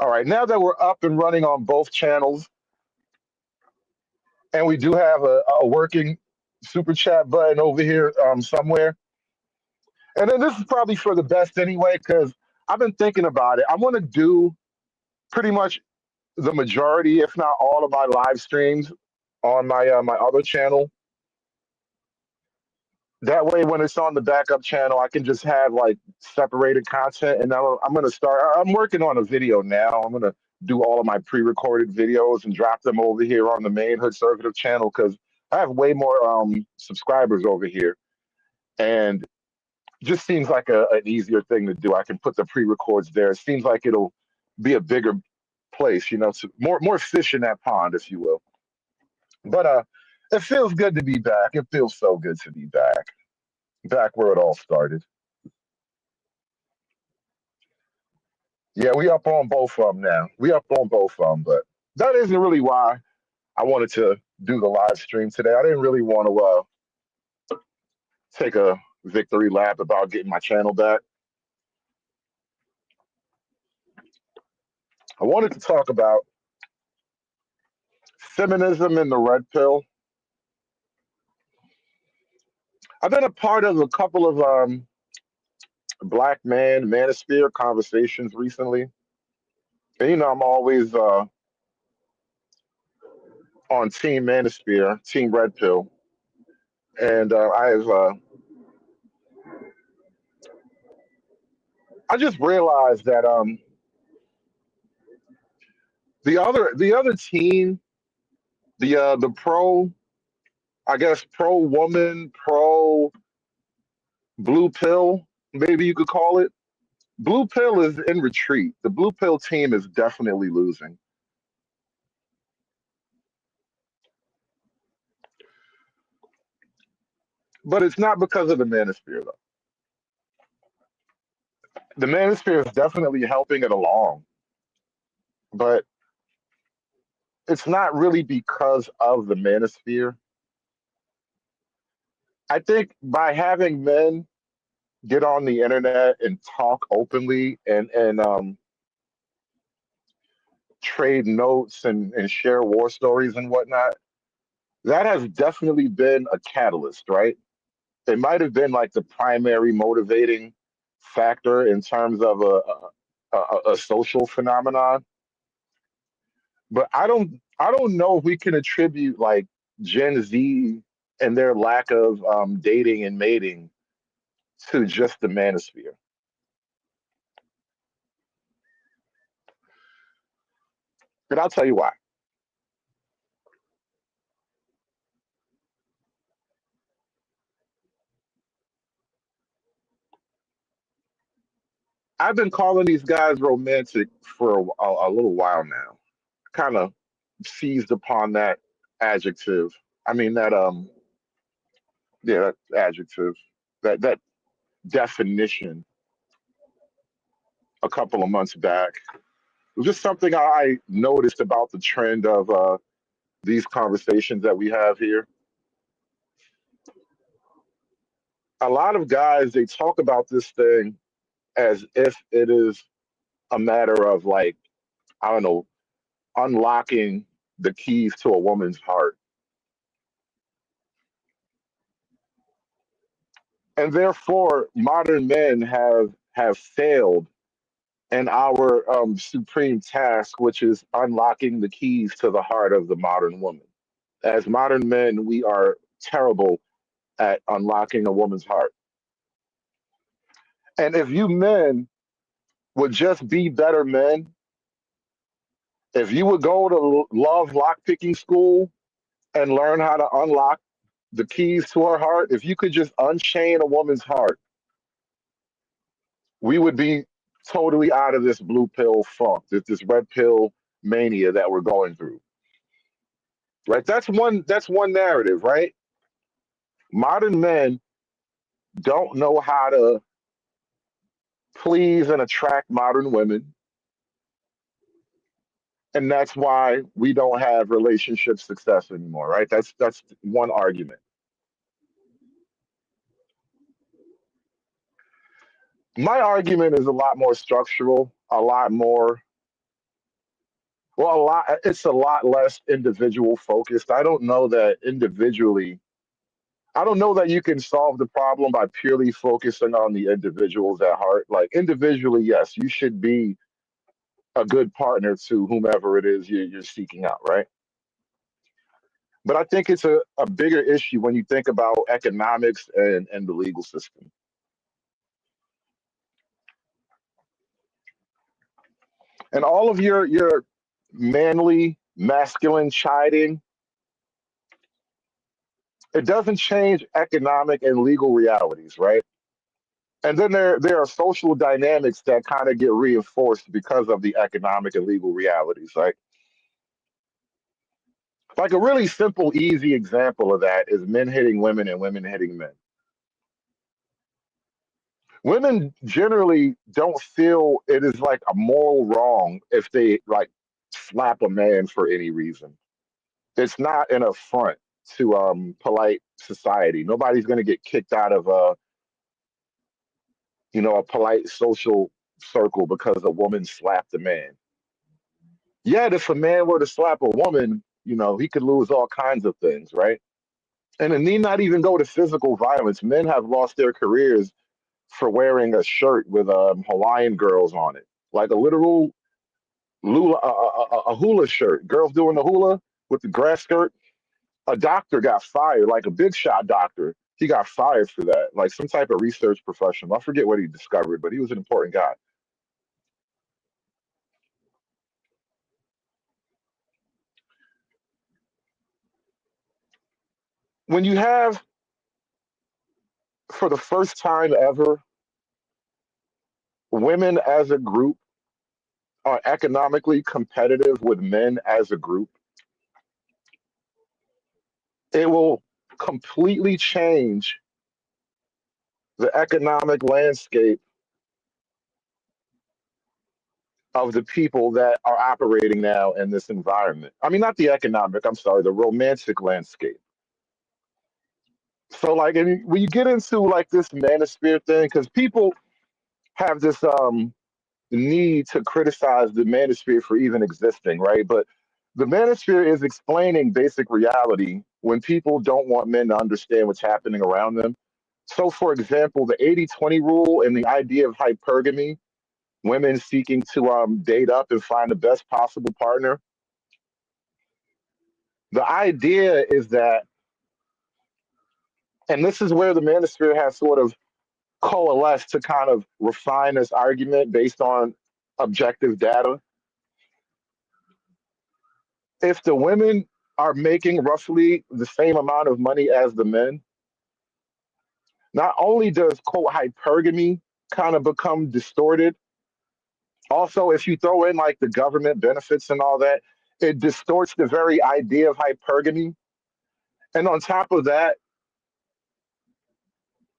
All right, now that we're up and running on both channels, and we do have a working super chat button over here somewhere, and then this is probably for the best anyway, because I've been thinking about it. I want to do pretty much the majority, if not all, of my live streams on my other channel. That way, when it's on the backup channel, I can just have like separated content. And I'm going to start. I'm working on a video now. I'm going to do all of my pre-recorded videos and drop them over here on the main Hood Conservative channel because I have way more subscribers over here, and just seems like an easier thing to do. I can put the pre-records there. It seems like it'll be a bigger place, more fish in that pond, if you will. But it feels good to be back. It feels so good to be back where it all started. Yeah, we up on both of them now. We up on both of them, but that isn't really why I wanted to do the live stream today. I didn't really want to take a victory lap about getting my channel back. I wanted to talk about feminism and the red pill. I've been a part of a couple of black manosphere conversations recently. And I'm always on Team Manosphere, Team Red Pill. And I just realized that the other team, the pro, I guess pro woman, pro blue pill, maybe you could call it. Blue pill is in retreat. The blue pill team is definitely losing. But it's not because of the manosphere though. The manosphere is definitely helping it along, but it's not really because of the manosphere. I think by having men get on the internet and talk openly and trade notes and share war stories and whatnot, that has definitely been a catalyst, right? It might have been like the primary motivating factor in terms of a social phenomenon, but I don't know if we can attribute like Gen Z and their lack of dating and mating to just the manosphere. And I'll tell you why. I've been calling these guys romantic for a little while now. Kind of seized upon that adjective. I mean that yeah, that adjective, that definition a couple of months back. It was just something I noticed about the trend of these conversations that we have here. A lot of guys they talk about this thing as if it is a matter of like I don't know unlocking the keys to a woman's heart, and therefore modern men have failed in our supreme task, which is unlocking the keys to the heart of the modern woman. As modern men, we are terrible at unlocking a woman's heart. And if you men would just be better men, if you would go to love lockpicking school and learn how to unlock the keys to her heart, if you could just unchain a woman's heart, we would be totally out of this blue pill funk, this red pill mania that we're going through. Right? That's one narrative, right? Modern men don't know how to please and attract modern women, and that's why we don't have relationship success anymore, right? That's one argument. My argument is a lot more structural, a lot more Well, it's a lot less individual focused. I don't know that individually. I don't know that you can solve the problem by purely focusing on the individuals at heart. Like individually, yes, you should be a good partner to whomever it is you're seeking out, right? But I think it's a bigger issue when you think about economics and the legal system. And all of your manly, masculine chiding, it doesn't change economic and legal realities, right? And then there are social dynamics that kind of get reinforced because of the economic and legal realities. Like a really simple, easy example of that is men hitting women and women hitting men. Women generally don't feel it is like a moral wrong if they like slap a man for any reason. It's not an affront to polite society. Nobody's going to get kicked out of a polite social circle because a woman slapped a man. Yet if a man were to slap a woman, he could lose all kinds of things, right? And it need not even go to physical violence. Men have lost their careers for wearing a shirt with Hawaiian girls on it, like a literal lula, a hula shirt. Girls doing the hula with the grass skirt. A doctor got fired, like a big shot doctor. He got fired for that, like some type of research professional. I forget what he discovered, but he was an important guy. When you have, for the first time ever, women as a group are economically competitive with men as a group, it will completely change the economic landscape of the people that are operating now in this environment. I mean, not the economic, I'm sorry, the romantic landscape. So, like, and when you get into like this manosphere thing, because people have this need to criticize the manosphere for even existing, right? But the manosphere is explaining basic reality when people don't want men to understand what's happening around them. So, for example, the 80-20 rule and the idea of hypergamy, women seeking to date up and find the best possible partner. The idea is that, and this is where the manosphere has sort of coalesced to kind of refine this argument based on objective data. If the women are making roughly the same amount of money as the men, not only does quote hypergamy kind of become distorted, also if you throw in like the government benefits and all that, it distorts the very idea of hypergamy. And on top of that,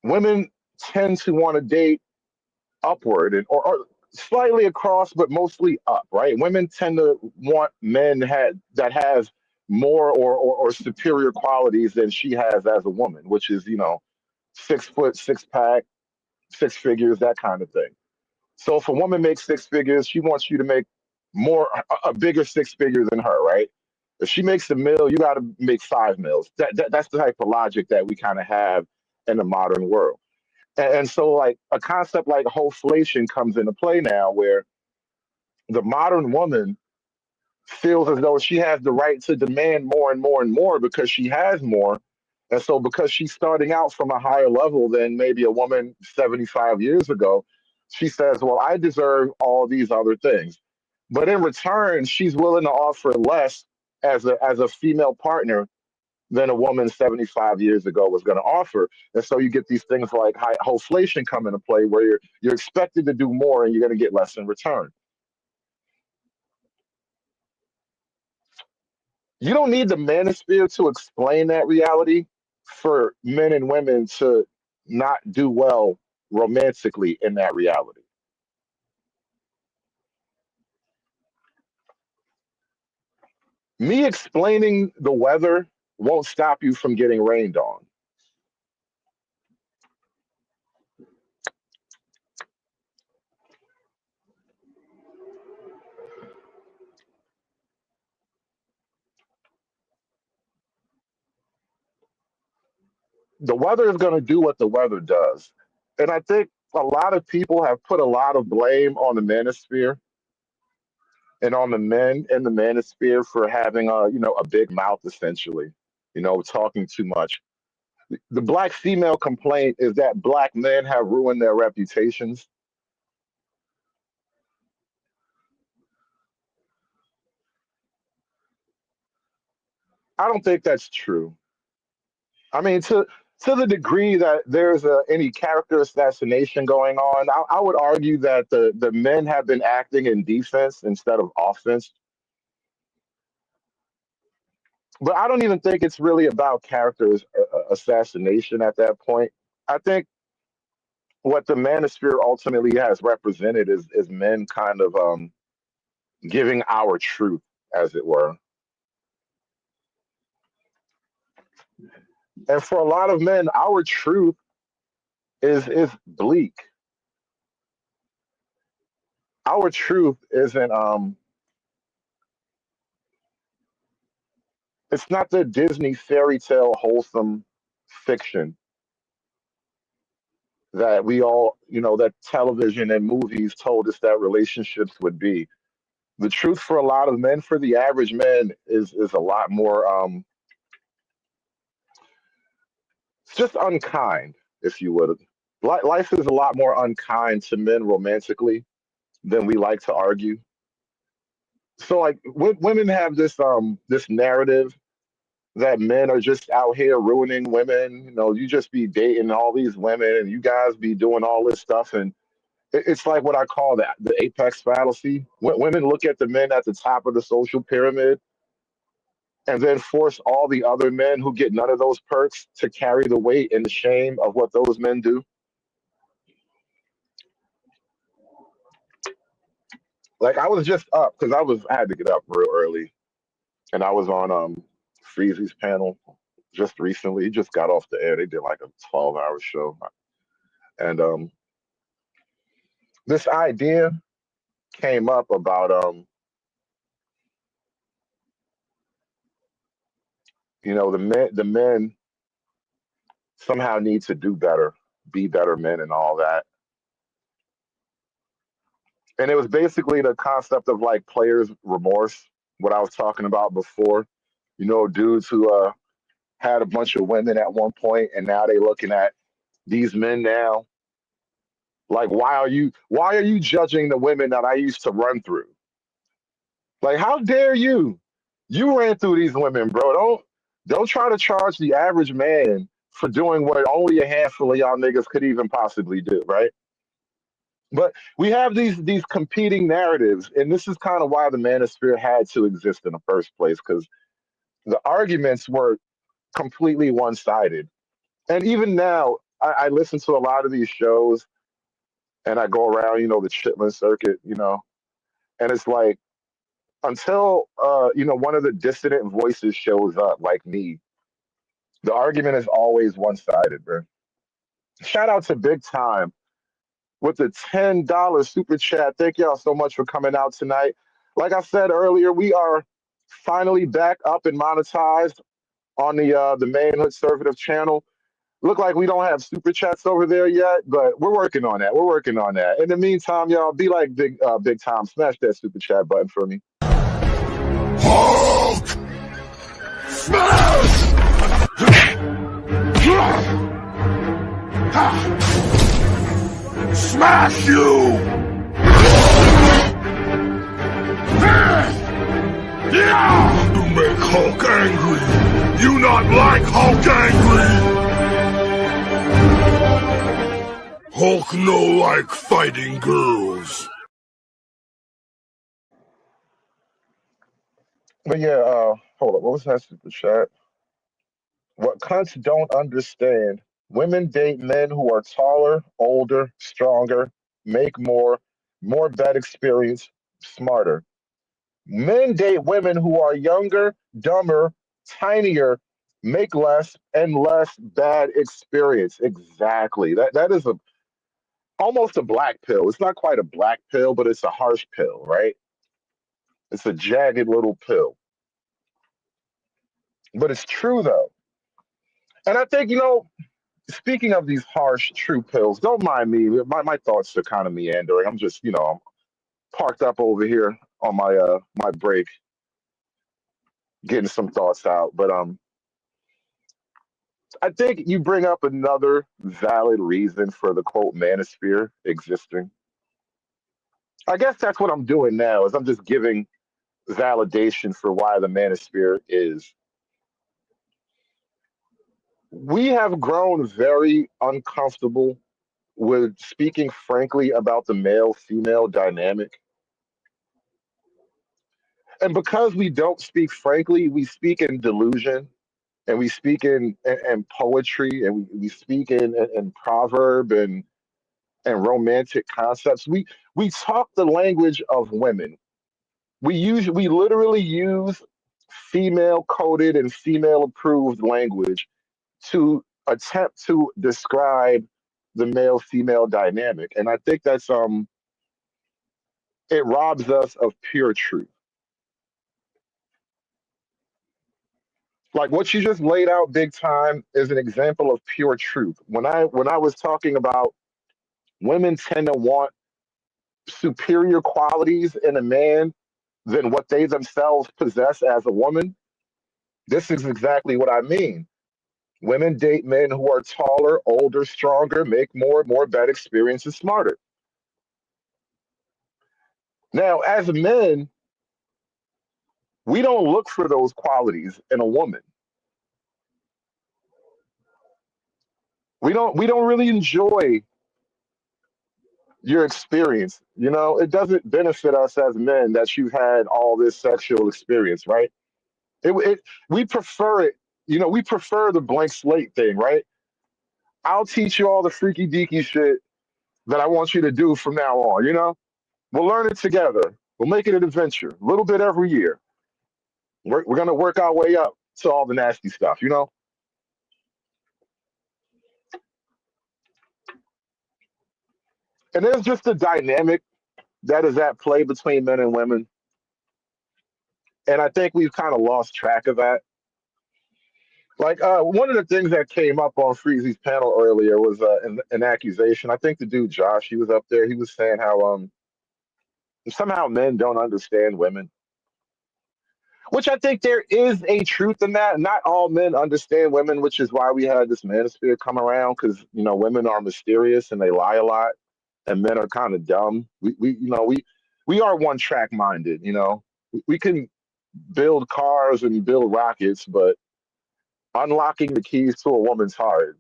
women tend to want to date upward or slightly across, but mostly up, right? Women tend to want men that have more or superior qualities than she has as a woman, which is, 6 foot, six pack, six figures, that kind of thing. So if a woman makes six figures, she wants you to make a bigger six figure than her, right? If she makes a mill, you got to make 5 mills. That's the type of logic that we kind of have in the modern world. And so, like a concept like wholeflation comes into play now, where the modern woman feels as though she has the right to demand more and more and more because she has more. And so, because she's starting out from a higher level than maybe a woman 75 years ago, she says, well, I deserve all these other things. But in return, she's willing to offer less as a female partner than a woman 75 years ago was going to offer. And so you get these things like wholeflation come into play where you're expected to do more and you're going to get less in return. You don't need the manosphere to explain that reality for men and women to not do well romantically in that reality. Me explaining the weather won't stop you from getting rained on. The weather is going to do what the weather does. And I think a lot of people have put a lot of blame on the manosphere and on the men in the manosphere for having a big mouth, essentially, talking too much. The black female complaint is that black men have ruined their reputations. I don't think that's true. I mean, to the degree that there's any character assassination going on, I would argue that the men have been acting in defense instead of offense. But I don't even think it's really about assassination at that point. I think what the manosphere ultimately has represented is men kind of giving our truth, as it were. And for a lot of men, our truth is bleak. Our truth isn't it's not the Disney fairy tale wholesome fiction that we all, that television and movies told us that relationships would be. The truth for a lot of men, for the average man, is a lot more it's just unkind, if you would. Life is a lot more unkind to men romantically than we like to argue. So like women have this narrative that men are just out here ruining women. You just be dating all these women and you guys be doing all this stuff. And it's like what I call the apex fallacy. Women look at the men at the top of the social pyramid and then force all the other men who get none of those perks to carry the weight and the shame of what those men do. Like I was just up because I had to get up real early and I was on Freezy's panel just recently. He just got off the air. They did like a 12-hour show. And this idea came up about the men somehow need to do better, be better men and all that. And it was basically the concept of like players remorse, what I was talking about before. Dudes who had a bunch of women at one point and now they looking at these men now. Like why are you judging the women that I used to run through? Like how dare you? You ran through these women, bro. Don't try to charge the average man for doing what only a handful of y'all niggas could even possibly do, right? But we have these competing narratives, and this is kind of why the manosphere had to exist in the first place, because the arguments were completely one-sided. And even now, I listen to a lot of these shows, and I go around, the Chitlin circuit, and it's like until one of the dissident voices shows up, like me, the argument is always one-sided, bro. Shout out to Big Time with the $10 super chat. Thank y'all so much for coming out tonight. Like I said earlier, we are finally back up and monetized on the main conservative channel. Look like we don't have super chats over there yet, but we're working on that. We're working on that. In the meantime, y'all be like Big Time. Smash that super chat button for me. Hulk! Smash! Smash you! You make Hulk angry! You not like Hulk angry! Hulk no like fighting girls. But yeah, hold up. What was that super chat? What cunts don't understand: women date men who are taller, older, stronger, make more bad experience, smarter. Men date women who are younger, dumber, tinier, make less and less bad experience. Exactly. That is almost a black pill. It's not quite a black pill, but it's a harsh pill, right? It's a jagged little pill. But it's true though. And I think, you know, speaking of these harsh true pills, don't mind me. My thoughts are kind of meandering. I'm just, you know, I'm parked up over here on my break, getting some thoughts out. But I think you bring up another valid reason for the quote manosphere existing. I guess that's what I'm doing now is I'm just giving validation for why the manosphere is. We have grown very uncomfortable with speaking frankly about the male female dynamic. And because we don't speak frankly, we speak in delusion and we speak in poetry and we speak in proverb and romantic concepts. We talk the language of women. We literally use female coded and female approved language to attempt to describe the male female dynamic. And I think that's it robs us of pure truth. Like what you just laid out big time is an example of pure truth. When I was talking about women tend to want superior qualities in a man than what they themselves possess as a woman, this is exactly what I mean. Women date men who are taller, older, stronger, make more bad experiences, smarter. Now, as men, we don't look for those qualities in a woman. We don't really enjoy your experience. You know, it doesn't benefit us as men that you've had all this sexual experience, right? It we prefer it. You know, we prefer the blank slate thing, right? I'll teach you all the freaky deaky shit that I want you to do from now on. You know, we'll learn it together. We'll make it an adventure, a little bit every year. We're gonna work our way up to all the nasty stuff. You know, and there's just a dynamic that is at play between men and women, and I think we've kind of lost track of that. Like one of the things that came up on Freezy's panel earlier was an accusation. I think the dude Josh, he was up there. He was saying how somehow men don't understand women, which I think there is a truth in that. Not all men understand women, which is why we had this manosphere come around. Because you know, women are mysterious and they lie a lot, and men are kind of dumb. We are one track minded. You know, we can build cars and build rockets, but unlocking the keys to a woman's heart.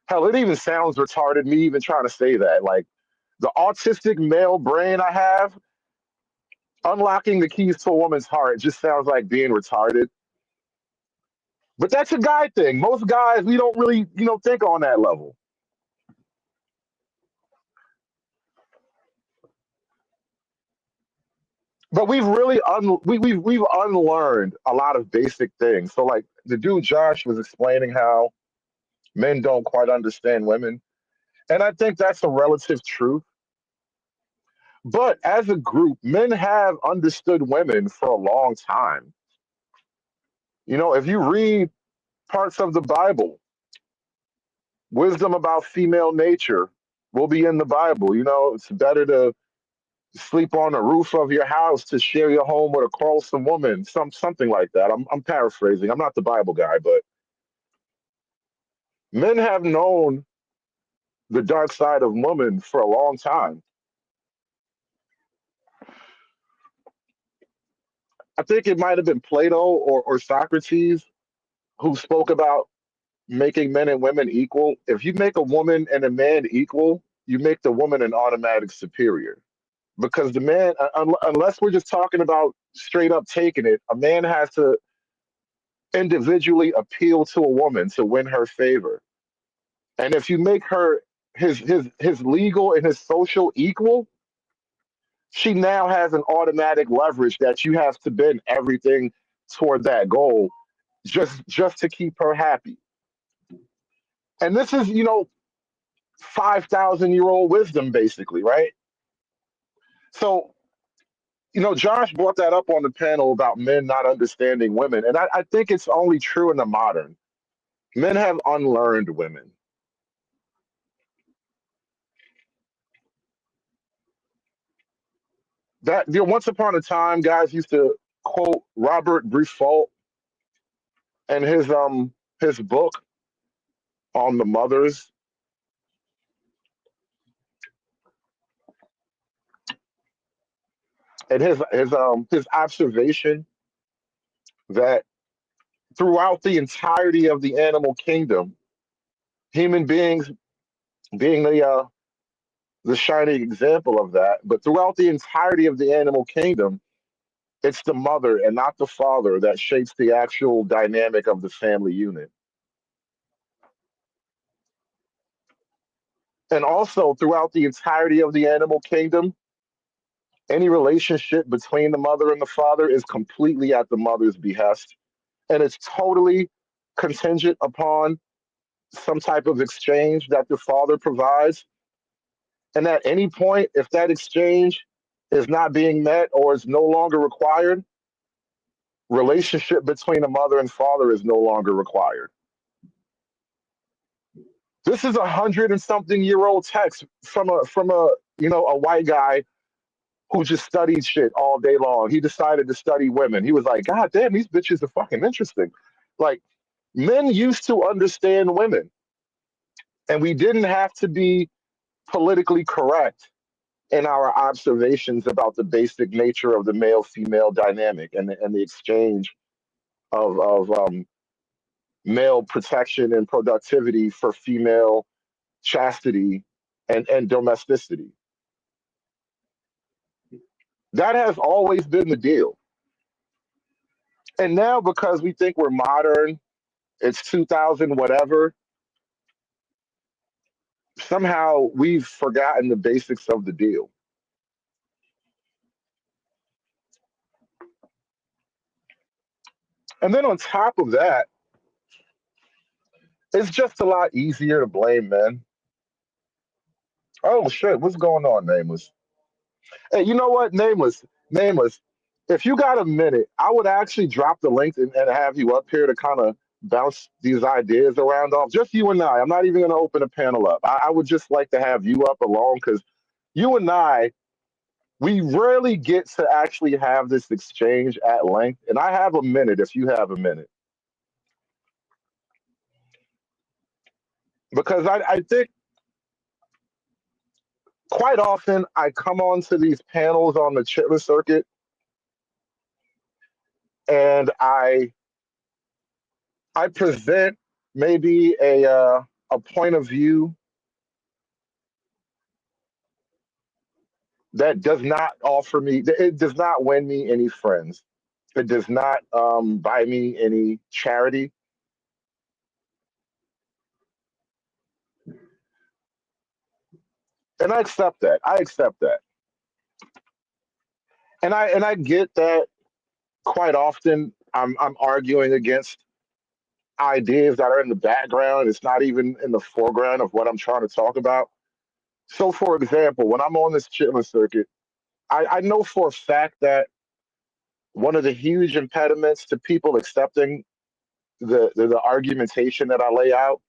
Hell, it even sounds retarded, me even trying to say that. Like the autistic male brain I have, unlocking the keys to a woman's heart just sounds like being retarded. But that's a guy thing. Most guys, we don't really, you know, think on that level. But we've really we've unlearned a lot of basic things. So like the dude Josh was explaining how men don't quite understand women. And I think that's a relative truth. But as a group, men have understood women for a long time. You know, if you read parts of the Bible, wisdom about female nature will be in the Bible. You know, it's better to sleep on the roof of your house to share your home with a quarrelsome woman, something like that. I'm paraphrasing. I'm not the Bible guy, but men have known the dark side of women for a long time. I think it might have been Plato or Socrates who spoke about making men and women equal. If you make a woman and a man equal, you make the woman an automatic superior. Because the man, unless we're just talking about straight up taking it, a man has to individually appeal to a woman to win her favor. And if you make her his legal and his social equal, she now has an automatic leverage that you have to bend everything toward that goal just to keep her happy. And this is, you know, 5,000-year-old wisdom basically, right? So Josh brought that up on the panel about men not understanding women, and I think it's only true in the modern. Men have unlearned women. Once upon a time, guys used to quote Robert Briffault and his book on the mothers, and his observation that throughout the entirety of the animal kingdom, human beings being the shining example of that, but throughout the entirety of the animal kingdom, it's the mother and not the father that shapes the actual dynamic of the family unit. And also, throughout the entirety of the animal kingdom, any relationship between the mother and the father is completely at the mother's behest. And it's totally contingent upon some type of exchange that the father provides. And at any point, if that exchange is not being met or is no longer required, relationship between a mother and father is no longer required. This is 100 and something year old text from a white guy who just studied shit all day long. He decided to study women. He was like, God damn, these bitches are fucking interesting. Like, men used to understand women, and we didn't have to be politically correct in our observations about the basic nature of the male female dynamic and the exchange of male protection and productivity for female chastity and domesticity. That has always been the deal. And now, because we think we're modern, it's 2000 whatever, somehow we've forgotten the basics of the deal. And then on top of that, it's just a lot easier to blame men. Oh shit, what's going on, Nameless? Hey, you know what, Nameless. If you got a minute, I would actually drop the link and have you up here to kind of bounce these ideas around off. Just you and I. I'm not even going to open a panel up. I would just like to have you up alone because you and I, we rarely get to actually have this exchange at length. And I have a minute if you have a minute. Because I think quite often I come onto these panels on the Chitlin circuit and I present maybe a point of view that does not offer me, it does not win me any friends. It does not buy me any charity. And I accept that. I accept that. And I get that quite often I'm arguing against ideas that are in the background. It's not even in the foreground of what I'm trying to talk about. So, for example, when I'm on this chitlin circuit, I know for a fact that one of the huge impediments to people accepting the argumentation that I lay out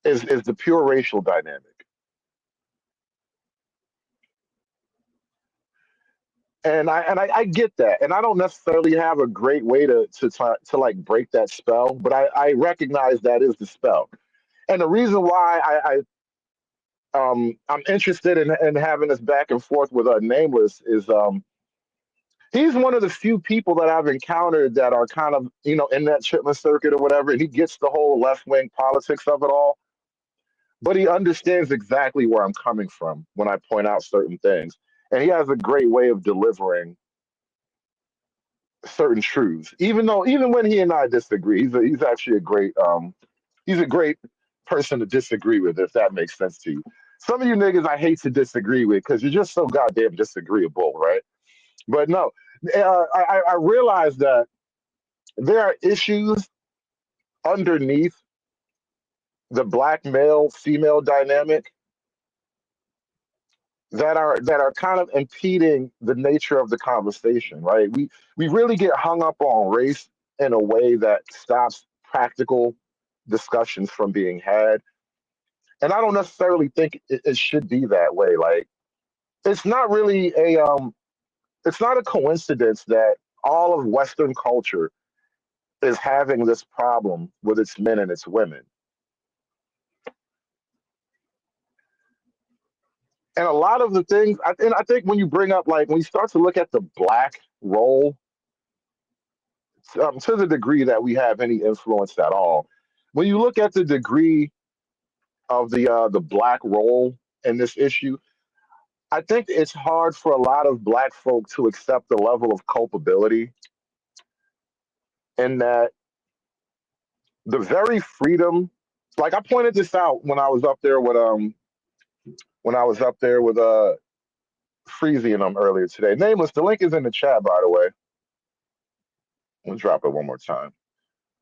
is the pure racial dynamic. And I get that, and I don't necessarily have a great way to like break that spell, but I recognize that is the spell. And the reason why I'm interested in having this back and forth with Nameless is he's one of the few people that I've encountered that are kind of in that Chitlin circuit or whatever, and he gets the whole left wing politics of it all, but he understands exactly where I'm coming from when I point out certain things, and he has a great way of delivering certain truths. Even when he and I disagree, he's actually he's a great person to disagree with, if that makes sense to you. Some of you niggas I hate to disagree with because you're just so goddamn disagreeable, right? But no, I realize that there are issues underneath the black male female dynamic that are kind of impeding the nature of the conversation, right? We really get hung up on race in a way that stops practical discussions from being had. And I don't necessarily think it should be that way. Like it's not really it's not a coincidence that all of Western culture is having this problem with its men and its women. And a lot of the things, and I think when you bring up, like, when you start to look at the black role, to the degree that we have any influence at all, when you look at the degree of the black role in this issue, I think it's hard for a lot of black folk to accept the level of culpability in that the very freedom, like I pointed this out when I was up there with Freezy and them earlier today. Nameless, the link is in the chat, by the way. Let's drop it one more time.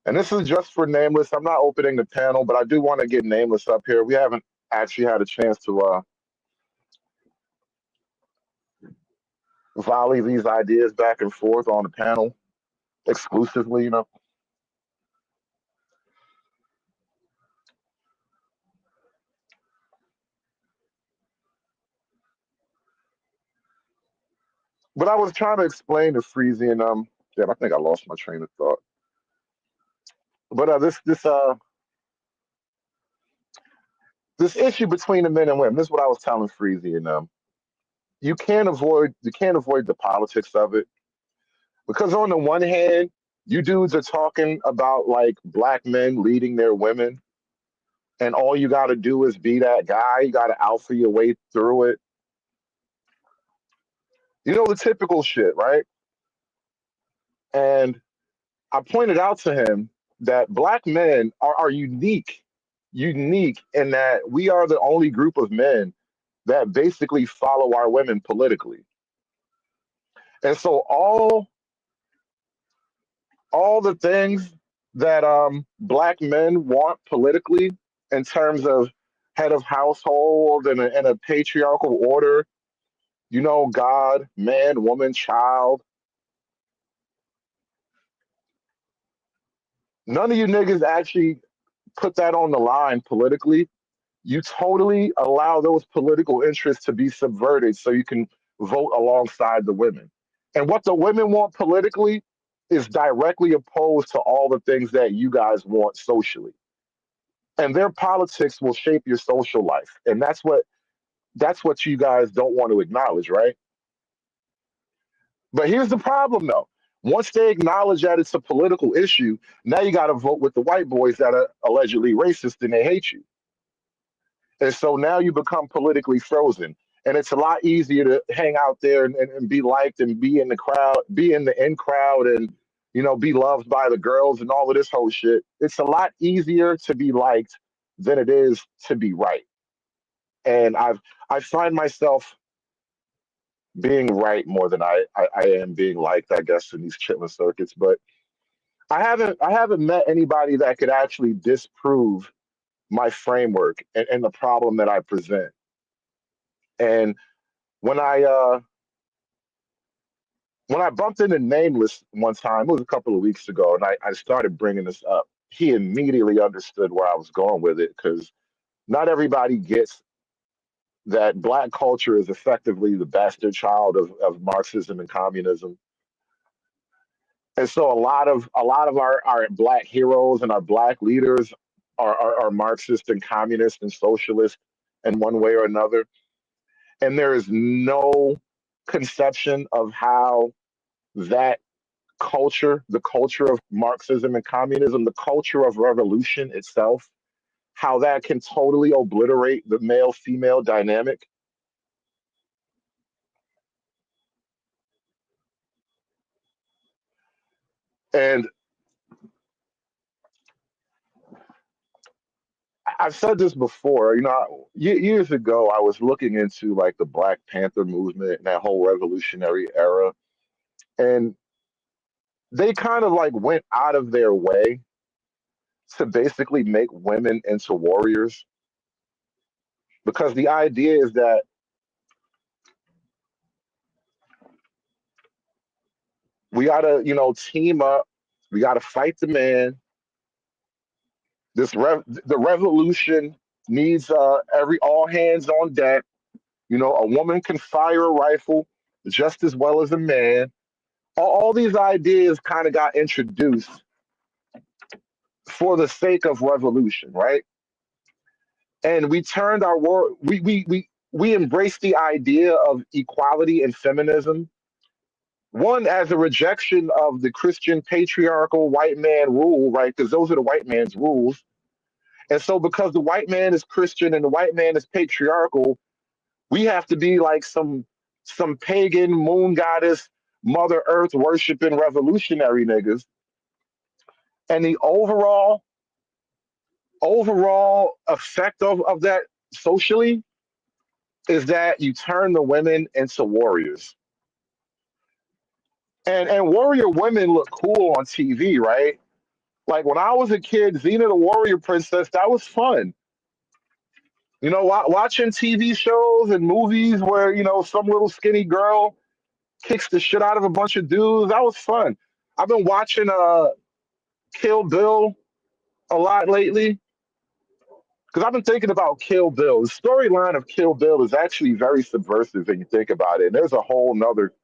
And this is just for Nameless. I'm not opening the panel, but I do want to get Nameless up here. We haven't actually had a chance to volley these ideas back and forth on the panel exclusively, you know. But I was trying to explain to Freezy and damn, I think I lost my train of thought. But this issue between the men and women, this is what I was telling Freezy and you can't avoid the politics of it. Because on the one hand, you dudes are talking about like black men leading their women, and all you got to do is be that guy. You got to alpha your way through it. You know, the typical shit, right? And I pointed out to him that black men are unique in that we are the only group of men that basically follow our women politically. And so all the things that black men want politically in terms of head of household and a patriarchal order, you know, God, man, woman, child. None of you niggas actually put that on the line politically. You totally allow those political interests to be subverted so you can vote alongside the women. And what the women want politically is directly opposed to all the things that you guys want socially. And their politics will shape your social life. And that's what you guys don't want to acknowledge, right? But here's the problem though. Once they acknowledge that it's a political issue, now you got to vote with the white boys that are allegedly racist and they hate you. And so now you become politically frozen. And it's a lot easier to hang out there and be liked and be in the crowd, be in the in crowd and, you know, be loved by the girls and all of this whole shit. It's a lot easier to be liked than it is to be right. And I find myself being right more than I am being liked, I guess, in these chitlin circuits. But I haven't met anybody that could actually disprove my framework and the problem that I present. And when I bumped into Nameless one time, it was a couple of weeks ago, and I started bringing this up. He immediately understood where I was going with it because not everybody gets that black culture is effectively the bastard child of Marxism and communism. And so a lot of our black heroes and our black leaders are Marxist and communist and socialist in one way or another. And there is no conception of how that culture, the culture of Marxism and communism, the culture of revolution itself, how that can totally obliterate the male female dynamic. And I've said this before, you know, years ago, I was looking into like the Black Panther movement and that whole revolutionary era. And they kind of like went out of their way to basically make women into warriors because the idea is that We gotta, team up. We gotta fight the man. The revolution needs every all hands on deck. A woman can fire a rifle just as well as a man. All these ideas kind of got introduced for the sake of revolution, right? And we turned our world. We embraced the idea of equality and feminism. One, as a rejection of the Christian patriarchal white man rule, right? Because those are the white man's rules. And so, because the white man is Christian and the white man is patriarchal, we have to be like some pagan moon goddess, Mother Earth worshiping revolutionary niggas. And the overall effect of that socially is that you turn the women into warriors. And warrior women look cool on TV, right? Like when I was a kid, Xena the Warrior Princess, that was fun. Watching TV shows and movies where, some little skinny girl kicks the shit out of a bunch of dudes, that was fun. I've been watching Kill Bill a lot lately because I've been thinking about Kill Bill. The storyline of Kill Bill is actually very subversive when you think about it. And there's a whole nother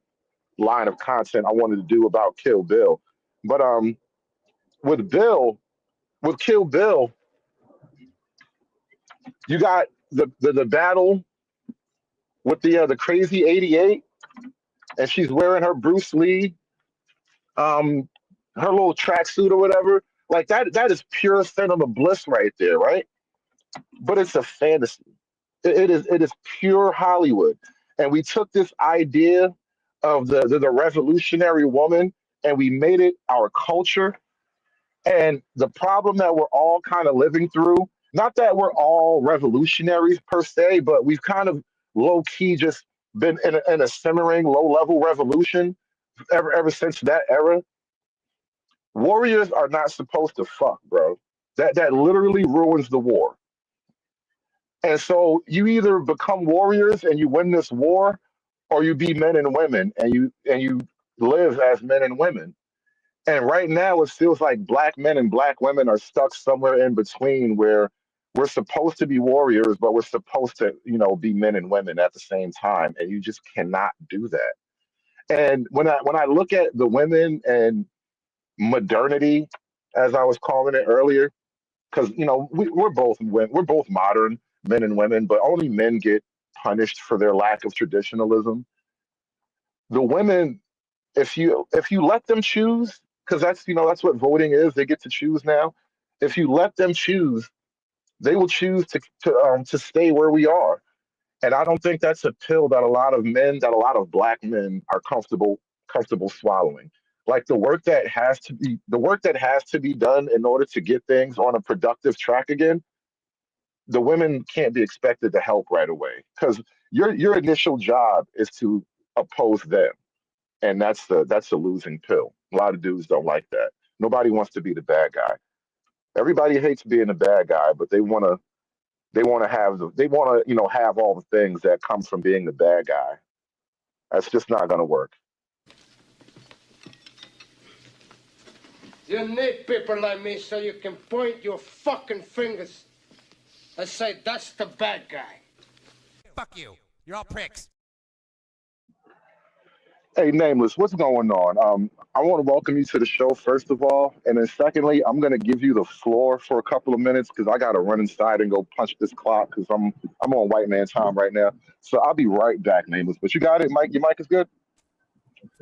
line of content I wanted to do about Kill Bill. But with Bill, with Kill Bill, you got the battle with the crazy 88, and she's wearing her Bruce Lee, her little tracksuit or whatever. Like that is pure cinema bliss right there, right? But it's a fantasy. It is pure Hollywood. And we took this idea of the revolutionary woman and we made it our culture. And the problem that we're all kind of living through, not that we're all revolutionaries per se, but we've kind of low key just been in a simmering low level revolution ever since that era. Warriors are not supposed to fuck, bro. That literally ruins the war. And so you either become warriors and you win this war, or you be men and women and you live as men and women. And right now, it feels like black men and black women are stuck somewhere in between where we're supposed to be warriors, but we're supposed to, be men and women at the same time. And you just cannot do that. And when I look at the women and modernity, as I was calling it earlier, because we're both modern men and women, but only men get punished for their lack of traditionalism. The women, if you let them choose, because that's what voting is. They get to choose now. If you let them choose, they will choose to stay where we are. And I don't think that's a pill that a lot of black men are comfortable swallowing. Like the work that has to be done in order to get things on a productive track again, the women can't be expected to help right away because your initial job is to oppose them, and that's a losing pill. A lot of dudes don't like that. Nobody wants to be the bad guy. Everybody hates being the bad guy, but they want to have all the things that come from being the bad guy. That's just not going to work. You need people like me so you can point your fucking fingers and say, that's the bad guy. Fuck you. You're all pricks. Hey, Nameless, what's going on? I want to welcome you to the show, first of all. And then, secondly, I'm going to give you the floor for a couple of minutes because I got to run inside and go punch this clock because I'm on white man time right now. So I'll be right back, Nameless. But you got it, Mike? Your mic is good?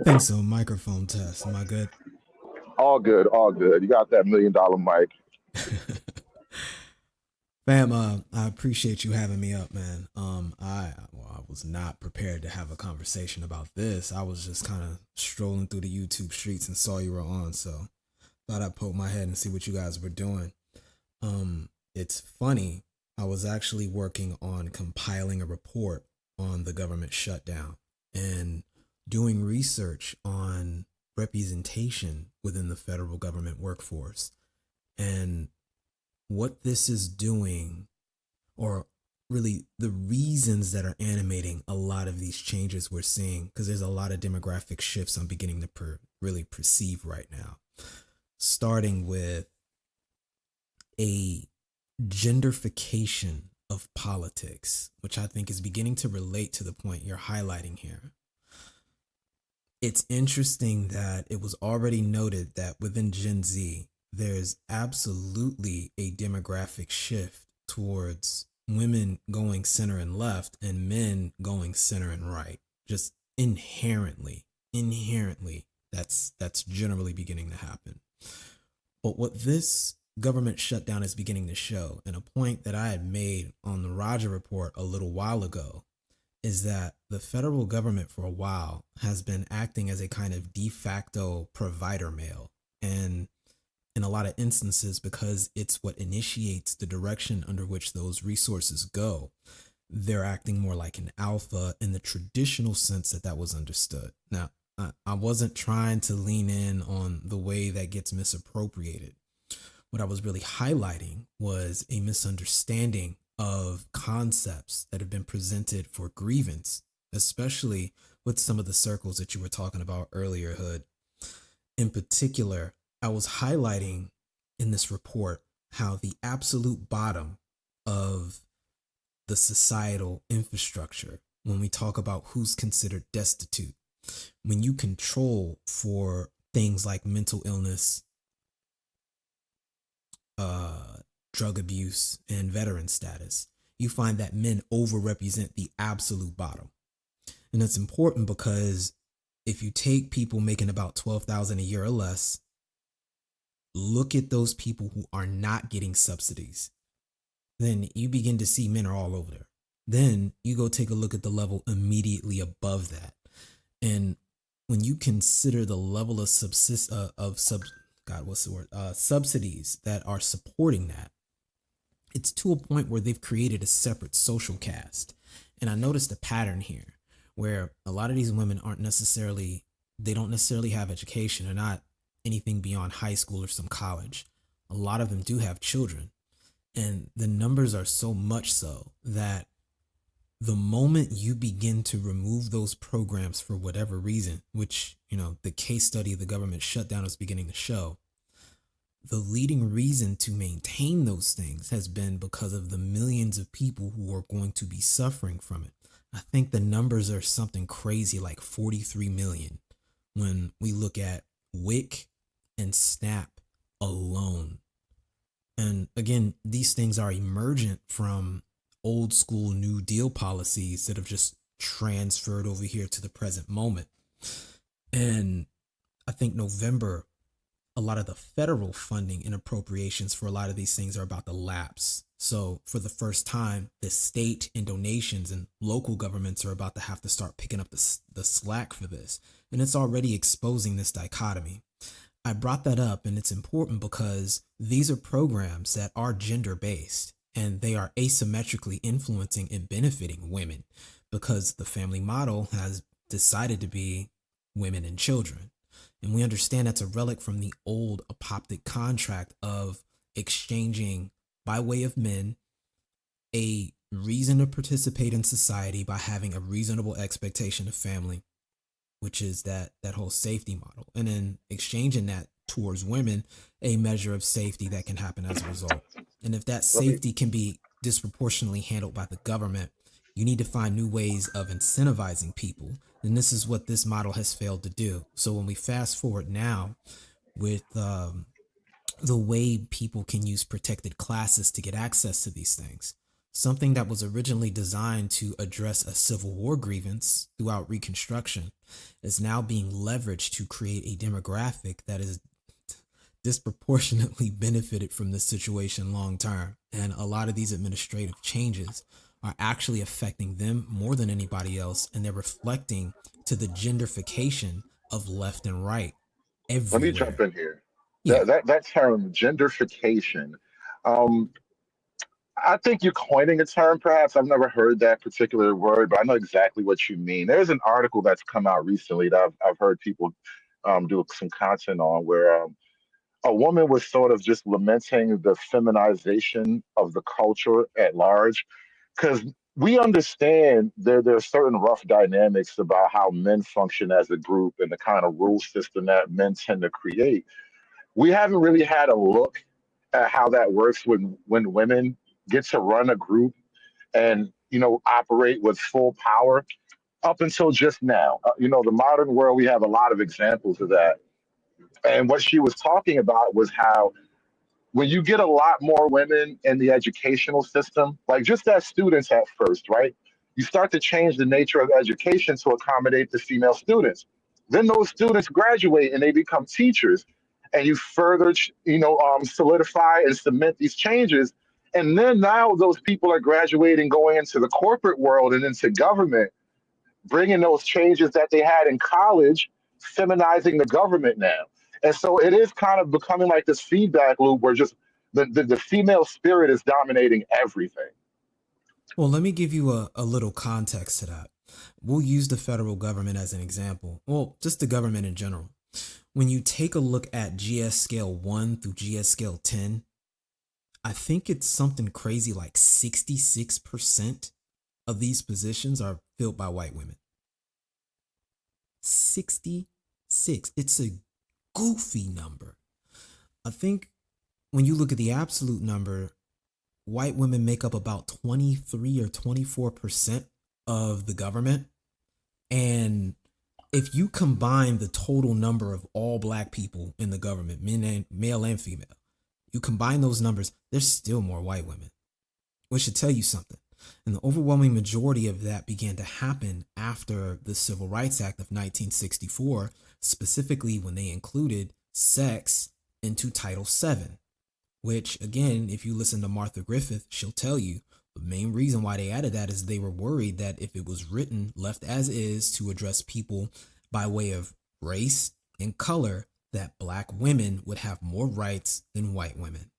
Think so. Microphone test. Am I good? All good, all good. You got that $1 million mic. Fam, I appreciate you having me up, man. I was not prepared to have a conversation about this. I was just kind of strolling through the YouTube streets and saw you were on, so thought I'd poke my head and see what you guys were doing. It's funny. I was actually working on compiling a report on the government shutdown and doing research on representation within the federal government workforce and what this is doing, or really the reasons that are animating a lot of these changes we're seeing, because there's a lot of demographic shifts I'm beginning to really perceive right now, starting with a genderfication of politics, which I think is beginning to relate to the point you're highlighting here. It's interesting that it was already noted that within Gen Z, there's absolutely a demographic shift towards women going center and left and men going center and right. Just inherently, that's generally beginning to happen. But what this government shutdown is beginning to show, and a point that I had made on the Roger Report a little while ago, is that the federal government for a while has been acting as a kind of de facto provider male. And in a lot of instances, because it's what initiates the direction under which those resources go, they're acting more like an alpha in the traditional sense that was understood. Now, I wasn't trying to lean in on the way that gets misappropriated. What I was really highlighting was a misunderstanding of concepts that have been presented for grievance, especially with some of the circles that you were talking about earlier, Hood. In particular, I was highlighting in this report how the absolute bottom of the societal infrastructure, when we talk about who's considered destitute, when you control for things like mental illness, drug abuse, and veteran status, you find that men overrepresent the absolute bottom. And it's important because if you take people making about $12,000 a year or less, look at those people who are not getting subsidies, then you begin to see men are all over there. Then you go take a look at the level immediately above that. And when you consider the level of subsidies that are supporting that, it's to a point where they've created a separate social caste. And I noticed a pattern here where a lot of these women don't necessarily have education. They're not anything beyond high school or some college. A lot of them do have children. And the numbers are so much so that the moment you begin to remove those programs for whatever reason, which, the case study of the government shutdown is beginning to show, the leading reason to maintain those things has been because of the millions of people who are going to be suffering from it. I think the numbers are something crazy like 43 million when we look at WIC and SNAP alone. And again, these things are emergent from old school New Deal policies that have just transferred over here to the present moment. And I think November, a lot of the federal funding and appropriations for a lot of these things are about to lapse. So for the first time, the state and donations and local governments are about to have to start picking up the slack for this. And it's already exposing this dichotomy. I brought that up, and it's important because these are programs that are gender-based, and they are asymmetrically influencing and benefiting women because the family model has decided to be women and children. And we understand that's a relic from the old apoptic contract of exchanging, by way of men, a reason to participate in society by having a reasonable expectation of family, which is that whole safety model. And then exchanging that towards women, a measure of safety that can happen as a result. And if that safety can be disproportionately handled by the government, you need to find new ways of incentivizing people. And this is what this model has failed to do. So when we fast forward now with the way people can use protected classes to get access to these things, something that was originally designed to address a Civil War grievance throughout Reconstruction is now being leveraged to create a demographic that is disproportionately benefited from this situation long term. And a lot of these administrative changes are actually affecting them more than anybody else, and they're reflecting to the genderfication of left and right everywhere. Let me jump in here. Yeah. That term, genderfication, um, I think you're coining a term, perhaps. I've never heard that particular word, but I know exactly what you mean. There's an article that's come out recently that I've heard people do some content on where a woman was sort of just lamenting the feminization of the culture at large, because we understand there are certain rough dynamics about how men function as a group and the kind of rule system that men tend to create. We haven't really had a look at how that works when women get to run a group and operate with full power up until just now. The modern world, we have a lot of examples of that. And what she was talking about was how when you get a lot more women in the educational system, like just as students at first, right? You start to change the nature of education to accommodate the female students. Then those students graduate and they become teachers, and you further, solidify and cement these changes. And then now those people are graduating, going into the corporate world and into government, bringing those changes that they had in college, feminizing the government now. And so it is kind of becoming like this feedback loop where just the female spirit is dominating everything. Well, let me give you a little context to that. We'll use the federal government as an example. Well, just the government in general. When you take a look at GS scale 1 through GS scale 10, I think it's something crazy like 66% of these positions are filled by white women. 66. It's a goofy number. I think when you look at the absolute number, white women make up about 23 or 24% of the government. And if you combine the total number of all black people in the government, male and female, you combine those numbers, there's still more white women, which should tell you something. And the overwhelming majority of that began to happen after the Civil Rights Act of 1964, specifically when they included sex into Title VII, which, again, if you listen to Martha Griffith, she'll tell you the main reason why they added that is they were worried that if it was written, left as is, to address people by way of race and color, that black women would have more rights than white women.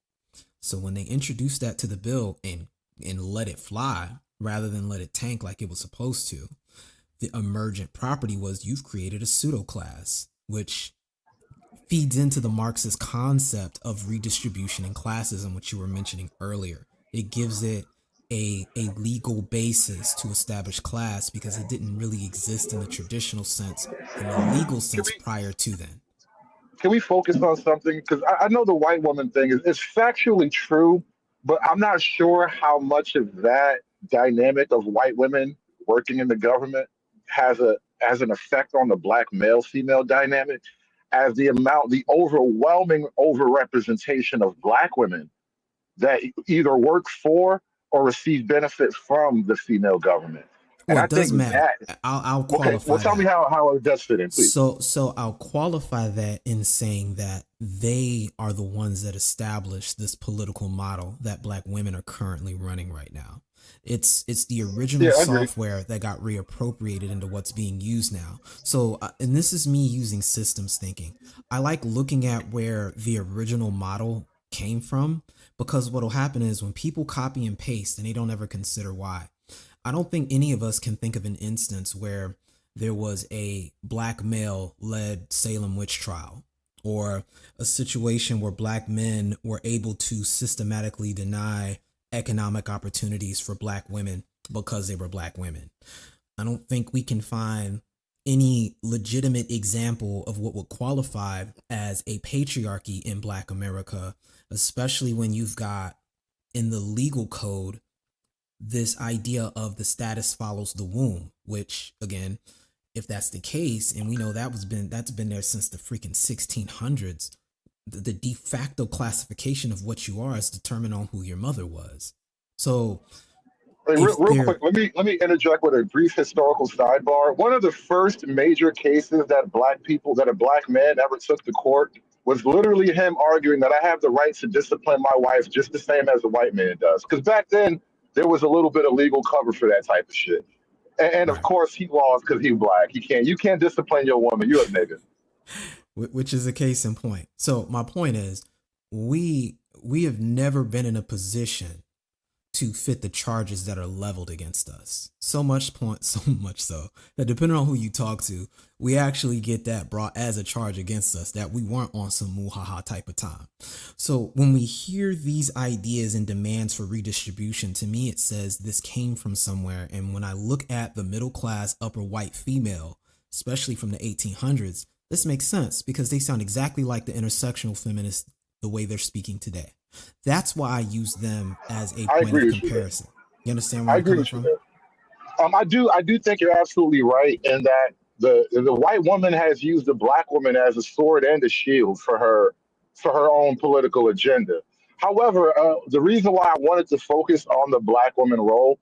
So when they introduced that to the bill and let it fly rather than let it tank like it was supposed to, the emergent property was you've created a pseudo class, which feeds into the Marxist concept of redistribution and classism, which you were mentioning earlier. It gives it a legal basis to establish class because it didn't really exist in the traditional sense, in the legal sense prior to then. Can we focus on something? Because I know the white woman thing is factually true, but I'm not sure how much of that dynamic of white women working in the government has an effect on the black male female dynamic, as the overwhelming overrepresentation of black women that either work for or receive benefit from the female government. And Well, I it does think matter. that I'll okay, well qualify tell me that. how it does fit in, please. So I'll qualify that in saying that they are the ones that established this political model that black women are currently running right now. It's the original Yeah, I agree. software that got reappropriated into what's being used now. So, and this is me using systems thinking. I like looking at where the original model came from, because what'll happen is when people copy and paste and they don't ever consider why. I don't think any of us can think of an instance where there was a black male led Salem witch trial, or a situation where black men were able to systematically deny economic opportunities for black women because they were black women. I don't think we can find any legitimate example of what would qualify as a patriarchy in black America, especially when you've got in the legal code this idea of the status follows the womb, which, again, if that's the case, and we know that's been there since the freaking 1600s, the de facto classification of what you are is determined on who your mother was. So Hey, if real quick, there, let me interject with a brief historical sidebar. One of the first major cases that a black man ever took to court was literally him arguing that I have the right to discipline my wife just the same as a white man does. Because back then there was a little bit of legal cover for that type of shit. And of right, course he lost because he black. You can't discipline your woman. You're a nigga. which is a case in point. So my point is, we have never been in a position to fit the charges that are leveled against us. So much so that depending on who you talk to, we actually get that brought as a charge against us that we weren't on some muhaha type of time. So when we hear these ideas and demands for redistribution, to me it says this came from somewhere. And when I look at the middle class upper white female, especially from the 1800s, this makes sense because they sound exactly like the intersectional feminists the way they're speaking today. That's why I use them as a I point of agree with you there. comparison. You understand where I I'm agree coming with you from? there. I do think you're absolutely right in that the white woman has used the black woman as a sword and a shield for her own political agenda. However, the reason why I wanted to focus on the black woman role,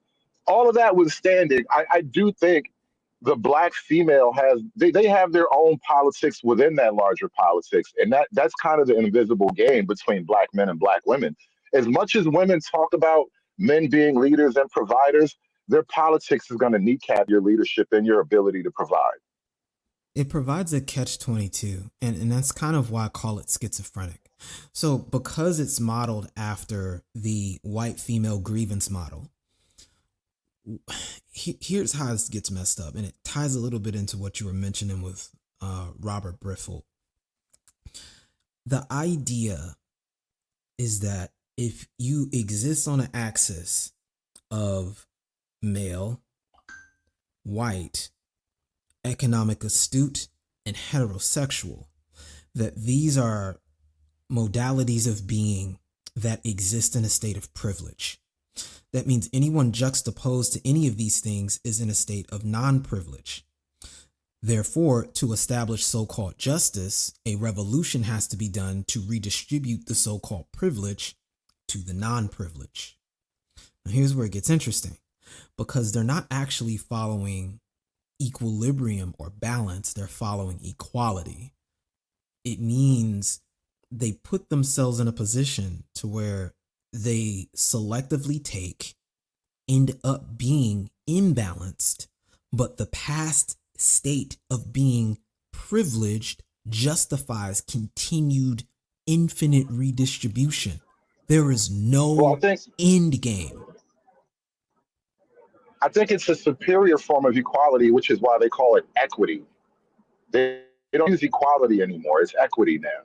all of that withstanding, I do think the black female they have their own politics within that larger politics, and that's kind of the invisible game between black men and black women. As much as women talk about men being leaders and providers, their politics is going to kneecap your leadership and your ability to provide. It provides a catch 22, and that's kind of why I call it schizophrenic. So, because it's modeled after the white female grievance model, here's how this gets messed up, and it ties a little bit into what you were mentioning with Robert Briffault. The idea is that if you exist on an axis of male, white, economic astute, and heterosexual, that these are modalities of being that exist in a state of privilege. That means anyone juxtaposed to any of these things is in a state of non-privilege. Therefore, to establish so-called justice, a revolution has to be done to redistribute the so-called privilege to the non-privilege. Now, here's where it gets interesting, because they're not actually following equilibrium or balance, they're following equality. It means they put themselves in a position to where they selectively end up being imbalanced, but the past state of being privileged justifies continued infinite redistribution. There is Well, no end game. I think it's a superior form of equality, which is why they call it equity. They don't use equality anymore. It's equity now.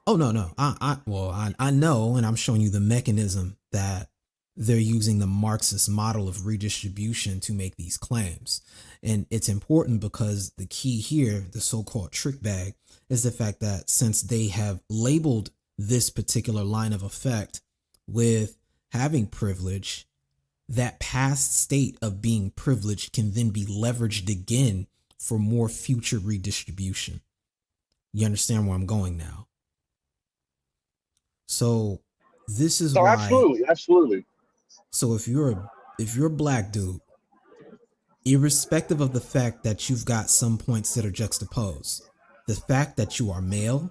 Oh no. I know, and I'm showing you the mechanism that they're using the Marxist model of redistribution to make these claims. And it's important because the key here, the so-called trick bag, is the fact that since they have labeled this particular line of effect with having privilege, that past state of being privileged can then be leveraged again for more future redistribution. You understand where I'm going now? So this is So why. absolutely. So if you're a black dude, irrespective of the fact that you've got some points that are juxtaposed, the fact that you are male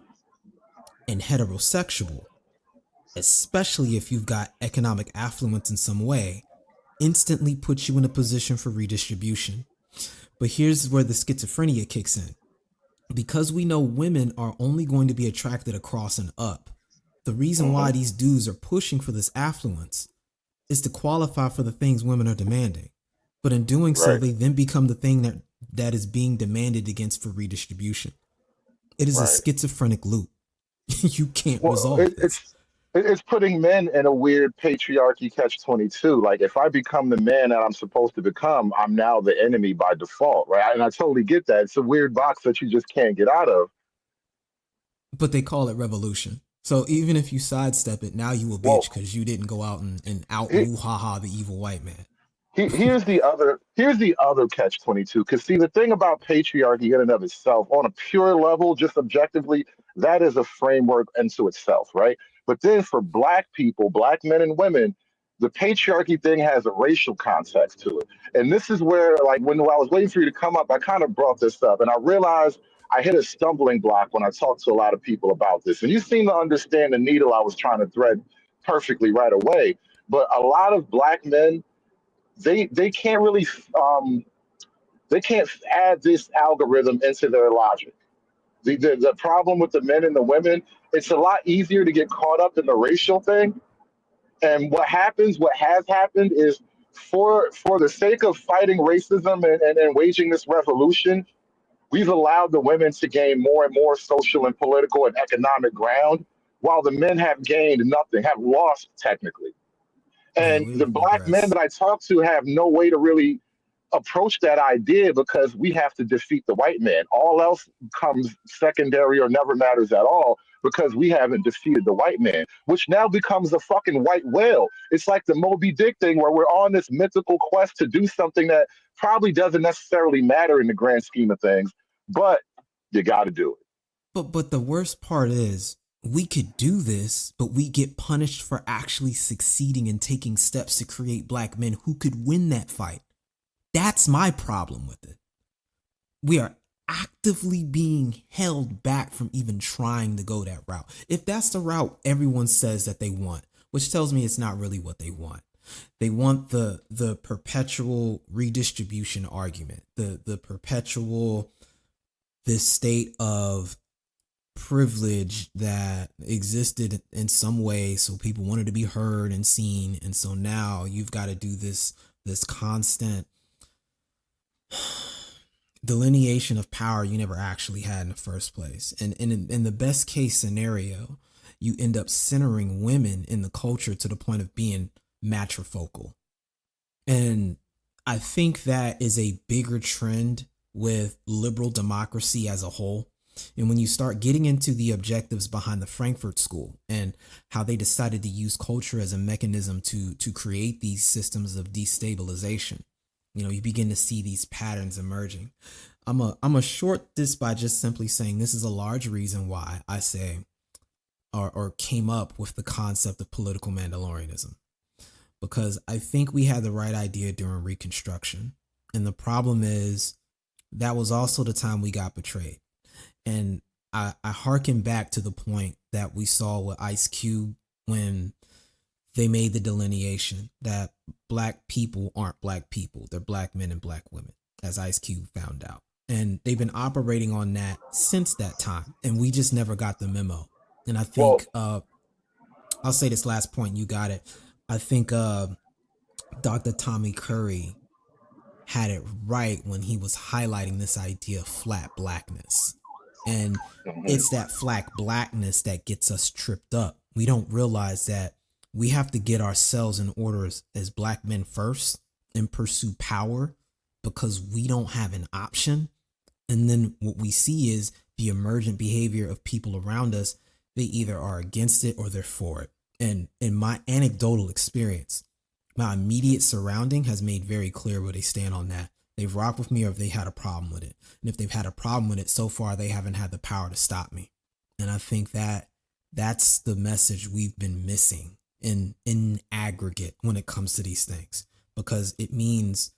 and heterosexual, especially if you've got economic affluence in some way, instantly puts you in a position for redistribution. But here's where the schizophrenia kicks in. Because we know women are only going to be attracted across and up, the reason why these dudes are pushing for this affluence is to qualify for the things women are demanding. But in doing so, Right. they then become the thing that is being demanded against for redistribution. It is a Right. schizophrenic loop. You can't Well, resolve this. it's putting men in a weird patriarchy catch 22. Like if I become the man that I'm supposed to become, I'm now the enemy by default, right? And I totally get that. It's a weird box that you just can't get out of. But they call it revolution. So even if you sidestep it, now you a Well, bitch because you didn't go out and out he, muhaha the evil white man. here's the other catch 22. Because see, the thing about patriarchy in and of itself, on a pure level, just objectively, that is a framework unto itself, right? But then for black people, black men and women, the patriarchy thing has a racial context to it. And this is where, like, when I was waiting for you to come up, I kind of brought this up, and I realized I hit a stumbling block when I talked to a lot of people about this. And you seem to understand the needle I was trying to thread perfectly right away. But a lot of black men, they can't really they can't add this algorithm into their logic. The problem with the men and the women, it's a lot easier to get caught up in the racial thing And what has happened is for the sake of fighting racism and waging this revolution, we've allowed the women to gain more and more social and political and economic ground, while the men have gained nothing, have lost technically. Yeah, And we the black men regress. that I talk to have no way to really approach that idea because we have to defeat the white man. All else comes secondary or never matters at all because we haven't defeated the white man, which now becomes a fucking white whale. It's like the Moby Dick thing where we're on this mythical quest to do something that probably doesn't necessarily matter in the grand scheme of things, but you got to do it. But the worst part is we could do this, but we get punished for actually succeeding and taking steps to create black men who could win that fight. That's my problem with it. We are actively being held back from even trying to go that route. If that's the route everyone says that they want, which tells me it's not really what they want. They want the perpetual redistribution argument, the perpetual this state of privilege that existed in some way, so people wanted to be heard and seen, and so now you've got to do this constant delineation of power you never actually had in the first place. And in the best case scenario, you end up centering women in the culture to the point of being matrifocal. And I think that is a bigger trend with liberal democracy as a whole. And when you start getting into the objectives behind the Frankfurt School and how they decided to use culture as a mechanism to create these systems of destabilization, you begin to see these patterns emerging. I'm a short this by just simply saying this is a large reason why I say or came up with the concept of political Mandalorianism. Because I think we had the right idea during Reconstruction. And the problem is that was also the time we got betrayed. And I hearken back to the point that we saw with Ice Cube when they made the delineation that black people aren't black people. They're black men and black women, as Ice Cube found out. And they've been operating on that since that time. And we just never got the memo. And I Well, think, I'll say this last point, you got it. I think Dr. Tommy Curry had it right when he was highlighting this idea of flat blackness. And it's that flat blackness that gets us tripped up. We don't realize that we have to get ourselves in order as black men first and pursue power because we don't have an option. And then what we see is the emergent behavior of people around us. They either are against it or they're for it. And in my anecdotal experience, my immediate surrounding has made very clear where they stand on that. They've rocked with me or if they had a problem with it. And if they've had a problem with it, so far they haven't had the power to stop me. And I think that that's the message we've been missing in aggregate when it comes to these things. Because it means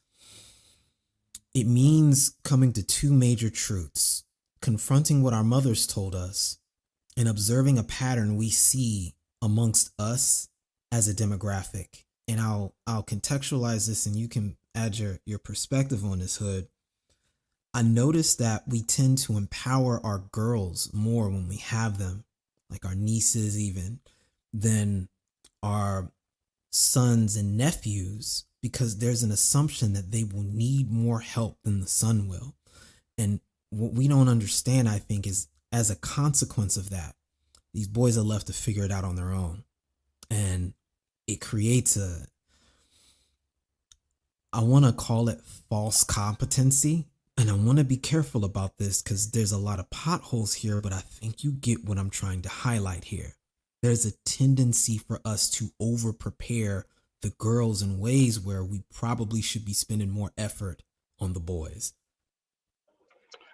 coming to two major truths, confronting what our mothers told us and observing a pattern we see amongst us as a demographic. And I'll contextualize this and you can add your perspective on this, Hood. I noticed that we tend to empower our girls more when we have them, like our nieces even, than our sons and nephews, because there's an assumption that they will need more help than the son will. And what we don't understand, I think, is as a consequence of that, these boys are left to figure it out on their own. And it creates I want to call it false competency. And I want to be careful about this because there's a lot of potholes here, but I think you get what I'm trying to highlight here. There's a tendency for us to over prepare the girls in ways where we probably should be spending more effort on the boys.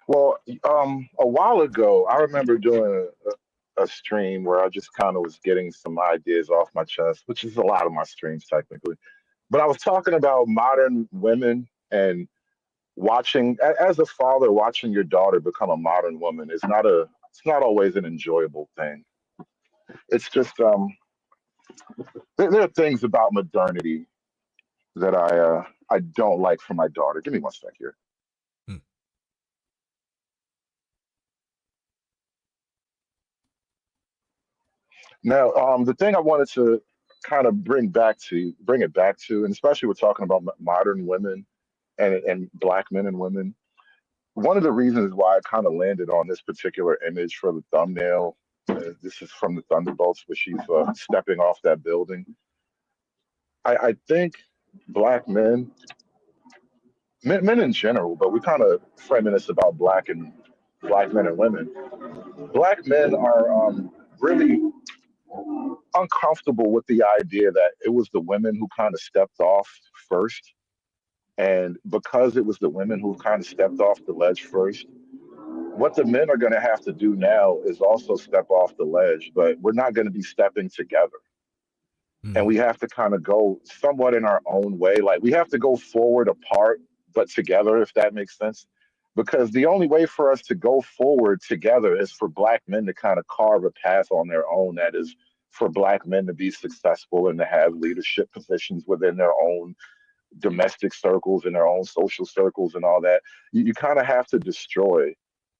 well, a while ago, I remember doing a stream where I just kind of was getting some ideas off my chest, which is a lot of my streams technically. But I was talking about modern women and as a father, watching your daughter become a modern woman is it's not always an enjoyable thing. It's just there are things about modernity that I don't like for my daughter. Give me one sec here. Hmm. Now, the thing I wanted to kind of bring it back to, and especially we're talking about modern women and black men and women. One of the reasons why I kind of landed on this particular image for the thumbnail, this is from the Thunderbolts, where she's stepping off that building. I think black men in general, but we kind of framing this about black men and women. Black men are really uncomfortable with the idea that it was the women who kind of stepped off first. And because it was the women who kind of stepped off the ledge first, what the men are going to have to do now is also step off the ledge, but we're not going to be stepping together. And Mm. we have to kind of go somewhat in our own way. Like we have to go forward apart, but together, if that makes sense. Because the only way for us to go forward together is for black men to kind of carve a path on their own. That is for black men to be successful and to have leadership positions within their own domestic circles and their own social circles and all that. You kind of have to destroy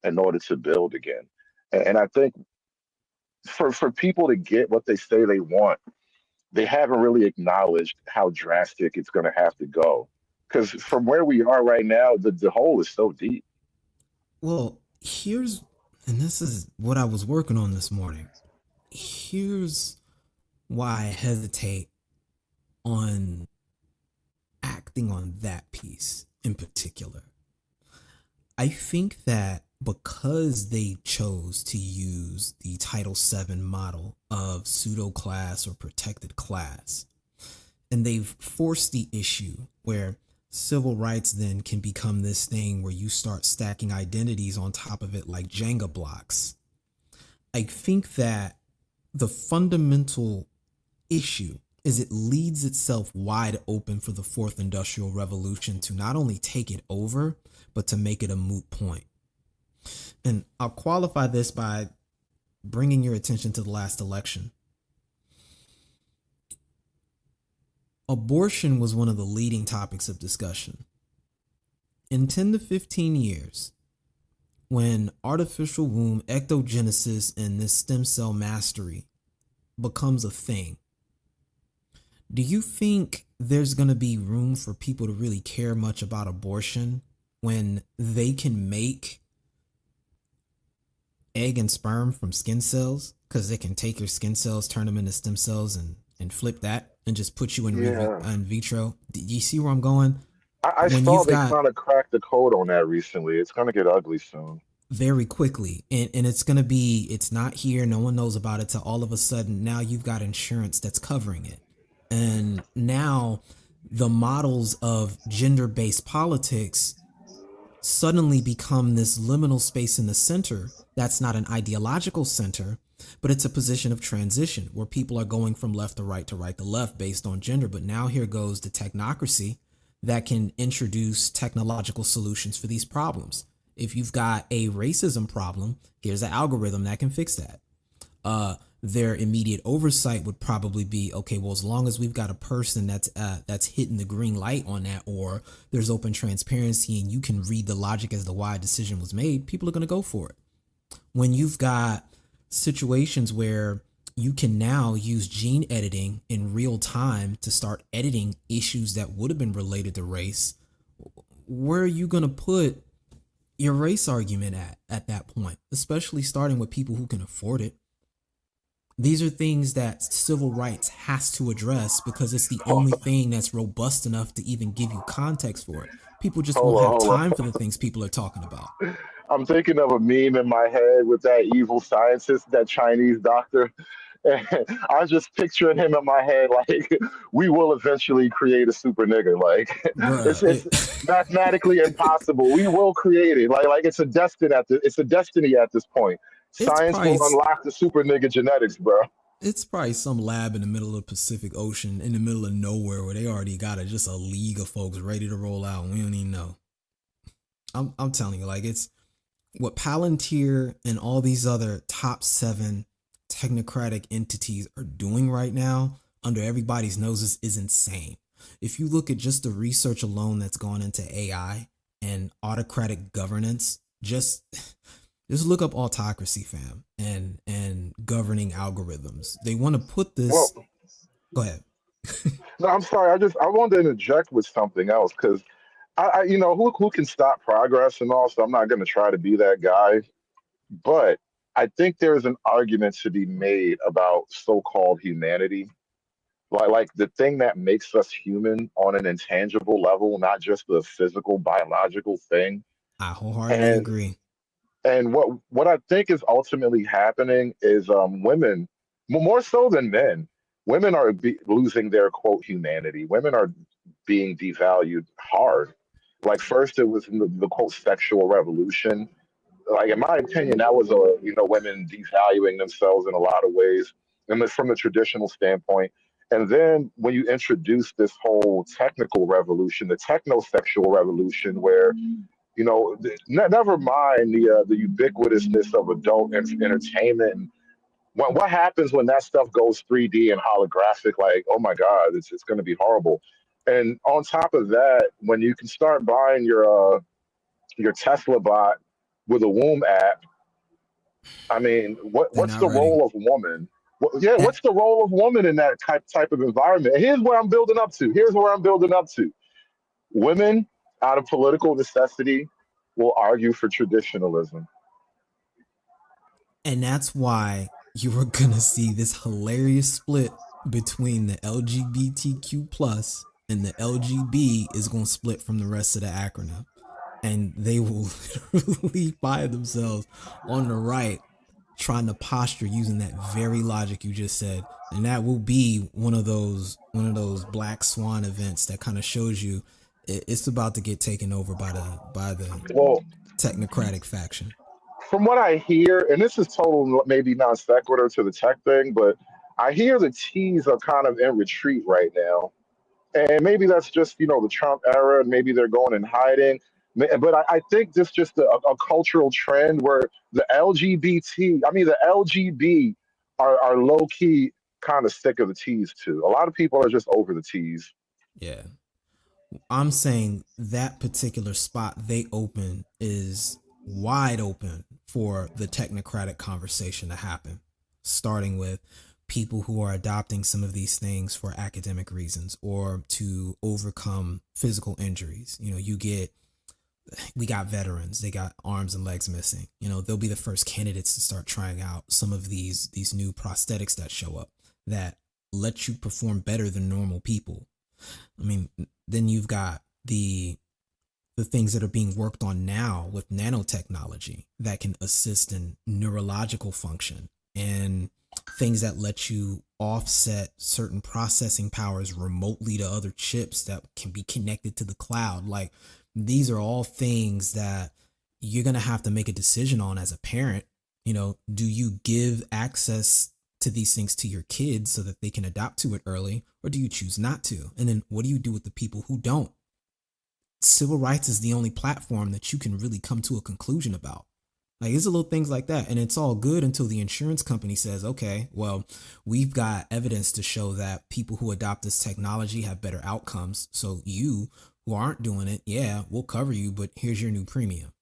in order to build again. And I think for people to get what they say they want, they haven't really acknowledged how drastic it's going to have to go. Because from where we are right now, the hole is so deep. Well, and this is what I was working on this morning. Here's why I hesitate on acting on that piece in particular. I think that because they chose to use the Title VII model of pseudo class or protected class, and they've forced the issue where civil rights then can become this thing where you start stacking identities on top of it like Jenga blocks. I think that the fundamental issue is it leads itself wide open for the fourth industrial revolution to not only take it over, but to make it a moot point. And I'll qualify this by bringing your attention to the last election. Abortion was one of the leading topics of discussion. In 10 to 15 years, when artificial womb ectogenesis and this stem cell mastery becomes a thing, do you think there's going to be room for people to really care much about abortion when they can make egg and sperm from skin cells? Because they can take your skin cells, turn them into stem cells, and flip that and just put you in, in vitro. Do you see where I'm going? I saw they kind of cracked the code on that recently. It's going to get ugly soon. Very quickly. And it's going to be, it's not here. No one knows about it till all of a sudden now you've got insurance that's covering it. And now the models of gender-based politics suddenly become this liminal space in the center that's not an ideological center, but it's a position of transition where people are going from left to right to left based on gender. But now here goes the technocracy that can introduce technological solutions for these problems. If you've got a racism problem, here's an algorithm that can fix that. Their immediate oversight would probably be, okay, well, as long as we've got a person that's hitting the green light on that, or there's open transparency and you can read the logic as to why a decision was made, people are going to go for it. When you've got situations where you can now use gene editing in real time to start editing issues that would have been related to race, where are you going to put your race argument at that point, especially starting with people who can afford it? These are things that civil rights has to address because it's the only thing that's robust enough to even give you context for it. People just won't have time for the things people are talking about. I'm thinking of a meme in my head with that evil scientist, that Chinese doctor. And I was just picturing him in my head like, we will eventually create a super nigga. Like, it's mathematically impossible. We will create it. Like it's a destiny at this point. Science will unlock the super nigga genetics, bro. It's probably some lab in the middle of the Pacific Ocean, in the middle of nowhere, where they already got just a league of folks ready to roll out, and we don't even know. I'm telling you, like, it's what Palantir and all these other top 7 technocratic entities are doing right now under everybody's noses is insane. If you look at just the research alone that's gone into AI and autocratic governance, just look up autocracy, fam, and governing algorithms. They want to put this. Go ahead. No, I'm sorry. I wanted to interject with something else because you know, who can stop progress and all. So I'm not going to try to be that guy. But I think there's an argument to be made about so-called humanity, like the thing that makes us human on an intangible level, not just the physical, biological thing. I wholeheartedly And agree. what I think is ultimately happening is women, more so than men, women are losing their quote humanity. Women are being devalued hard. Like first, it was in the quote sexual revolution. Like in my opinion, that was a women devaluing themselves in a lot of ways, and from the traditional standpoint. And then when you introduce this whole technical revolution, the technosexual revolution, where never mind the ubiquitousness of adult entertainment. And what happens when that stuff goes 3D and holographic? Like, oh my God, it's going to be horrible. And on top of that, when you can start buying your Tesla bot with a womb app, I mean, They're what's not the ready. role of woman? Yeah, That what's the role of woman in that type of environment? And here's where I'm building up to. Here's where I'm building up to. Women, out of political necessity, will argue for traditionalism. and that's why you are gonna see this hilarious split between the LGBTQ plus and the LGB is gonna split from the rest of the acronym. And they will literally find themselves on the right trying to posture using that very logic you just said. And that will be one of those black swan events that kind of shows you it's about to get taken over by the Well, technocratic faction. from what I hear, and this is total maybe non sequitur to the tech thing, but I hear the T's are kind of in retreat right now. And maybe that's just the Trump era, and maybe they're going in hiding. But I think this just a cultural trend where the LGBT, I mean the LGB, are low key kind of sick of the T's too. A lot of people are just over the T's. Yeah. I'm saying that particular spot they open is wide open for the technocratic conversation to happen, starting with people who are adopting some of these things for academic reasons or to overcome physical injuries. We got veterans, they got arms and legs missing. They'll be the first candidates to start trying out some of these new prosthetics that show up that let you perform better than normal people. I mean, then you've got the things that are being worked on now with nanotechnology that can assist in neurological function and things that let you offset certain processing powers remotely to other chips that can be connected to the cloud. Like these are all things that you're going to have to make a decision on as a parent. Do you give access to these things to your kids so that they can adapt to it early, or do you choose not to? And then what do you do with the people who don't? Civil rights is the only platform that you can really come to a conclusion about. Like it's a little things like that. And it's all good until the insurance company says, okay, well, we've got evidence to show that people who adopt this technology have better outcomes. So you who aren't doing it, yeah, we'll cover you, but here's your new premium.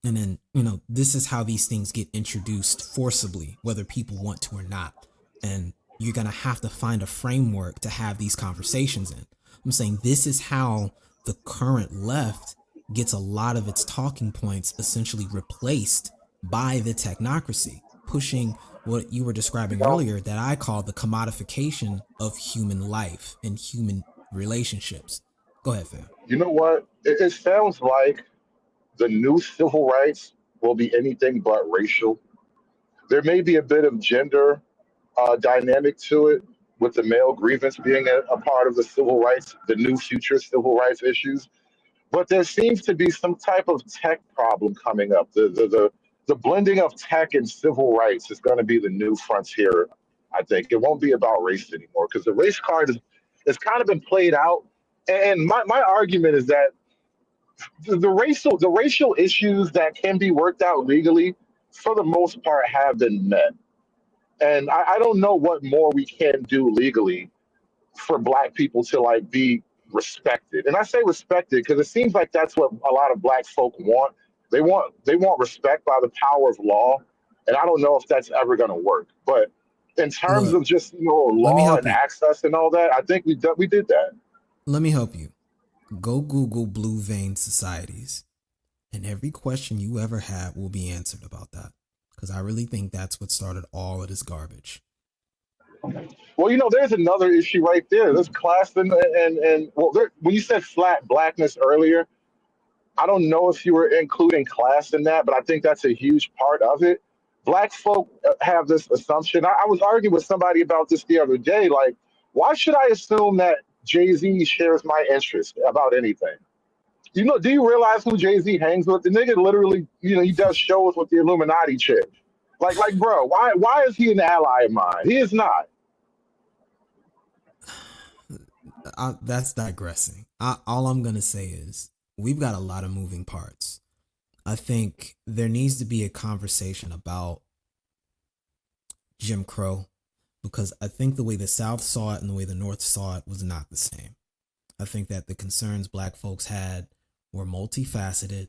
And then, this is how these things get introduced forcibly, whether people want to or not. And you're going to have to find a framework to have these conversations in. I'm saying this is how the current left gets a lot of its talking points essentially replaced by the technocracy, pushing what you were You describing know, earlier that I call the commodification of human life and human relationships. Go ahead, fam. you know what? It sounds like the new civil rights will be anything but racial. There may be a bit of gender dynamic to it, with the male grievance being a part of the civil rights, the new future civil rights issues. But there seems to be some type of tech problem coming up. The blending of tech and civil rights is going to be the new frontier. I think it won't be about race anymore because the race card is kind of been played out. And my argument is that the racial issues that can be worked out legally, for the most part, have been met. And I don't know what more we can do legally for Black people to like be respected. And I say respected because it seems like that's what a lot of Black folk want. They want respect by the power of law, and I don't know if that's ever going to work. But In terms Look, of just let me law help and you. access and all that, I think we did that. Let me help you. Go Google blue vein societies, and every question you ever had will be answered about that. Because I really think that's what started all of this garbage. Well, there's another issue right there. There's class and well, when you said flat blackness earlier, I don't know if you were including class in that, but I think that's a huge part of it. Black folk have this assumption. I was arguing with somebody about this the other day. Like, why should I assume that Jay Z shares my interest about anything? Do you realize who Jay Z hangs with? The nigga literally, he does shows with the Illuminati chick. Like, bro, why is he an ally of mine? He is not. That's digressing. All I'm going to say is we've got a lot of moving parts. I think there needs to be a conversation about Jim Crow, because I think the way the South saw it and the way the North saw it was not the same. I think that the concerns black folks had were multifaceted,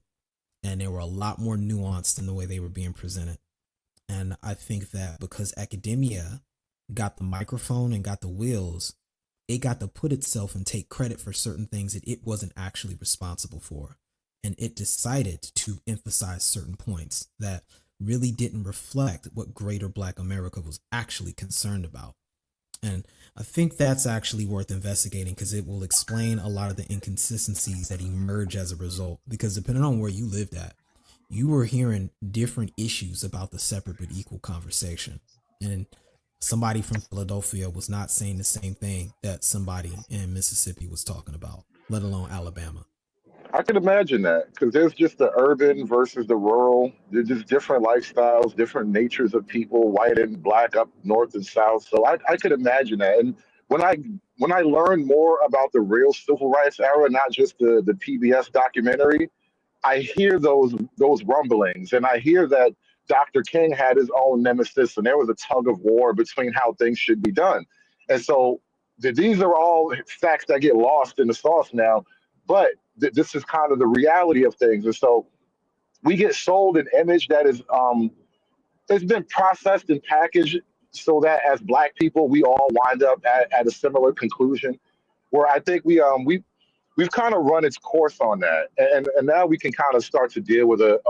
and they were a lot more nuanced in the way they were being presented. And I think that because academia got the microphone and got the wheels, it got to put itself and take credit for certain things that it wasn't actually responsible for. And it decided to emphasize certain points that really didn't reflect what greater Black America was actually concerned about. And I think that's actually worth investigating, because it will explain a lot of the inconsistencies that emerge as a result. Because depending on where you lived at, you were hearing different issues about the separate but equal conversation. And somebody from Philadelphia was not saying the same thing that somebody in Mississippi was talking about, let alone Alabama. I can imagine that because there's just the urban versus the rural. There's just different lifestyles, different natures of people, white and black, up north and south. So I could imagine that. And when I when I learned more about the real civil rights era, not just the PBS documentary, I hear those rumblings, and I hear that Dr. King had his own nemesis, and there was a tug of war between how things should be done. And so these are all facts that get lost in the sauce now, but this is kind of the reality of things. And so we get sold an image that is it's been processed and packaged so that as Black people we all wind up at a similar conclusion. Where I think we've kind of run its course on that, and now we can kind of start to deal with a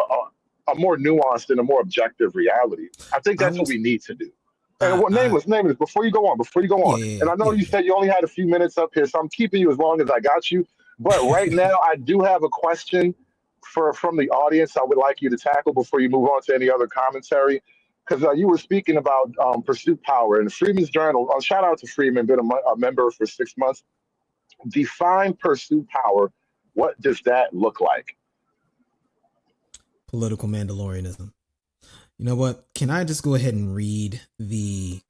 more nuanced and a more objective reality. I think I that's will, what we need to do. And I, what I, nameless, before you go yeah, on, yeah, and I know yeah, you yeah. said you only had a few minutes up here, so I'm keeping you as long as I got you. But right now, I do have a question from the audience I would like you to tackle before you move on to any other commentary. Because you were speaking about pursuit power and Freeman's Journal. Shout out to Freeman, been a member for 6 months. Define pursue power. What does that look like? Political Mandalorianism. You know what? Can I just go ahead and read the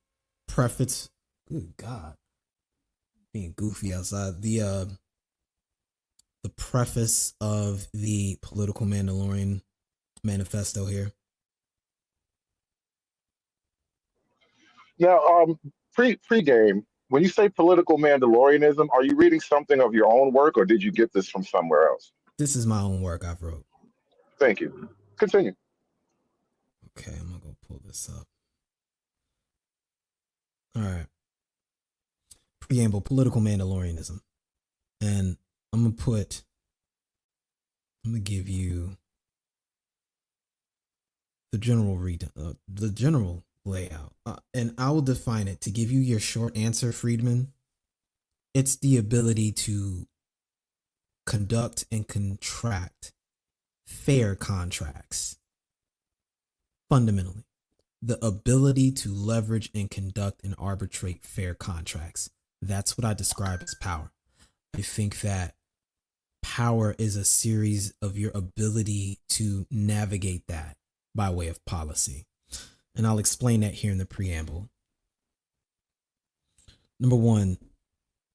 preface? Good God, being goofy outside. The preface of the Political Mandalorian manifesto here. Now, pre-game, when you say political Mandalorianism, are you reading something of your own work, or did you get this from somewhere else? This is my own work I've wrote. Thank you. Continue. Okay, I'm gonna go pull this up. All right. Preamble: Political Mandalorianism, and I'm gonna give you the general layout, and I will define it to give you your short answer, Friedman. It's the ability to conduct and contract fair contracts. Fundamentally, the ability to leverage and conduct and arbitrate fair contracts. That's what I describe as power. I think that power is a series of your ability to navigate that by way of policy. And I'll explain that here in the preamble. Number one,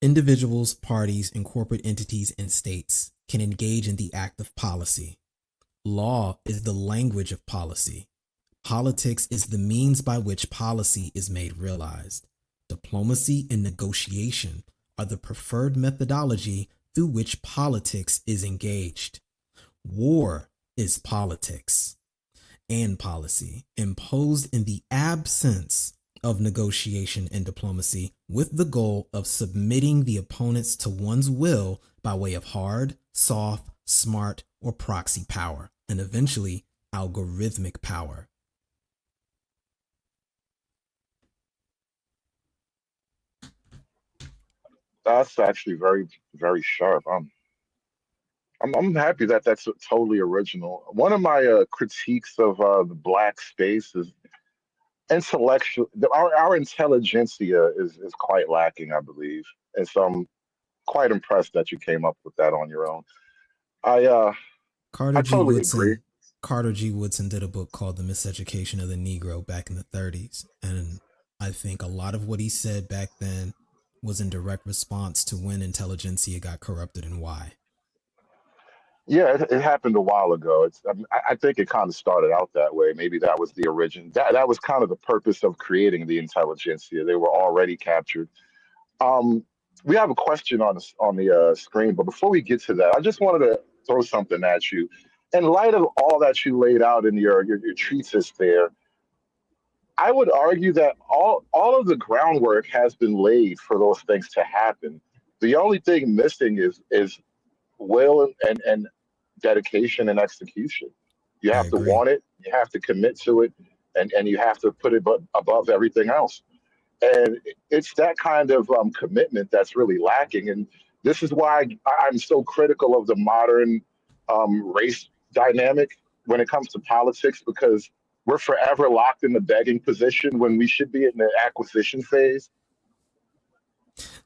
individuals, parties, and corporate entities and states can engage in the act of policy. Law is the language of policy. Politics is the means by which policy is made realized. Diplomacy and negotiation are the preferred methodology through which politics is engaged. War is politics and policy imposed in the absence of negotiation and diplomacy with the goal of submitting the opponents to one's will by way of hard, soft, smart, or proxy power, and eventually algorithmic power. That's actually very, very sharp. I'm happy that that's totally original. One of my critiques of the black space is intellectual. Our intelligentsia is quite lacking, I believe, and so I'm quite impressed that you came up with that on your own. I uh, Carter I G. totally agree. Woodson Carter G. Woodson did a book called The Miseducation of the Negro back in the 30s. And I think a lot of what he said back then was in direct response to when intelligentsia got corrupted and why. Yeah, it happened a while ago. I think it kind of started out that way. Maybe that was the origin. That was kind of the purpose of creating the intelligentsia. They were already captured. Um, we have a question on the screen, but before we get to that, I just wanted to throw something at you. In light of all that you laid out in your treatise there, I would argue that all of the groundwork has been laid for those things to happen. The only thing missing is will and dedication and execution. You I have to agree. want it, you have to commit to it, and you have to put it above everything else. And it's that kind of commitment that's really lacking. And this is why I'm so critical of the modern race dynamic when it comes to politics, because we're forever locked in the begging position when we should be in the acquisition phase.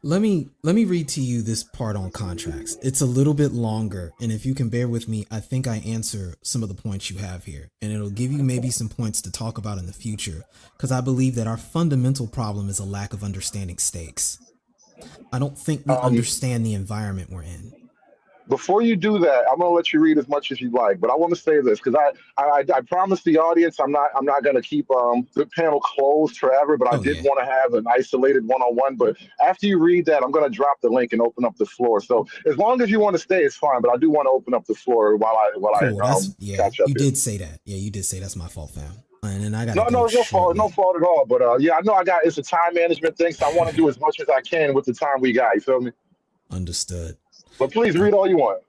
Let me read to you this part on contracts. It's a little bit longer, and if you can bear with me, I think I answer some of the points you have here, and it'll give you maybe some points to talk about in the future, because I believe that our fundamental problem is a lack of understanding stakes. I don't think we Um, understand the environment we're in. Before you do that, I'm gonna let you read as much as you like, but I want to say this because I promised the audience I'm not gonna keep the panel closed forever, but I Oh did yeah, want to have an isolated one-on-one. But after you read that, I'm gonna drop the link and open up the floor. So as long as you want to stay, it's fine. But I do want to open up the floor while I cool. That's yeah. catch up You here. did say that. Yeah, you did say that's my fault, fam. And then I gotta No, go no, it's no shortly. fault at all. But yeah, I know it's a time management thing, so I want to do as much as I can with the time we got. You feel me? Understood. But please Uh, read all you want.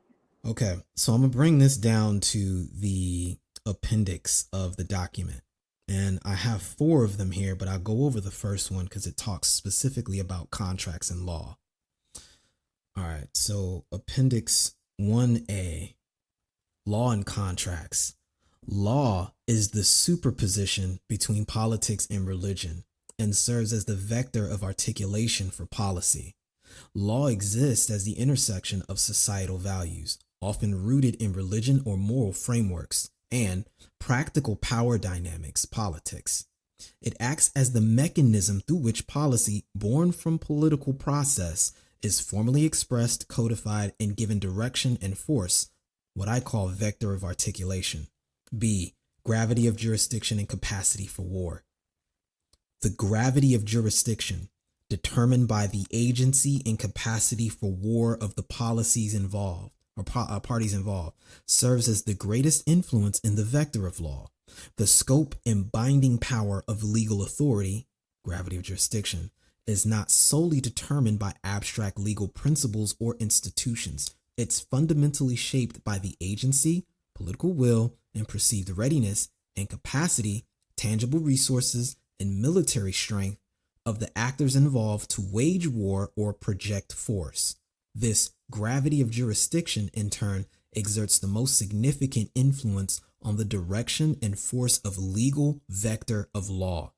Okay, so I'm gonna bring this down to the appendix of the document. And I have four of them here, but I'll go over the first one because it talks specifically about contracts and law. All right, so Appendix 1A, Law and Contracts. Law is the superposition between politics and religion and serves as the vector of articulation for policy. Law exists as the intersection of societal values, often rooted in religion or moral frameworks, and practical power dynamics, politics. It acts as the mechanism through which policy, born from political process, is formally expressed, codified, and given direction and force, what I call vector of articulation. B. Gravity of jurisdiction and capacity for war. The gravity of jurisdiction, determined by the agency and capacity for war of the policies involved or parties involved, serves as the greatest influence in the vector of law. The scope and binding power of legal authority, gravity of jurisdiction, is not solely determined by abstract legal principles or institutions. It's fundamentally shaped by the agency, political will, and perceived readiness and capacity, tangible resources, and military strength of the actors involved to wage war or project force. This gravity of jurisdiction, in turn, exerts the most significant influence on the direction and force of legal vector of law.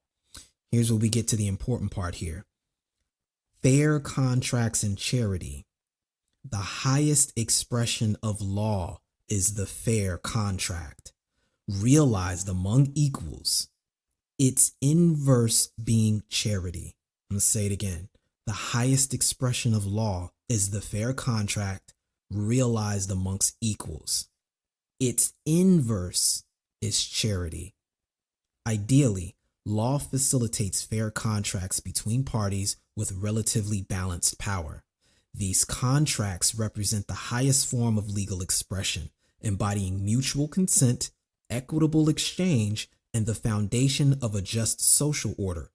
Here's where we get to the important part here. Fair contracts and charity. The highest expression of law is the fair contract, realized among equals. Its inverse being charity. I'm going to say it again. The highest expression of law is the fair contract realized amongst equals. Its inverse is charity. Ideally, law facilitates fair contracts between parties with relatively balanced power. These contracts represent the highest form of legal expression, embodying mutual consent, equitable exchange, and the foundation of a just social order.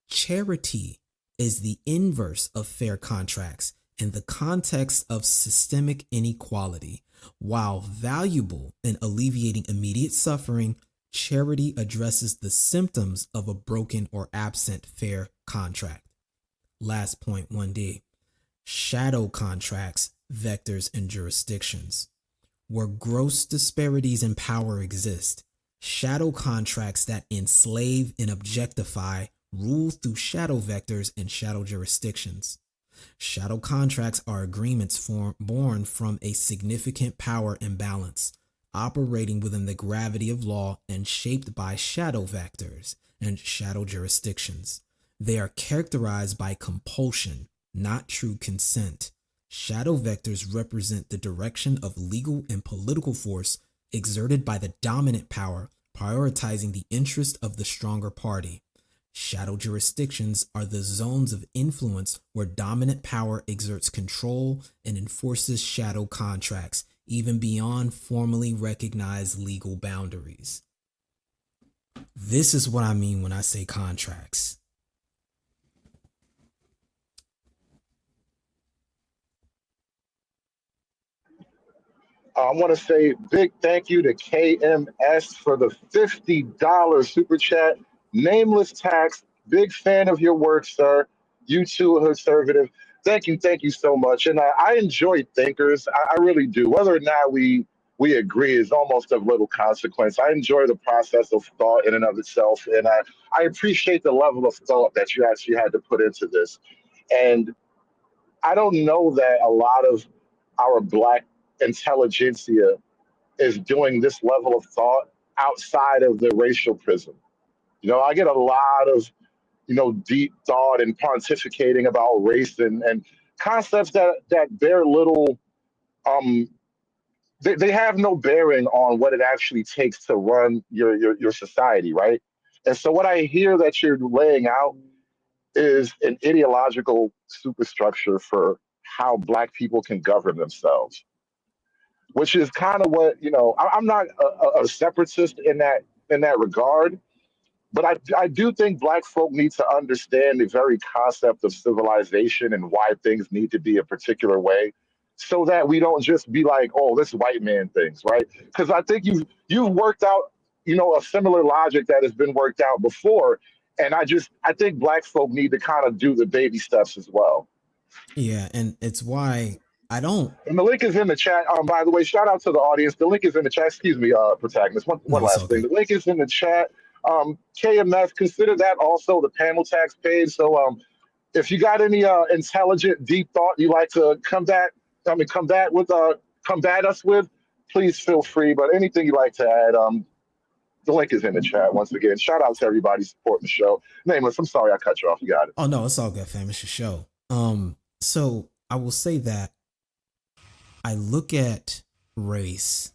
Charity is the inverse of fair contracts in the context of systemic inequality. While valuable in alleviating immediate suffering, charity addresses the symptoms of a broken or absent fair contract. Last point, 1D. Shadow contracts, vectors, and jurisdictions. Where gross disparities in power exist, shadow contracts that enslave and objectify rule through shadow vectors and shadow jurisdictions. Shadow contracts are agreements born from a significant power imbalance, operating within the gravity of law and shaped by shadow vectors and shadow jurisdictions. They are characterized by compulsion, not true consent. Shadow vectors represent the direction of legal and political force exerted by the dominant power, prioritizing the interest of the stronger party. Shadow jurisdictions are the zones of influence where dominant power exerts control and enforces shadow contracts, even beyond formally recognized legal boundaries. This is what I mean when I say contracts. I want to say big thank you to KMS for the $50 super chat. Nameless Tax, big fan of your work, sir. You too, conservative. Thank you so much. And I enjoy thinkers. I really do. Whether or not we agree is almost of little consequence. I enjoy the process of thought in and of itself, and I appreciate the level of thought that you actually had to put into this. And I don't know that a lot of our black intelligentsia is doing this level of thought outside of the racial prism. I get a lot of, deep thought and pontificating about race and concepts that bear little, um, they have no bearing on what it actually takes to run your society, right? And so what I hear that you're laying out is an ideological superstructure for how black people can govern themselves, which is kind of what I'm not a separatist in that regard, but I do think black folk need to understand the very concept of civilization and why things need to be a particular way, so that we don't just be like, oh, this white man things, right? Because I think you've worked out a similar logic that has been worked out before, and I think black folk need to kind of do the baby steps as well. Yeah, and it's why I don't. And the link is in the chat. By the way, shout out to the audience. The link is in the chat. Excuse me, protagonist. One No, it's last thing. okay. The link is in the chat. KMF, consider that also the panel tax page. So if you got any intelligent, deep thought you like to combat us with, please feel free. But anything you like to add, the link is in the chat. Once again, shout out to everybody supporting the show. Nameless, I'm sorry I cut you off. You got it. Oh no, it's all good, fam. It's your show. So I will say that I look at race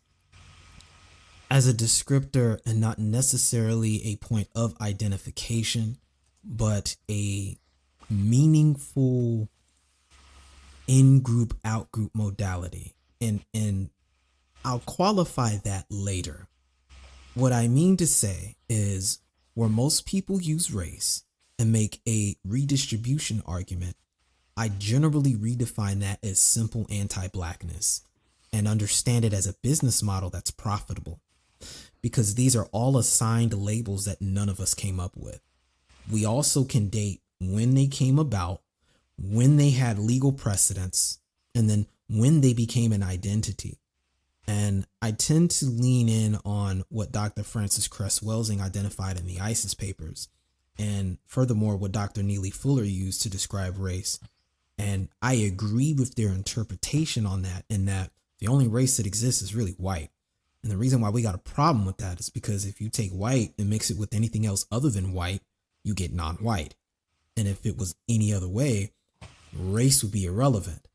as a descriptor and not necessarily a point of identification, but a meaningful in-group, out-group modality. And I'll qualify that later. What I mean to say is where most people use race and make a redistribution argument, I generally redefine that as simple anti-blackness and understand it as a business model that's profitable, because these are all assigned labels that none of us came up with. We also can date when they came about, when they had legal precedence, and then when they became an identity. And I tend to lean in on what Dr. Frances Cress Welsing identified in the ISIS papers, and furthermore, what Dr. Neely Fuller used to describe race. And I agree with their interpretation on that, in that the only race that exists is really white. And the reason why we got a problem with that is because if you take white and mix it with anything else other than white, you get non-white. And if it was any other way, race would be irrelevant,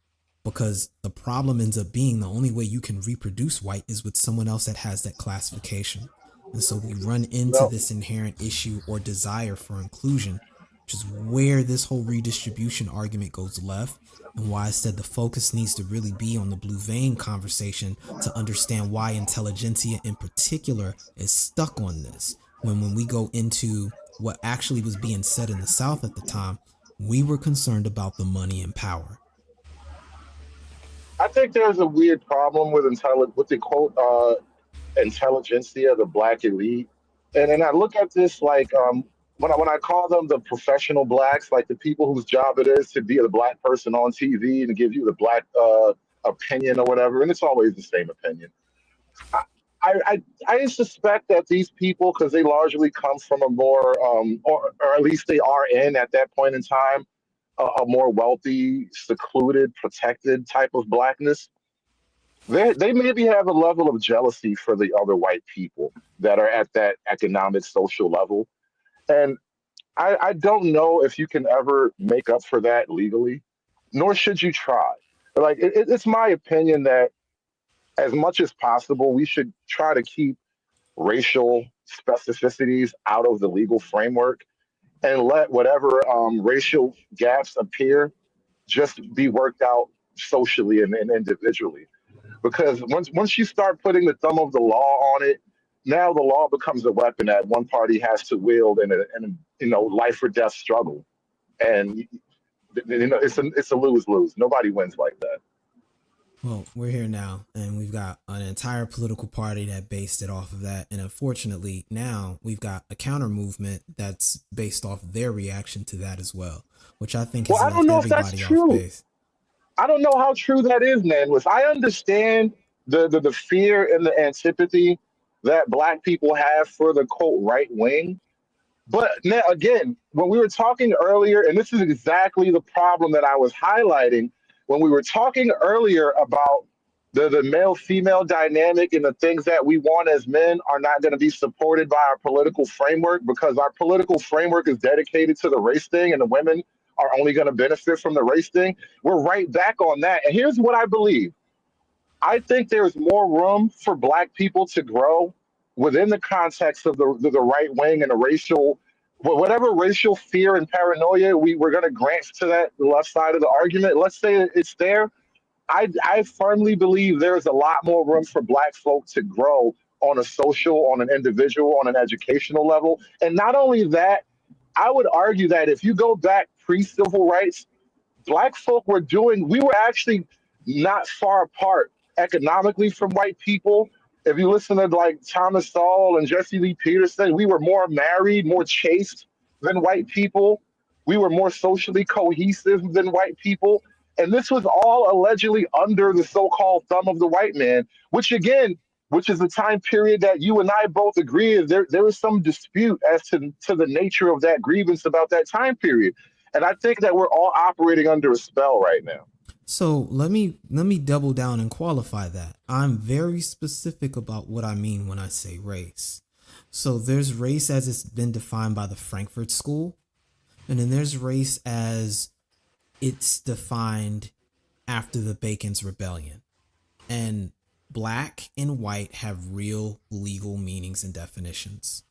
because the problem ends up being the only way you can reproduce white is with someone else that has that classification. And so we run into this inherent issue or desire for inclusion, which is where this whole redistribution argument goes left, and why I said the focus needs to really be on the blue vein conversation to understand why intelligentsia in particular is stuck on this. When we go into what actually was being said in the South at the time, we were concerned about the money and power. I think there's a weird problem with what they quote intelligentsia, the black elite, and I look at this like when I call them the professional blacks, like the people whose job it is to be a black person on TV and to give you the black opinion or whatever, and it's always the same opinion. I, I suspect that these people, because they largely come from a more, or at least they are in at that point in time, a more wealthy, secluded, protected type of blackness. They maybe have a level of jealousy for the other white people that are at that economic, social level. And I don't know if you can ever make up for that legally, nor should you try. Like, it's my opinion that as much as possible, we should try to keep racial specificities out of the legal framework and let whatever racial gaps appear just be worked out socially and individually. Because once you start putting the thumb of the law on it, now the law becomes a weapon that one party has to wield in a life or death struggle, and it's a lose lose. Nobody wins like that. Well, we're here now, and we've got an entire political party that based it off of that. And unfortunately, now we've got a counter movement that's based off their reaction to that as well, which I think Well, has I don't left know if that's everybody off true. base. I don't know how true that is, man. Was I understand the fear and the antipathy that black people have for the quote right wing. But now, again, when we were talking earlier, and this is exactly the problem that I was highlighting when we were talking earlier about the male female dynamic and the things that we want as men are not going to be supported by our political framework because our political framework is dedicated to the race thing and the women are only going to benefit from the race thing. We're right back on that. And here's what I believe. I think there's more room for black people to grow within the context of the right wing and the racial, whatever racial fear and paranoia we're going to grant to that left side of the argument. Let's say it's there. I firmly believe there's a lot more room for black folk to grow on a social, on an individual, on an educational level. And not only that, I would argue that if you go back pre-civil rights, black folk we were actually not far apart economically from white people. If you listen to like Thomas Sowell and Jesse Lee Peterson, we were more married, more chaste than white people. We were more socially cohesive than white people. And this was all allegedly under the so-called thumb of the white man, which is the time period that you and I both agree there was some dispute as to the nature of that grievance about that time period. And I think that we're all operating under a spell right now. So let me double down and qualify that. I'm very specific about what I mean when I say race. So there's race as it's been defined by the Frankfurt School, and then there's race as it's defined after the Bacon's Rebellion. And black and white have real legal meanings and definitions.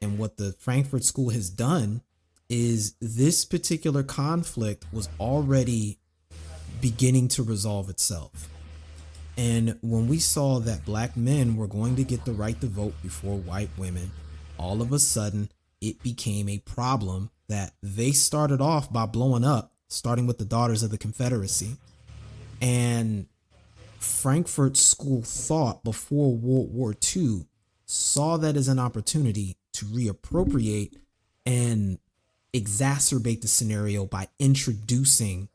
And what the Frankfurt School has done is this particular conflict was already beginning to resolve itself. And when we saw that black men were going to get the right to vote before white women, all of a sudden it became a problem that they started off by blowing up, starting with the Daughters of the Confederacy. And Frankfurt School thought before World War II saw that as an opportunity to reappropriate and exacerbate the scenario by introducing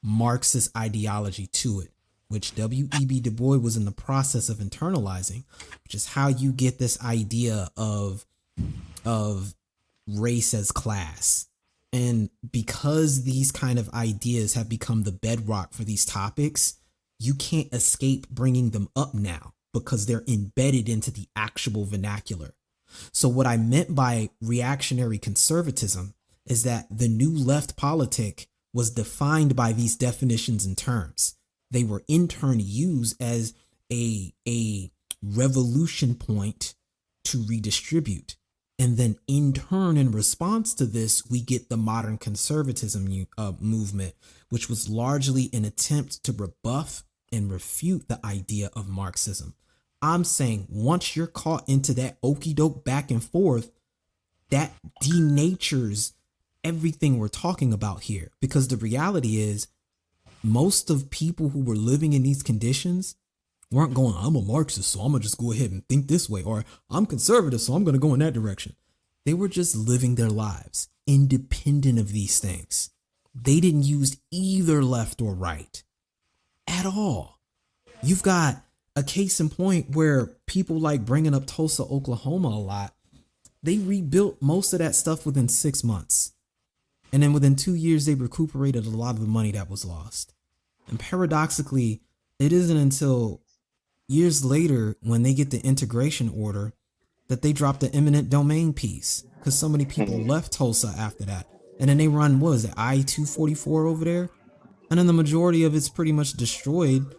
Marxist ideology to it, which W.E.B. Du Bois was in the process of internalizing, which is how you get this idea of race as class. And because these kind of ideas have become the bedrock for these topics, you can't escape bringing them up now because they're embedded into the actual vernacular. So what I meant by reactionary conservatism is that the new left politic was defined by these definitions and terms. They were in turn used as a revolution point to redistribute. And then in turn, in response to this, we get the modern conservatism movement, which was largely an attempt to rebuff and refute the idea of Marxism. I'm saying once you're caught into that okey doke back and forth, that denatures everything we're talking about here, because the reality is most of people who were living in these conditions weren't going, I'm a Marxist, so I'm gonna just go ahead and think this way, or I'm conservative, so I'm gonna go in that direction. They were just living their lives independent of these things. They didn't use either left or right at all. You've got a case in point where people like bringing up Tulsa, Oklahoma a lot. They rebuilt most of that stuff within 6 months. And then within 2 years, they recuperated a lot of the money that was lost. And paradoxically, it isn't until years later when they get the integration order that they drop the eminent domain piece, because so many people left Tulsa after that. And then they run, what is it, I-244 over there? And then the majority of it's pretty much destroyed,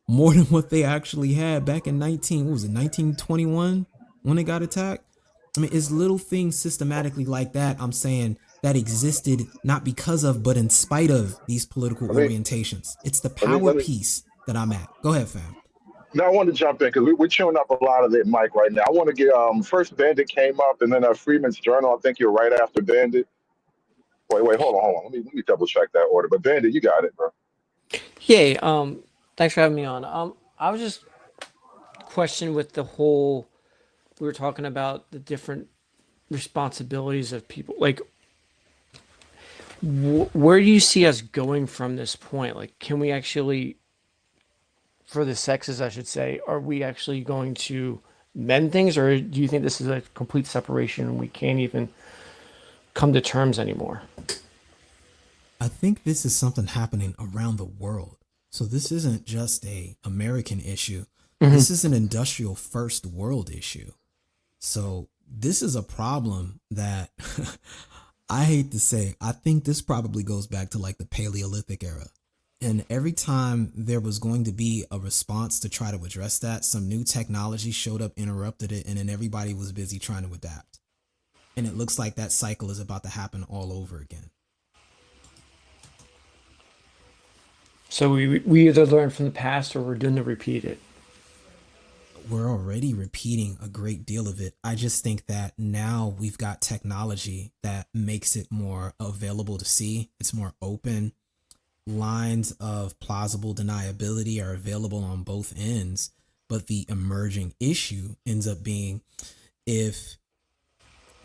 more than what they actually had back in 1921 when they got attacked. I mean, it's little things systematically like that, I'm saying, that existed not because of, but in spite of these political Let me orientations. It's the let me power let me. piece that I'm at. Go ahead, fam. Now I want to jump in because we're chewing up a lot of that mic right now. I want to get first Bandit came up, and then Freeman's Journal. I think you're right after Bandit. Wait, hold on. Let me double check that order. But Bandit, you got it, bro. Yay. Thanks for having me on. I was just questioning with the whole. We were talking about the different responsibilities of people. Like, where do you see us going from this point? Like, can we actually, for the sexes, I should say, are we actually going to mend things, or do you think this is a complete separation and we can't even come to terms anymore? I think this is something happening around the world. So this isn't just a American issue. This is an industrial first world issue. So this is a problem that I hate to say, I think this probably goes back to like the Paleolithic era. And every time there was going to be a response to try to address that, some new technology showed up, interrupted it, and then everybody was busy trying to adapt. And it looks like that cycle is about to happen all over again. So we either learn from the past or we're doing to repeat it. We're already repeating a great deal of it. I just think that now we've got technology that makes it more available to see. It's more open. Lines of plausible deniability are available on both ends. But the emerging issue ends up being, if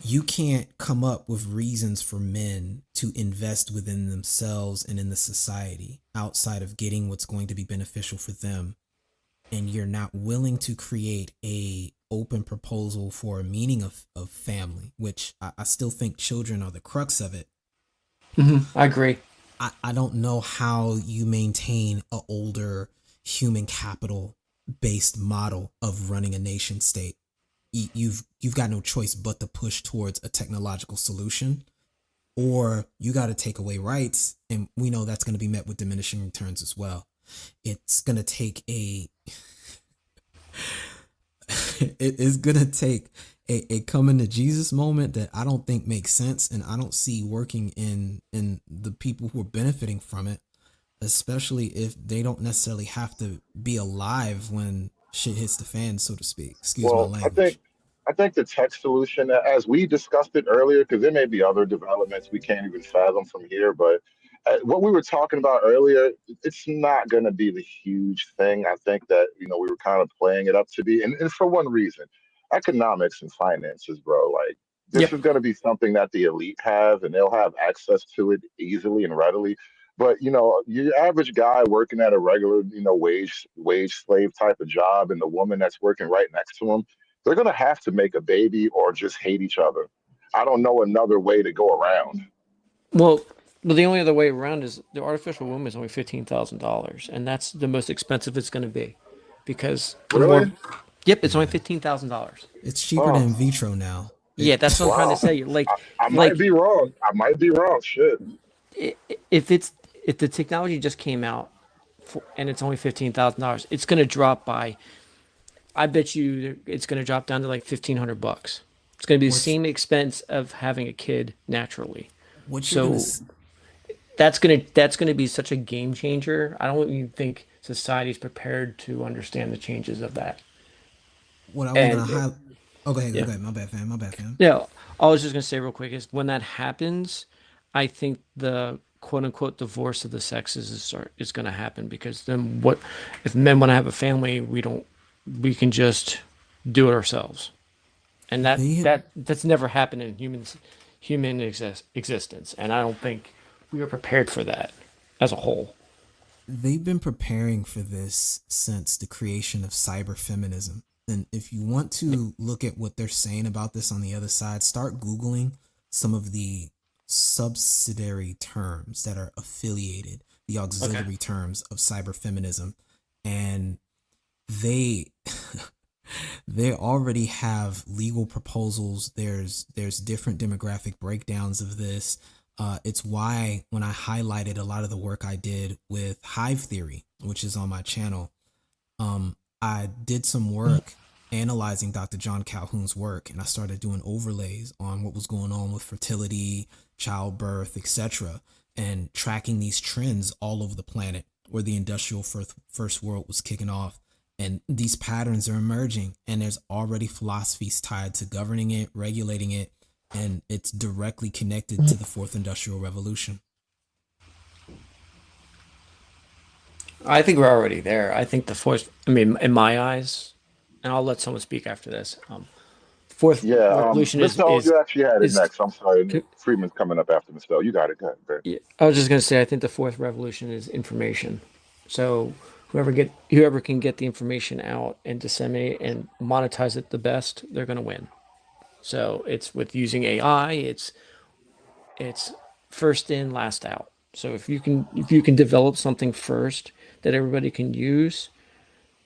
you can't come up with reasons for men to invest within themselves and in the society outside of getting what's going to be beneficial for them, and you're not willing to create a open proposal for a meaning of family, which I still think children are the crux of it. I agree. I don't know how you maintain a older human capital based model of running a nation state. You've got no choice but to push towards a technological solution, or you got to take away rights, and we know that's going to be met with diminishing returns as well. It's going to take it is going to take a coming to Jesus moment that I don't think makes sense, and I don't see working in the people who are benefiting from it, especially if they don't necessarily have to be alive when shit hits the fan, so to speak. Excuse my Well, language. I think the tech solution, as we discussed it earlier, because there may be other developments we can't even fathom from here, but what we were talking about earlier, it's not going to be the huge thing. I think that we were kind of playing it up to be, and for one reason, economics and finances, bro. Like this Yep. is going to be something that the elite have, and they'll have access to it easily and readily. But your average guy working at a regular, wage slave type of job, and the woman that's working right next to him, they're gonna have to make a baby or just hate each other. I don't know another way to go around. Well, the only other way around is the artificial womb is only $15,000, and that's the most expensive it's going to be, because the more. Really? Yep, it's only Yeah, $15,000. it's cheaper than in Oh, vitro now. Yeah, that's what I'm trying to wow. say. I might Like be wrong. I might be wrong. Shit. if it's if the technology just came out and it's only $15,000, it's going to drop by. I bet you it's going to drop down to like $1,500. It's going to be the What same expense of having a kid naturally. what you're gonna So that's gonna be such a game changer. I don't even think society's prepared to understand the changes of that. what I was gonna And highlight. Oh, go ahead, Yeah. go ahead. My bad, fam. My bad, fam. Yeah. I was just gonna say real quick is when that happens, I think the quote unquote divorce of the sexes is gonna happen because then what if men want to have a family, we can just do it ourselves. And They that's never happened in existence. And I don't think we are prepared for that as a whole. they've been preparing for this since the creation of cyber feminism. And if you want to look at what they're saying about this on the other side, start Googling some of the subsidiary terms that are affiliated, the Okay. auxiliary terms of cyber feminism. And they they already have legal proposals. There's different demographic breakdowns of this. It's why when I highlighted a lot of the work I did with Hive Theory, which is on my channel, I did some work analyzing Dr. John Calhoun's work, and I started doing overlays on what was going on with fertility, childbirth, etc., and tracking these trends all over the planet where the industrial first world was kicking off. And these patterns are emerging, and there's already philosophies tied to governing it, regulating it, and it's directly connected to the fourth industrial revolution. I think we're already there. I think the fourth, I mean, in my eyes, and I'll let someone speak after this. Fourth Yeah, revolution Mr. O, you actually had it is. next. I'm sorry. Freeman's coming up after Mr. O. You got it. Go ahead. Yeah, I was just gonna say I think the fourth revolution is information. So whoever can get the information out and disseminate and monetize it the best, they're gonna win. So it's with using AI, it's first in, last out. So if you can develop something first that everybody can use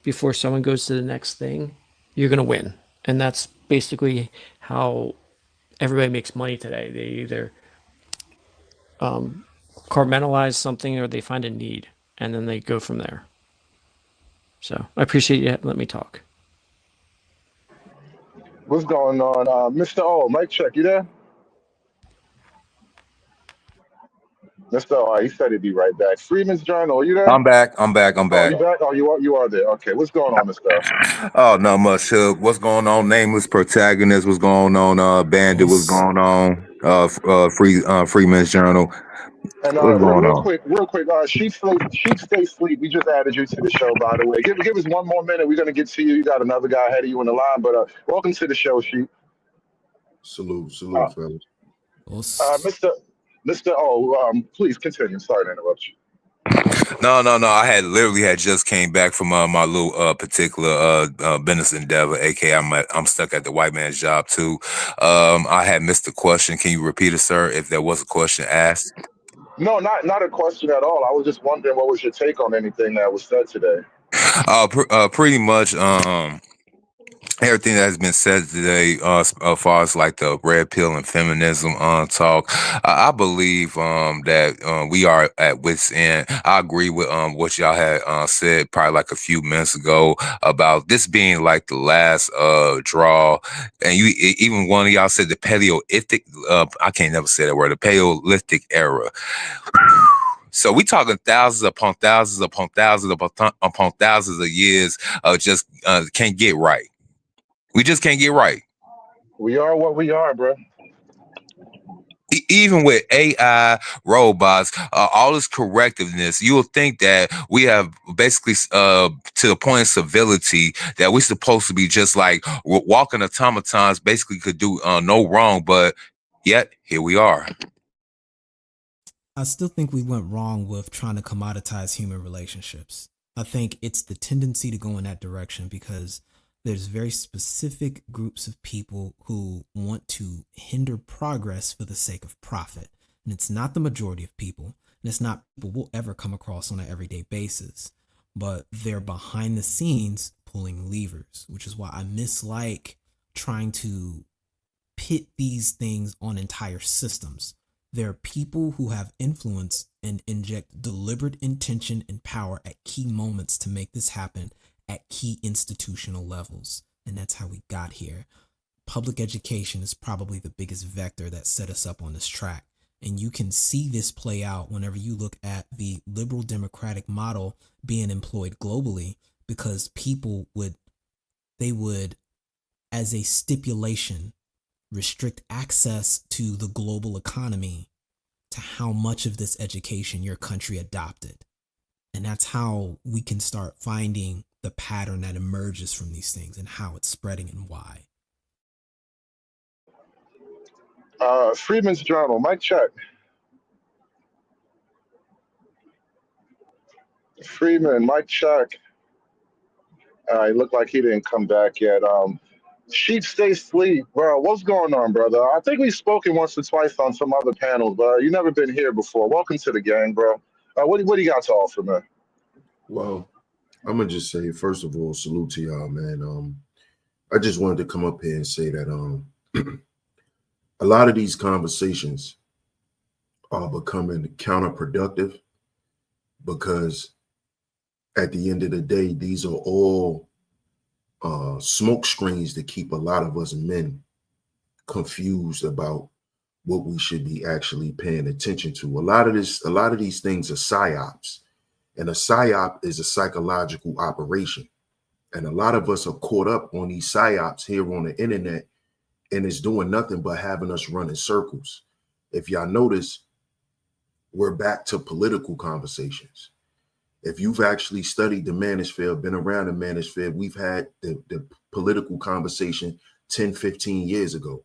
before someone goes to the next thing, you're gonna win. And that's basically how everybody makes money today. They either compartmentalize something or they find a need and then they go from there. So I appreciate you letting me talk. What's going on? Mr. O, mic check. You there? Mr. O, he said he'd be right back. Freeman's Journal, you there? I'm back. I'm back. I'm Oh, back. you back? Oh, you are there. Okay. What's going on, Mr. O? Oh, not much. What's going on? Nameless protagonist. What's going on? Bandit. What's What's going on? Freeman's Journal. And What's going real on? quick, Sheep Stay Sleep. We just added you to the show, by the way. Give us one more minute. We're gonna get to you. You got another guy ahead of you in the line, but welcome to the show, Sheep. Salute, Uh, salute, fellas. what's Mr. O, please continue. Sorry to interrupt you. No. I had literally had just came back from my little particular business endeavor. AKA, I'm stuck at the white man's job too. I had missed the question. Can you repeat it, sir? If there was a question asked. No, not a question at all. I was just wondering what was your take on anything that was said today. Pretty much. Everything that has been said today, as far as like the red pill and feminism talk, I believe that we are at wit's end. I agree with what y'all had said probably like a few minutes ago about this being like the last draw, and even one of y'all said the Paleolithic. I can't never say that word. The Paleolithic era. So we talking thousands upon thousands upon thousands upon thousands of years of just can't get right. We just can't get right. We are what we are, bro. Even with AI, robots, all this correctiveness, you'll think that we have basically to the point of civility that we're supposed to be just like walking automatons, basically could do no wrong, but yet here we are. I still think we went wrong with trying to commoditize human relationships. I think it's the tendency to go in that direction because there's very specific groups of people who want to hinder progress for the sake of profit. And it's not the majority of people, and it's not people we'll ever come across on an everyday basis, but they're behind the scenes pulling levers, which is why I mislike trying to pit these things on entire systems. There are people who have influence and inject deliberate intention and power at key moments to make this happen at key institutional levels. And that's how we got here. Public education is probably the biggest vector that set us up on this track. And you can see this play out whenever you look at the liberal democratic model being employed globally, because people would as a stipulation, restrict access to the global economy to how much of this education your country adopted. And that's how we can start finding the pattern that emerges from these things and how it's spreading and why. Freeman's Journal, mic check. Freeman, mic check. It looked like he didn't come back yet. Sheep stay asleep, bro. What's going on, brother? I think we've spoken once or twice on some other panels, but you never been here before. Welcome to the gang, bro. What do you got to offer, man? Well, I'm gonna just say, first of all, salute to y'all, man. I just wanted to come up here and say that a lot of these conversations are becoming counterproductive because at the end of the day, these are all smoke screens to keep a lot of us men confused about what we should be actually paying attention to. A lot of these things are psyops, and a psyop is a psychological operation. And a lot of us are caught up on these psyops here on the internet, and it's doing nothing but having us run in circles. If y'all notice, we're back to political conversations. If you've actually studied the manosphere, been around the manosphere, we've had the political conversation 10, 15 years ago.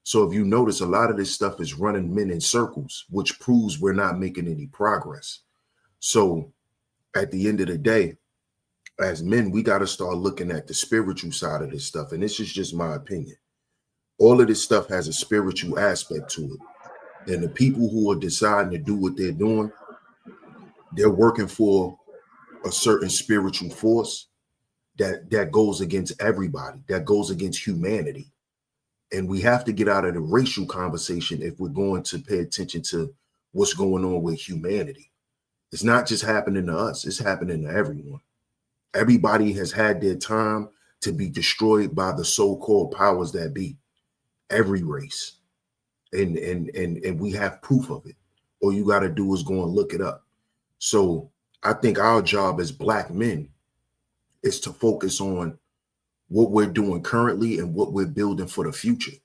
So if you notice, a lot of this stuff is running men in circles, which proves we're not making any progress. So at the end of the day, as men, we got to start looking at the spiritual side of this stuff. And this is just my opinion. All of this stuff has a spiritual aspect to it. And the people who are deciding to do what they're doing, they're working for a certain spiritual force that goes against everybody, that goes against humanity. And we have to get out of the racial conversation if we're going to pay attention to what's going on with humanity. It's not just happening to us, it's happening to everyone. Everybody has had their time to be destroyed by the so-called powers that be. Every race. And we have proof of it. All you got to do is go and look it up. So I think our job as Black men is to focus on what we're doing currently and what we're building for the future.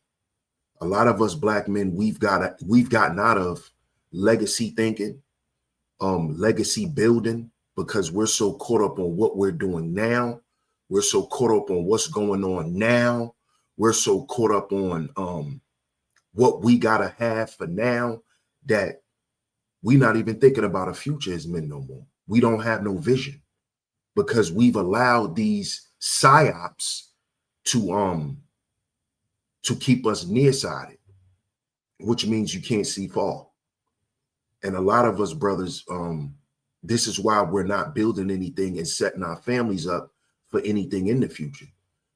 A lot of us Black men, we've gotten out of legacy thinking, legacy building, because we're so caught up on what we're doing now. We're so caught up on what's going on now. We're so caught up on what we gotta have for now that we're not even thinking about a future as men no more. We don't have no vision because we've allowed these psyops to keep us nearsighted, which means you can't see far. And a lot of us brothers, this is why we're not building anything and setting our families up for anything in the future,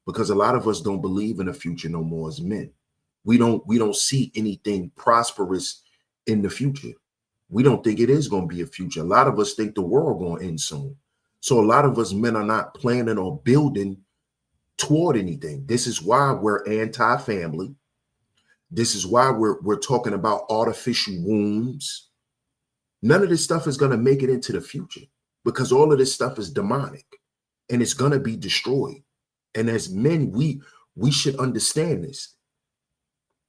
because a lot of us don't believe in the future no more as men. We don't see anything prosperous in the future. We don't think it is going to be a future. A lot of us think the world going to end soon. So a lot of us men are not planning or building toward anything. This is why we're anti-family. This is why we're talking about artificial wombs. None of this stuff is going to make it into the future because all of this stuff is demonic and it's going to be destroyed. And as men, we should understand this.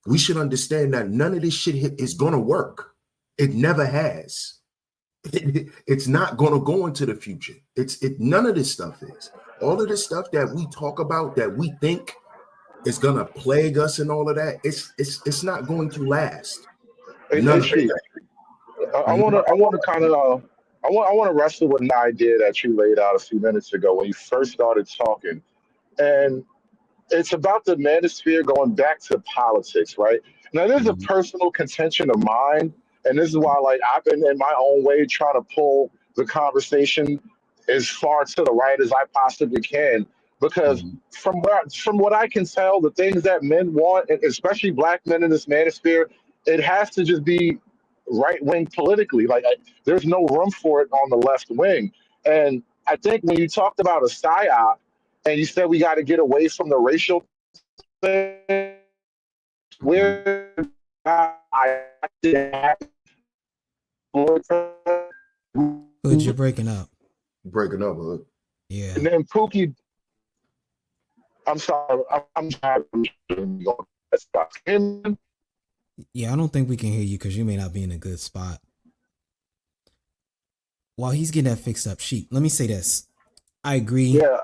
We should understand that none of this shit is going to work. It never has. It's not going to go into the future. None of this stuff is. All of this stuff that we talk about that we think is going to plague us and all of that, it's not going to last. None of it. I want to kind of I want to wrestle with an idea that you laid out a few minutes ago when you first started talking, and it's about the manosphere going back to politics, right? Now, there's a personal contention of mine, and this is why, like, I've been in my own way trying to pull the conversation as far to the right as I possibly can, because from what I can tell, the things that men want, and especially Black men in this manosphere, it has to just be right wing politically. Like, there's no room for it on the left wing, and I think when you talked about a psyop and you said we got to get away from the racial thing, where I Hood, you're breaking up. Breaking up, Hood. Yeah. and then Pookie, I'm sorry. I'm sorry. Yeah, I don't think we can hear you because you may not be in a good spot. While he's getting that fixed up, Sheep, let me say this. I agree. Yeah.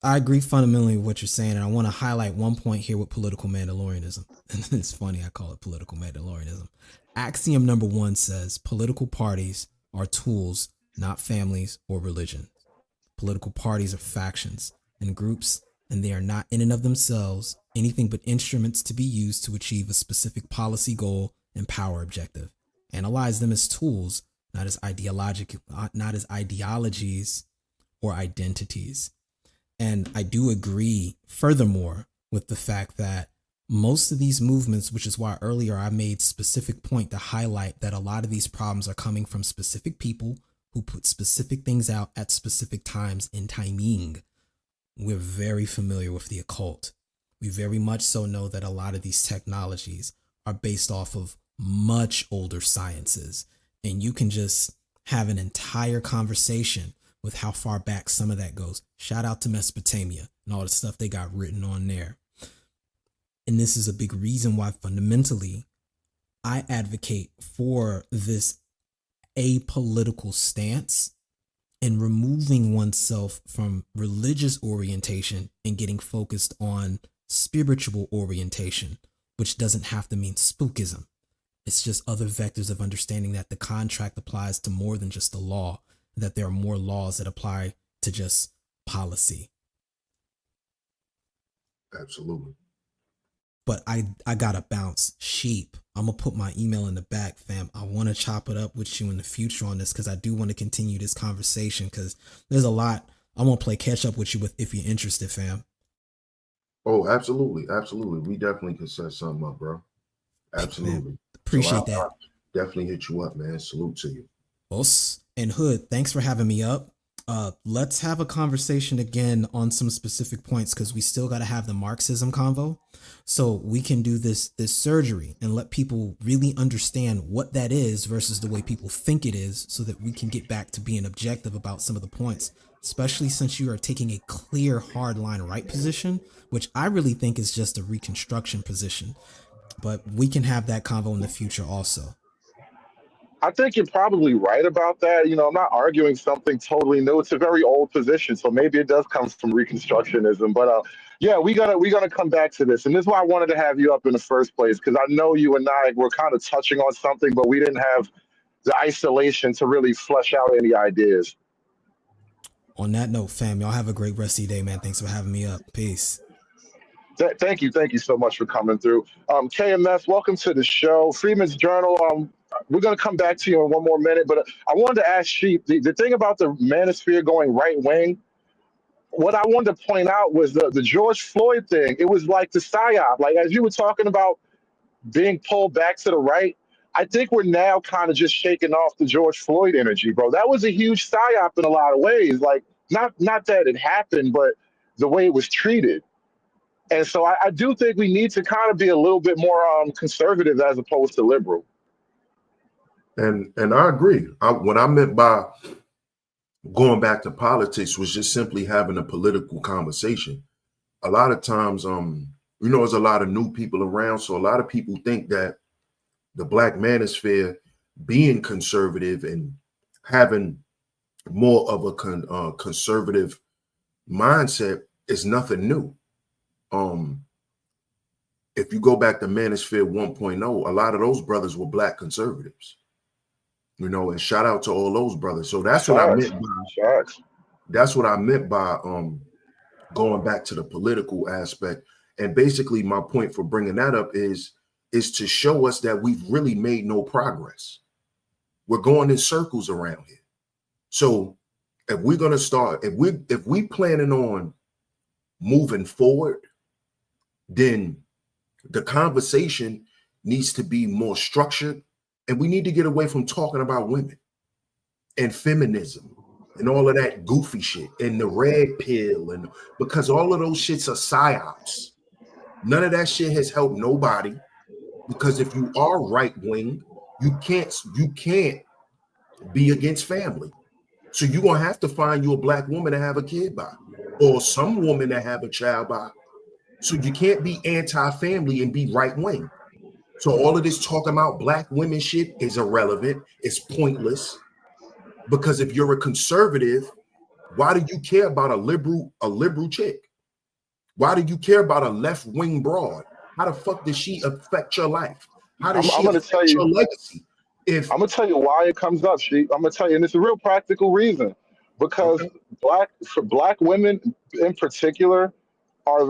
I agree fundamentally with what you're saying, and I want to highlight one point here with political Mandalorianism. And it's funny, I call it political Mandalorianism. Axiom number 1 says political parties are tools, not families or religion. Political parties are factions and groups, and they are not in and of themselves anything but instruments to be used to achieve a specific policy goal and power objective. Analyze them as tools, not as ideologies or identities. And I do agree, furthermore, with the fact that most of these movements, which is why earlier I made specific point to highlight that a lot of these problems are coming from specific people who put specific things out at specific times in timing. We're very familiar with the occult. We very much so know that a lot of these technologies are based off of much older sciences. And you can just have an entire conversation with how far back some of that goes. Shout out to Mesopotamia and all the stuff they got written on there. And this is a big reason why fundamentally I advocate for this apolitical stance and removing oneself from religious orientation and getting focused on spiritual orientation, which doesn't have to mean spookism. It's just other vectors of understanding that the contract applies to more than just the law, that there are more laws that apply to just policy. Absolutely. But I gotta bounce. Sheep, I'm gonna put my email in the back, fam. I want to chop it up with you in the future on this because I do want to continue this conversation because there's a lot I want to play catch up with you with if you're interested, fam. Oh, absolutely. Absolutely. We definitely can set something up, bro. Absolutely. Man, appreciate that. I'll definitely hit you up, man. Salute to you. Boss and Hood, thanks for having me up. Let's have a conversation again on some specific points because we still got to have the Marxism convo, so we can do this surgery and let people really understand what that is versus the way people think it is, so that we can get back to being objective about some of the points. Especially since you are taking a clear hardline right position, which I really think is just a reconstruction position. But we can have that convo in the future also. I think you're probably right about that. I'm not arguing something totally new. It's a very old position, so maybe it does come from Reconstructionism. But yeah, we gotta come back to this, and this is why I wanted to have you up in the first place because I know you and I were kind of touching on something, but we didn't have the isolation to really flesh out any ideas. On that note, fam, y'all have a great rest of your day, man. Thanks for having me up. Peace. Thank you so much for coming through. KMS, welcome to the show. Freeman's Journal. We're going to come back to you in one more minute, but I wanted to ask Sheep the thing about the manosphere going right wing. What I wanted to point out was the George Floyd thing. It was like the psyop. Like as you were talking about being pulled back to the right, I think we're now kind of just shaking off the George Floyd energy, bro. That was a huge psyop in a lot of ways. Like not that it happened, but the way it was treated. And so I do think we need to kind of be a little bit more conservative as opposed to liberal. And I agree. What I meant by going back to politics was just simply having a political conversation. A lot of times, there's a lot of new people around, so a lot of people think that the Black manosphere being conservative and having more of a conservative mindset is nothing new. If you go back to Manosphere 1.0, a lot of those brothers were Black conservatives, and shout out to all those brothers. So that's what I meant by, that's what I meant by going back to the political aspect. And basically my point for bringing that up is to show us that we've really made no progress. We're going in circles around here. So if we're going to start, if we planning on moving forward, then the conversation needs to be more structured, and we need to get away from talking about women and feminism and all of that goofy shit and the red pill, and because all of those shits are psyops. None of that shit has helped nobody, because if you are right wing, you can't be against family. So you're gonna have to find you a Black woman to have a kid by, or some woman to have a child by. So you can't be anti-family and be right-wing. So all of this talking about black women shit is irrelevant. It's pointless. Because if you're a conservative, why do you care about a liberal chick? Why do you care about a left-wing broad? How the fuck does she affect your life? How does I'm she going to tell affect you. your legacy? If I'm gonna tell you why it comes up, Sheik. I'm gonna tell you, and it's a real practical reason. Because okay, black women in particular are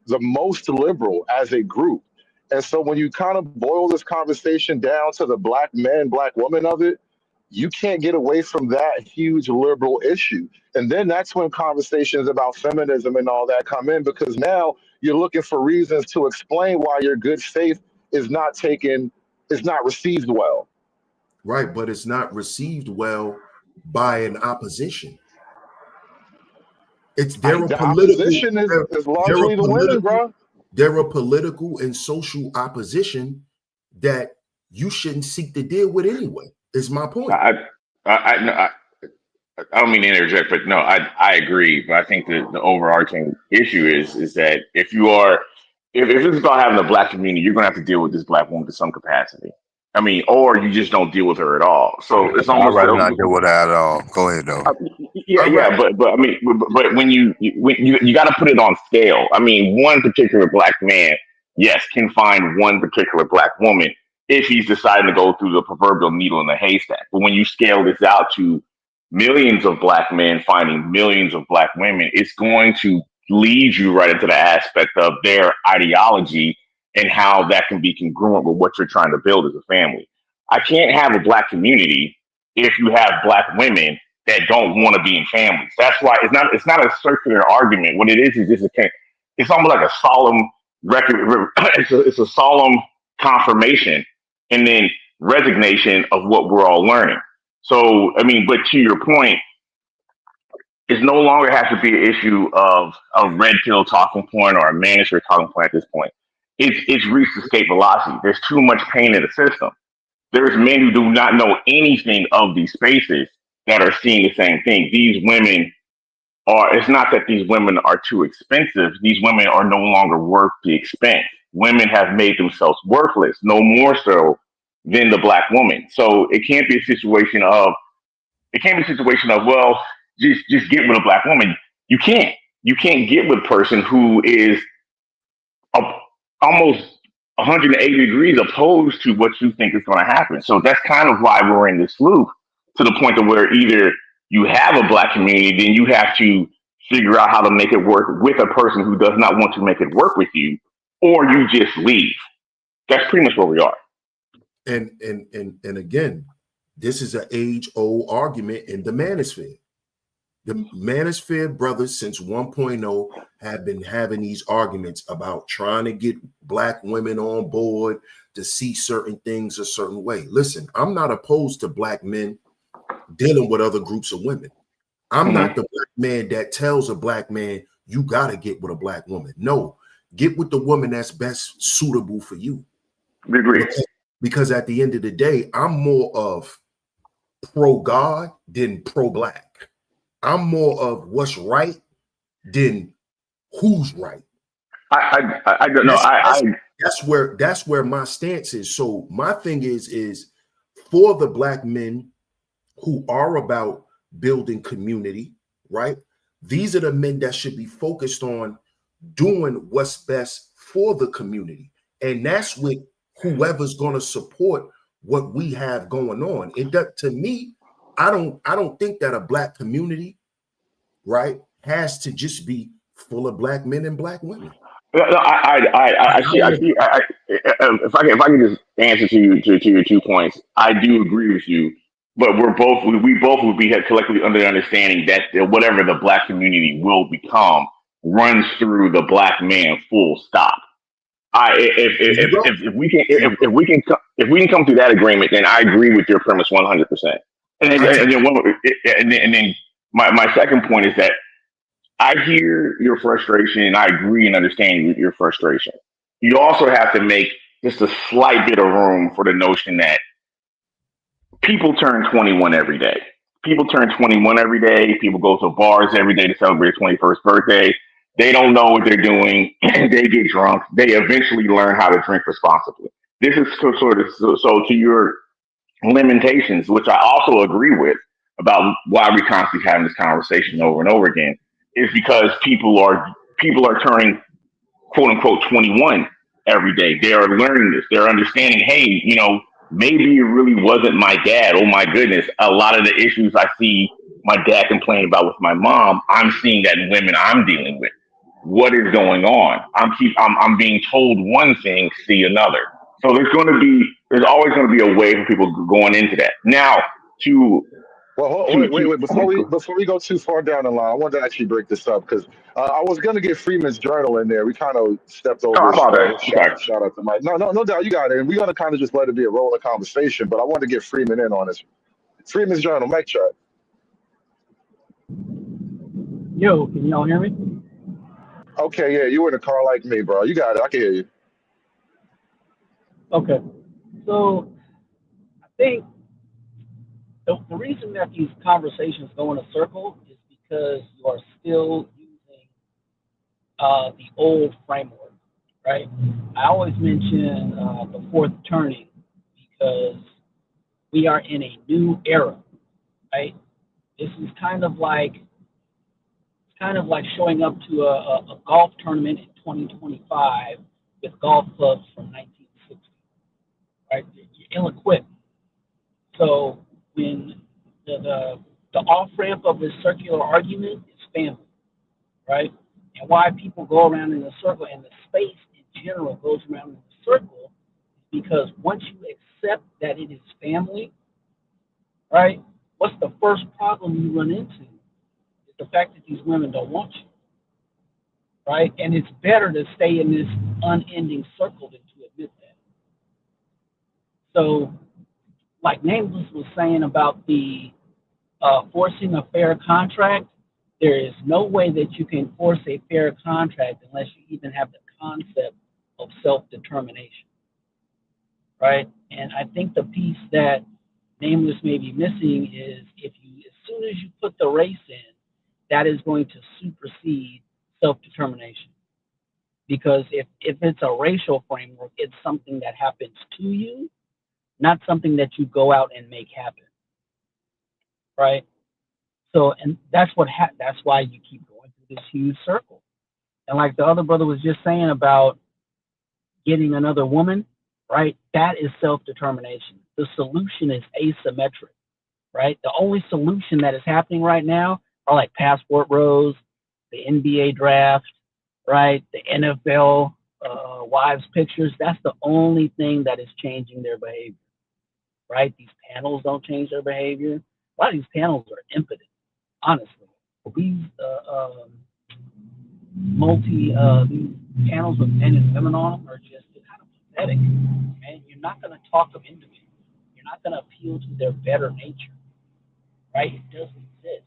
the most liberal as a group. And so when you kind of boil this conversation down to the black man, black woman of it, you can't get away from that huge liberal issue. And then that's when conversations about feminism and all that come in, because now you're looking for reasons to explain why your good faith is not taken, is not received well. right, but it's not received well by an opposition. It's The opposition is they're a largely the women, political, bro. they're a political and social opposition that you shouldn't seek to deal with anyway. Is my point. No, I don't mean to interject, but no, I agree. But I think the overarching issue is that if it's about having a black community, you're gonna have to deal with this black woman to some capacity. I mean, or you just don't deal with her at all. So it's I'd almost rather not deal with that at all. Go ahead though. yeah, All right. yeah, but I mean, but when you got to put it on scale. I mean, one particular black man, yes, can find one particular black woman if he's deciding to go through the proverbial needle in the haystack. But when you scale this out to millions of black men finding millions of black women, it's going to lead you right into the aspect of their ideology and how that can be congruent with what you're trying to build as a family. I can't have a black community if you have black women that don't want to be in families. That's why it's not a circular argument. What it is just it's almost like a solemn record. It's a solemn confirmation and then resignation of what we're all learning. So I mean, but to your point, it no longer has to be an issue of a red pill talking point or a manosphere talking point at this point. It's reached escape velocity. There's too much pain in the system. There's men who do not know anything of these spaces that are seeing the same thing. These women it's not that these women are too expensive. These women are no longer worth the expense. Women have made themselves worthless, no more so than the black woman. So it can't be a situation of, well, just get with a black woman. You can't. You can't get with a person who is a, almost 180 degrees opposed to what you think is going to happen. So that's kind of why we're in this loop, to the point of where either you have a black community, then you have to figure out how to make it work with a person who does not want to make it work with you, or you just leave. That's pretty much where we are. And again, this is an age-old argument in the manosphere. The manosphere brothers since 1.0 have been having these arguments about trying to get black women on board to see certain things a certain way. Listen, I'm not opposed to black men dealing with other groups of women. I'm not the black man that tells a black man, you got to get with a black woman. No, get with the woman that's best suitable for you. We agree. Because at the end of the day, I'm more of pro-God than pro-black. I'm more of what's right than who's right. I don't know. That's where my stance is. So my thing is for the black men who are about building community, right? These are the men that should be focused on doing what's best for the community. And that's with whoever's going to support what we have going on. To me, I don't think that a black community, right, has to just be full of black men and black women. I see. If I can just answer to your 2 points, I do agree with you. But we both would be collectively under the understanding that whatever the black community will become runs through the black man. Full stop. If we can come to that agreement, then I agree with your premise 100%. And then my second point is that I hear your frustration and I agree and understand your frustration. You also have to make just a slight bit of room for the notion that people turn 21 every day. People turn 21 every day. People go to bars every day to celebrate their 21st birthday. They don't know what they're doing. They get drunk. They eventually learn how to drink responsibly. This is sort of so to your limitations, which I also agree with about why we constantly having this conversation over and over again, is because people are turning quote unquote 21 every day. They are learning this. They're understanding, hey, maybe it really wasn't my dad. Oh my goodness. A lot of the issues I see my dad complain about with my mom, I'm seeing that in women I'm dealing with. What is going on? I'm being told one thing, see another. So there's always going to be a way for people going into that. Now to Well, wait. Before we go too far down the line, I wanted to actually break this up because I was gonna get Freeman's journal in there. We kind of stepped oh, over how his, about that? his Okay. shout out to Mike. No, no doubt, you got it. And we're gonna kind of just let it be a rolling conversation. But I wanted to get Freeman in on this. Freeman's journal, Mike check. Yo, can y'all hear me? Okay, yeah, you in a car like me, bro. You got it. I can hear you. Okay. So I think the reason that these conversations go in a circle is because you are still using the old framework, right? I always mention the fourth turning because we are in a new era, right? This is kind of like showing up to a golf tournament in 2025 with golf clubs from 1960, right? You're ill-equipped. So when the off ramp of this circular argument is family, right? And why people go around in a circle and the space in general goes around in a circle is because once you accept that it is family, right? What's the first problem you run into? Is the fact that these women don't want you, right? And it's better to stay in this unending circle than to admit that. So, like Nameless was saying about the forcing a fair contract, there is no way that you can force a fair contract unless you even have the concept of self-determination, right? And I think the piece that Nameless may be missing is as soon as you put the race in, that is going to supersede self-determination. Because if it's a racial framework, it's something that happens to you, not something that you go out and make happen, right? So, and that's why you keep going through this huge circle. And like the other brother was just saying about getting another woman, right? That is self-determination. The solution is asymmetric, right? The only solution that is happening right now are like passport bros, the NBA draft, right? The NFL wives pictures. That's the only thing that is changing their behavior, right? These panels don't change their behavior. A lot of these panels are impotent, honestly. These these panels with men and women on them are just kind of pathetic, and you're not going to talk them into it. You're not going to appeal to their better nature, right? It doesn't exist.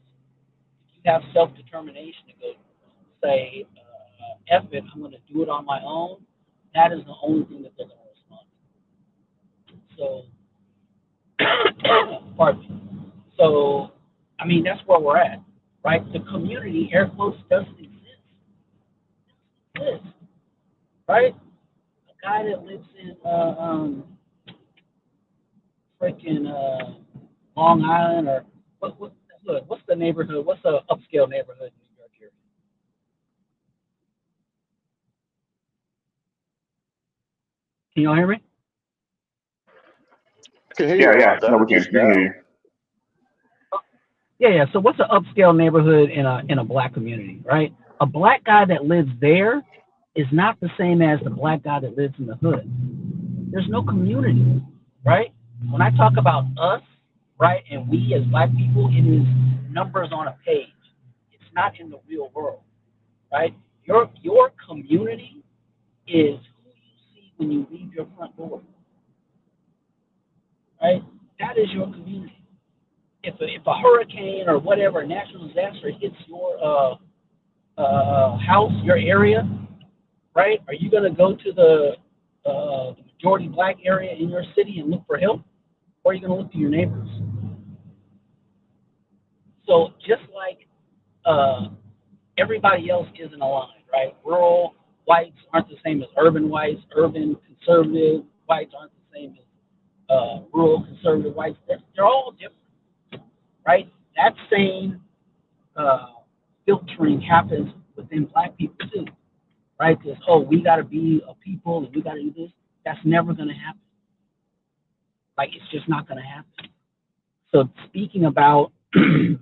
If you have self-determination to go say, F it, I'm going to do it on my own, that is the only thing that they're going to respond to. So, pardon me. So, I mean, that's where we're at, right? The community, air quotes, doesn't exist, right? A guy that lives in freaking Long Island or what's the neighborhood? What's the upscale neighborhood in New York area? Can y'all hear me? I can hear you Yeah, a yeah. lot No, better we can. just We can hear now. you. Yeah. So what's an upscale neighborhood in a black community, right? A black guy that lives there is not the same as the black guy that lives in the hood. There's no community, right? When I talk about us, right, and we as black people, it is numbers on a page. It's not in the real world, right? Your community is who you see when you leave your front door, right? That is your community. If a hurricane or whatever natural disaster hits your house, your area, right? Are you going to go to the majority black area in your city and look for help, or are you going to look to your neighbors? So just like everybody else isn't aligned, right? Rural whites aren't the same as urban whites. Urban conservative whites aren't the same as rural conservative whites. They're all different, right? That same uh, filtering happens within black people too, right? Because, oh, we got to be a people and we got to do this. That's never going to happen. Like, it's just not going to happen. So speaking about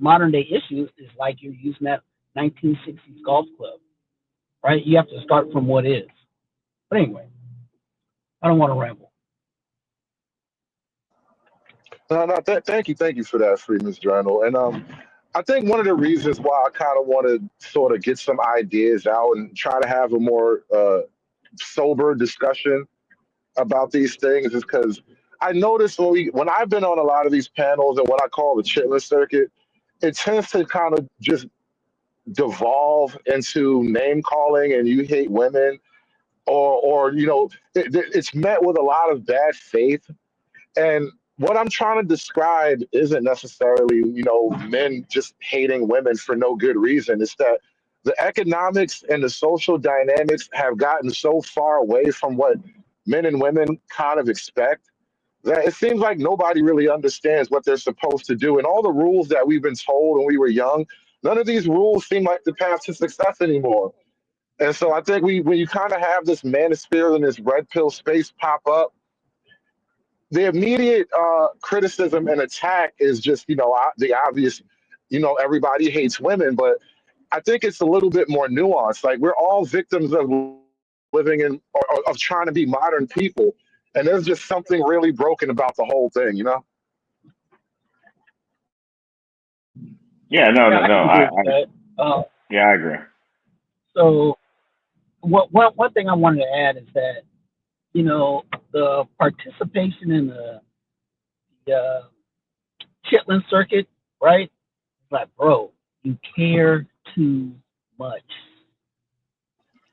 modern day issues is like you're using that 1960s golf club, right? You have to start from what is. But anyway, I don't want to ramble. No, thank you for that, Freeman's Journal. And I think one of the reasons why I kind of want to sort of get some ideas out and try to have a more sober discussion about these things is because I noticed when I've been on a lot of these panels and what I call the chitlin circuit, it tends to kind of just devolve into name calling and you hate women, or it's met with a lot of bad faith. And what I'm trying to describe isn't necessarily, men just hating women for no good reason. It's that the economics and the social dynamics have gotten so far away from what men and women kind of expect that it seems like nobody really understands what they're supposed to do. And all the rules that we've been told when we were young, none of these rules seem like the path to success anymore. And so I think when you kind of have this manosphere and this red pill space pop up, the immediate criticism and attack is just the obvious, everybody hates women, but I think it's a little bit more nuanced. Like we're all victims of living in or of trying to be modern people, and there's just something really broken about the whole thing. Yeah, no, Yeah, no, I no. can agree with that. Yeah, I agree. So one thing I wanted to add is that, the participation in the chitlin circuit, right? Like, bro, you care too much,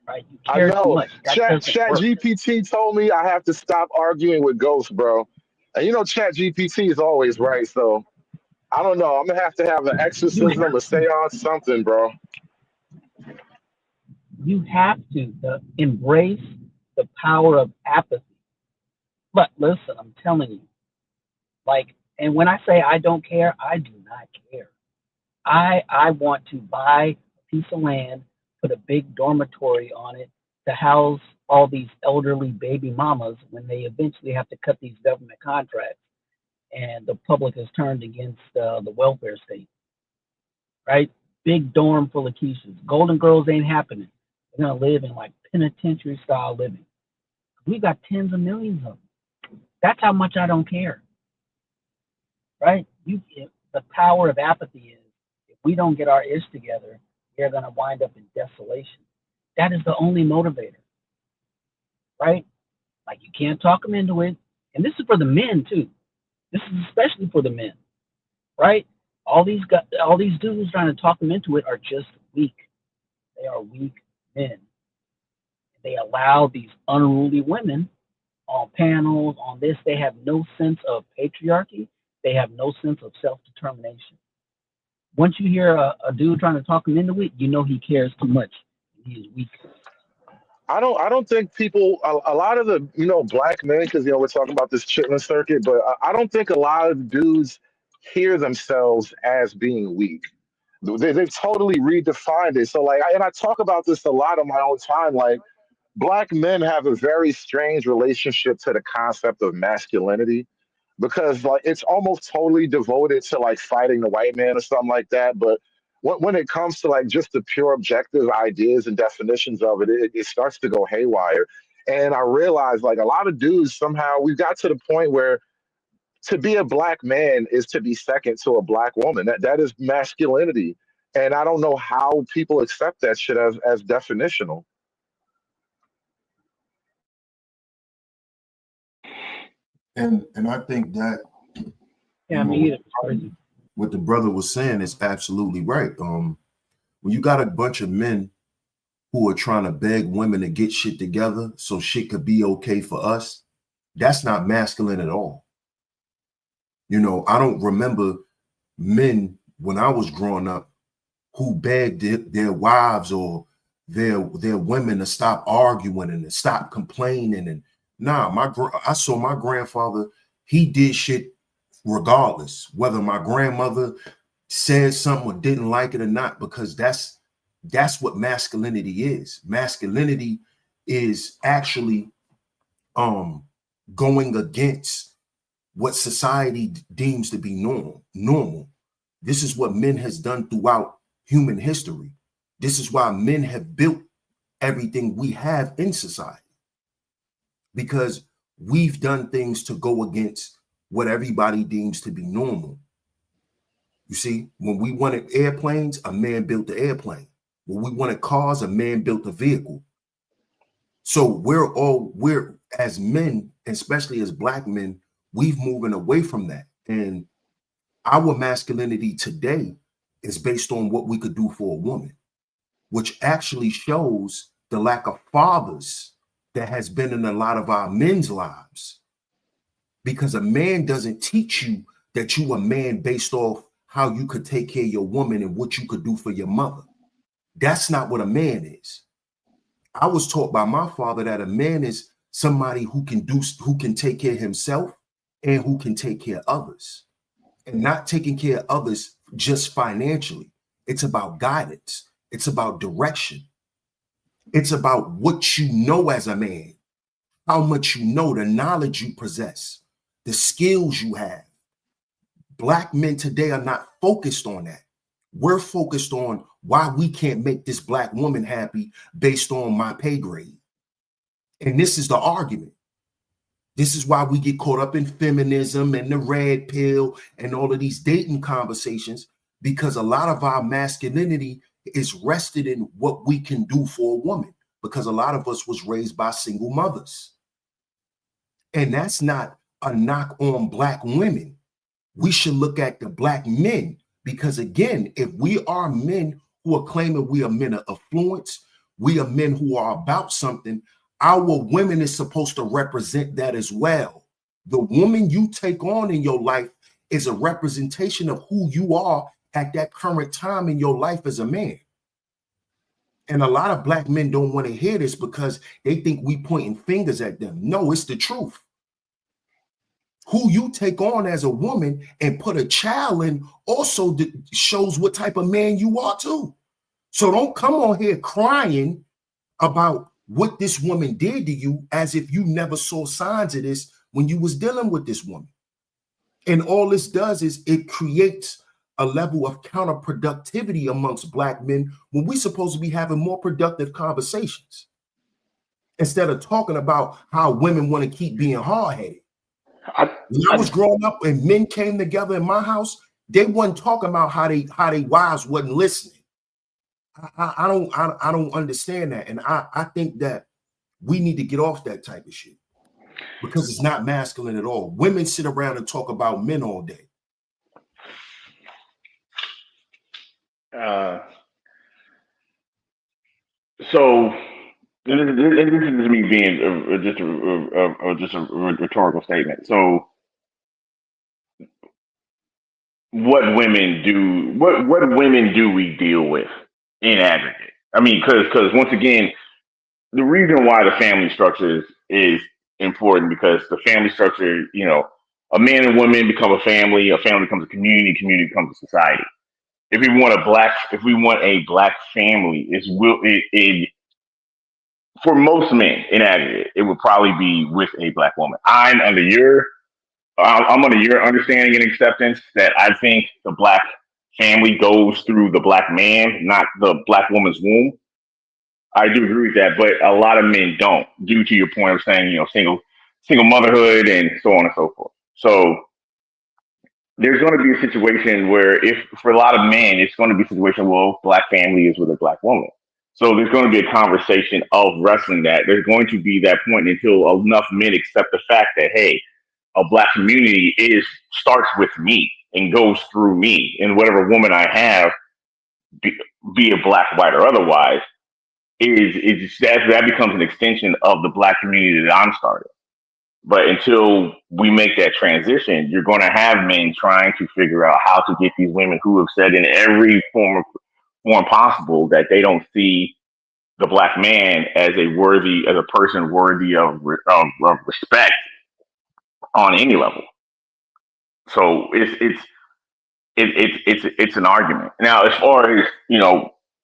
right? You I care too know. much. That doesn't Chat work. GPT told me I have to stop arguing with ghosts, bro. And Chat GPT is always right, so I don't know. I'm gonna have an You exorcism, a seance, something, bro. you have to embrace the power of apathy. But listen, I'm telling you, like, and when I say I don't care, I do not care. I want to buy a piece of land, put a big dormitory on it to house all these elderly baby mamas when they eventually have to cut these government contracts and the public has turned against the welfare state, right? Big dorm full of Keishas. Golden Girls ain't happening. They're gonna live in like penitentiary style living. We got tens of millions of them. That's how much I don't care, right? The power of apathy is if we don't get our ish together, we're gonna wind up in desolation. That is the only motivator, right? Like you can't talk them into it. And this is for the men too. This is especially for the men, right? All these dudes trying to talk them into it are just weak. They are weak men. They allow these unruly women on panels, on this. They have no sense of patriarchy. They have no sense of self-determination. Once you hear a dude trying to talk him into it, you know he cares too much. He is weak. I don't think people a lot of the black men, because we're talking about this chitlin circuit, but I don't think a lot of dudes hear themselves as being weak. They've totally redefined it. So like, and I talk about this a lot on my own time. Like, black men have a very strange relationship to the concept of masculinity because like it's almost totally devoted to like fighting the white man or something like that. But when it comes to like just the pure objective ideas and definitions of it starts to go haywire. And I realized like a lot of dudes somehow we got to the point where to be a black man is to be second to a black woman. That is masculinity. And I don't know how people accept that shit as definitional. And I think that Yeah, you me know either. It's crazy. what the brother was saying is absolutely right. When you got a bunch of men who are trying to beg women to get shit together so shit could be okay for us, that's not masculine at all. I don't remember men when I was growing up who begged their wives or their women to stop arguing and to stop complaining. And I saw my grandfather, he did shit regardless, whether my grandmother said something or didn't like it or not, because that's what masculinity is. Masculinity is actually going against what society deems to be normal. This is what men has done throughout human history. This is why men have built everything we have in society, because we've done things to go against what everybody deems to be normal. You see, when we wanted airplanes, a man built the airplane. When we wanted cars, a man built a vehicle. So we're as men, especially as black men, we've moving away from that. And our masculinity today is based on what we could do for a woman, which actually shows the lack of fathers that has been in a lot of our men's lives. Because a man doesn't teach you that you a man based off how you could take care of your woman and what you could do for your mother. That's not what a man is. I was taught by my father that a man is somebody who can take care of himself and who can take care of others. And not taking care of others just financially. It's about guidance. It's about direction. It's about what you know as a man, how much you know, the knowledge you possess, the skills you have. Black men today are not focused on that. We're focused on why we can't make this black woman happy based on my pay grade. And this is the argument. This is why we get caught up in feminism and the red pill and all of these dating conversations, because a lot of our masculinity is rested in what we can do for a woman, because a lot of us was raised by single mothers. And that's not a knock on black women. We should look at the black men, because again, if we are men who are claiming we are men of affluence, we are men who are about something, our women is supposed to represent that as well. The woman you take on in your life is a representation of who you are at that current time in your life as a man. And a lot of black men don't want to hear this because they think we pointing fingers at them. No, it's the truth. Who you take on as a woman and put a child in also shows what type of man you are too. So don't come on here crying about what this woman did to you as if you never saw signs of this when you was dealing with this woman. And all this does is it creates a level of counterproductivity amongst black men when we're supposed to be having more productive conversations instead of talking about how women want to keep being hard-headed. When I was growing up and men came together in my house, they wasn't talking about how they wives wasn't listening. I don't understand that. And I think that we need to get off that type of shit because it's not masculine at all. Women sit around and talk about men all day. So this is me being just a rhetorical statement. So what women do we deal with in aggregate? I mean, because once again, the reason why the family structure is important, because the family structure, a man and woman become a family becomes a community becomes a society. If we want a black family, for most men in aggregate, it would probably be with a black woman. I'm under your understanding and acceptance that I think the black family goes through the black man, not the black woman's womb. I do agree with that, but a lot of men don't, due to your point of saying, single motherhood and so on and so forth. So there's going to be a situation where, if for a lot of men, it's going to be a situation where black family is with a black woman. So there's going to be a conversation of wrestling that. There's going to be that point until enough men accept the fact that, hey, a black community starts with me and goes through me, and whatever woman I have, be it black, white, or otherwise, that becomes an extension of the black community that I'm starting. But until we make that transition, you're going to have men trying to figure out how to get these women who have said in every form possible that they don't see the black man as a person worthy of respect on any level. So it's an argument. Now, as far as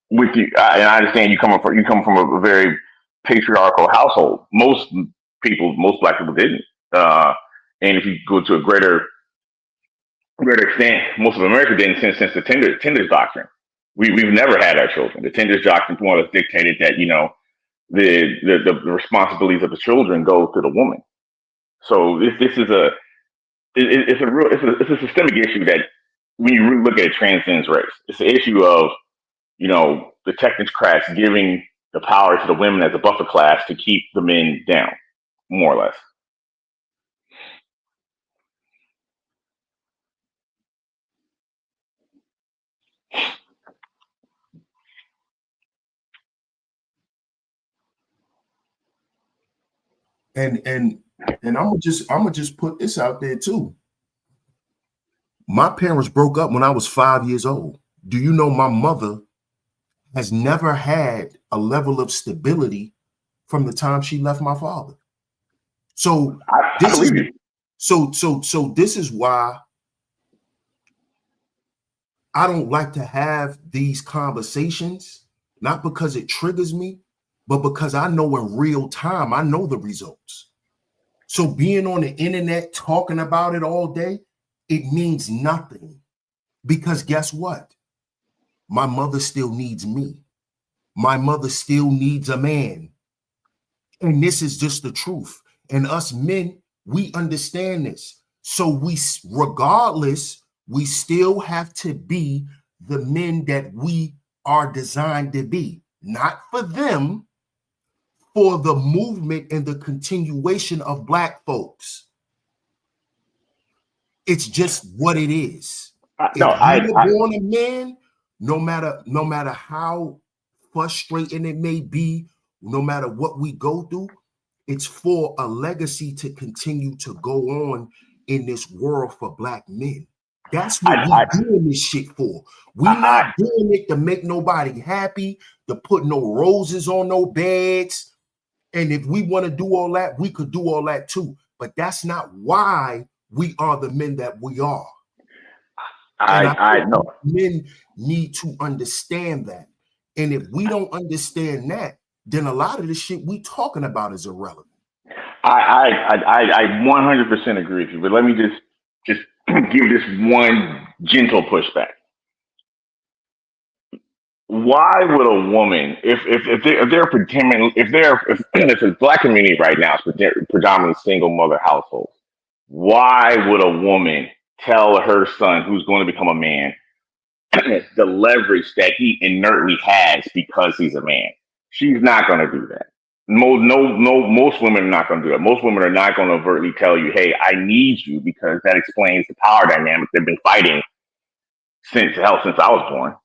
with you, and I understand you come from a very patriarchal household. Most black people didn't. Uh, and if you go to a greater extent, most of America didn't since the Tender's doctrine. We've never had our children. The Tender's doctrine more or less dictated that the responsibilities of the children go to the woman. So this is it's a systemic issue that when you really look at it transcends race. It's the issue of the technocrats giving the power to the women as a buffer class to keep the men down, more or less. And I'm gonna just put this out there too. My parents broke up when I was 5 years old. Do you know my mother has never had a level of stability from the time she left my father? So I believe you. So this is why I don't like to have these conversations, not because it triggers me, but because I know in real time, I know the results. So being on the internet talking about it all day, it means nothing. Because guess what? My mother still needs me. My mother still needs a man. And this is just the truth. And us men, we understand this. So regardless, we still have to be the men that we are designed to be. Not for them, for the movement and the continuation of Black folks. It's just what it is. If you were born a man, no matter how frustrating it may be, no matter what we go through, it's for a legacy to continue to go on in this world for Black men. That's what we're doing this shit for. We're not doing it to make nobody happy, to put no roses on no beds. And if we want to do all that, we could do all that too. But that's not why we are the men that we are. I know men need to understand that. And if we don't understand that, then a lot of the shit we talking about is irrelevant. I 100% agree with you, but let me just give this one gentle pushback. Why would a woman, if the Black community right now is predominantly single mother households, why would a woman tell her son who's going to become a man the leverage that he inertly has because he's a man? She's not going to do that. Most women are not going to do that. Most women are not going to overtly tell you, "Hey, I need you," because that explains the power dynamic they've been fighting since I was born.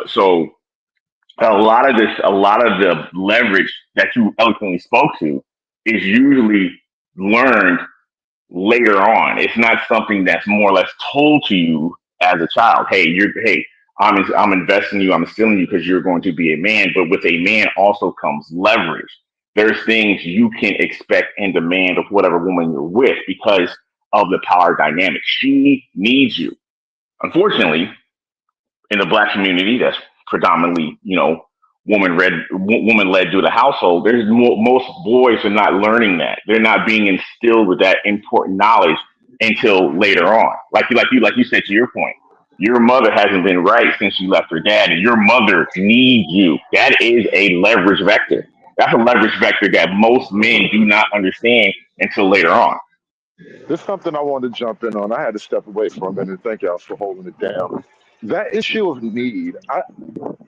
So a lot of the leverage that you eloquently spoke to is usually learned later on. It's not something that's more or less told to you as a child. I'm investing in you, I'm instilling you because you're going to be a man. But with a man also comes leverage. There's things you can expect and demand of whatever woman you're with because of the power dynamic. She needs you. Unfortunately, in the Black community, that's predominantly, woman led to the household. Most boys are not learning that. They're not being instilled with that important knowledge until later on. Like you said, to your point, your mother hasn't been right since she left her dad, and your mother needs you. That is a leverage vector. That's a leverage vector that most men do not understand until later on. There's something I wanted to jump in on. I had to step away for a minute. Thank y'all for holding it down. That issue of need,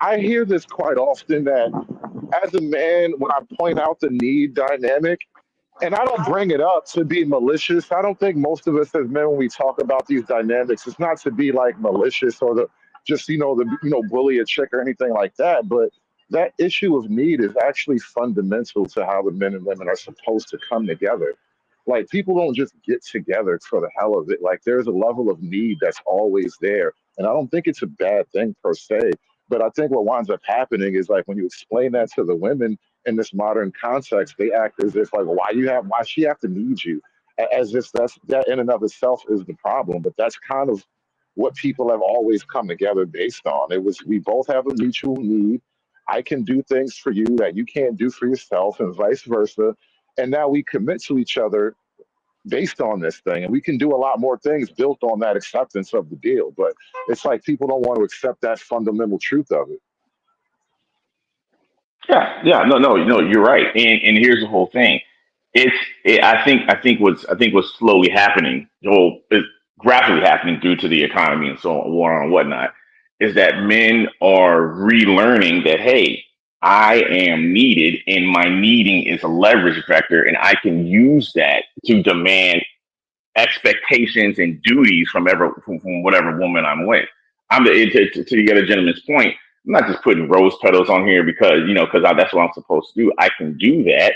I hear this quite often that as a man, when I point out the need dynamic, and I don't bring it up to be malicious. I don't think most of us as men, when we talk about these dynamics, it's not to be like malicious or bully a chick or anything like that. But that issue of need is actually fundamental to how the men and women are supposed to come together. Like people don't just get together for the hell of it. Like there's a level of need that's always there. And I don't think it's a bad thing per se. But I think what winds up happening is like when you explain that to the women in this modern context, they act as if like, why she have to need you, as if that in and of itself is the problem. But that's kind of what people have always come together based on. It was we both have a mutual need. I can do things for you that you can't do for yourself, and vice versa. And now we commit to each other based on this thing, and we can do a lot more things built on that acceptance of the deal. But it's like people don't want to accept that fundamental truth of it. Yeah, no, you're right. And here's the whole thing. I think what's slowly happening, well, it's gradually happening due to the economy and so on, war and whatnot, is that men are relearning that hey, I am needed, and my needing is a leverage vector, and I can use that to demand expectations and duties from whatever woman I'm with. To the other gentleman's point. I'm not just putting rose petals on here because that's what I'm supposed to do. I can do that,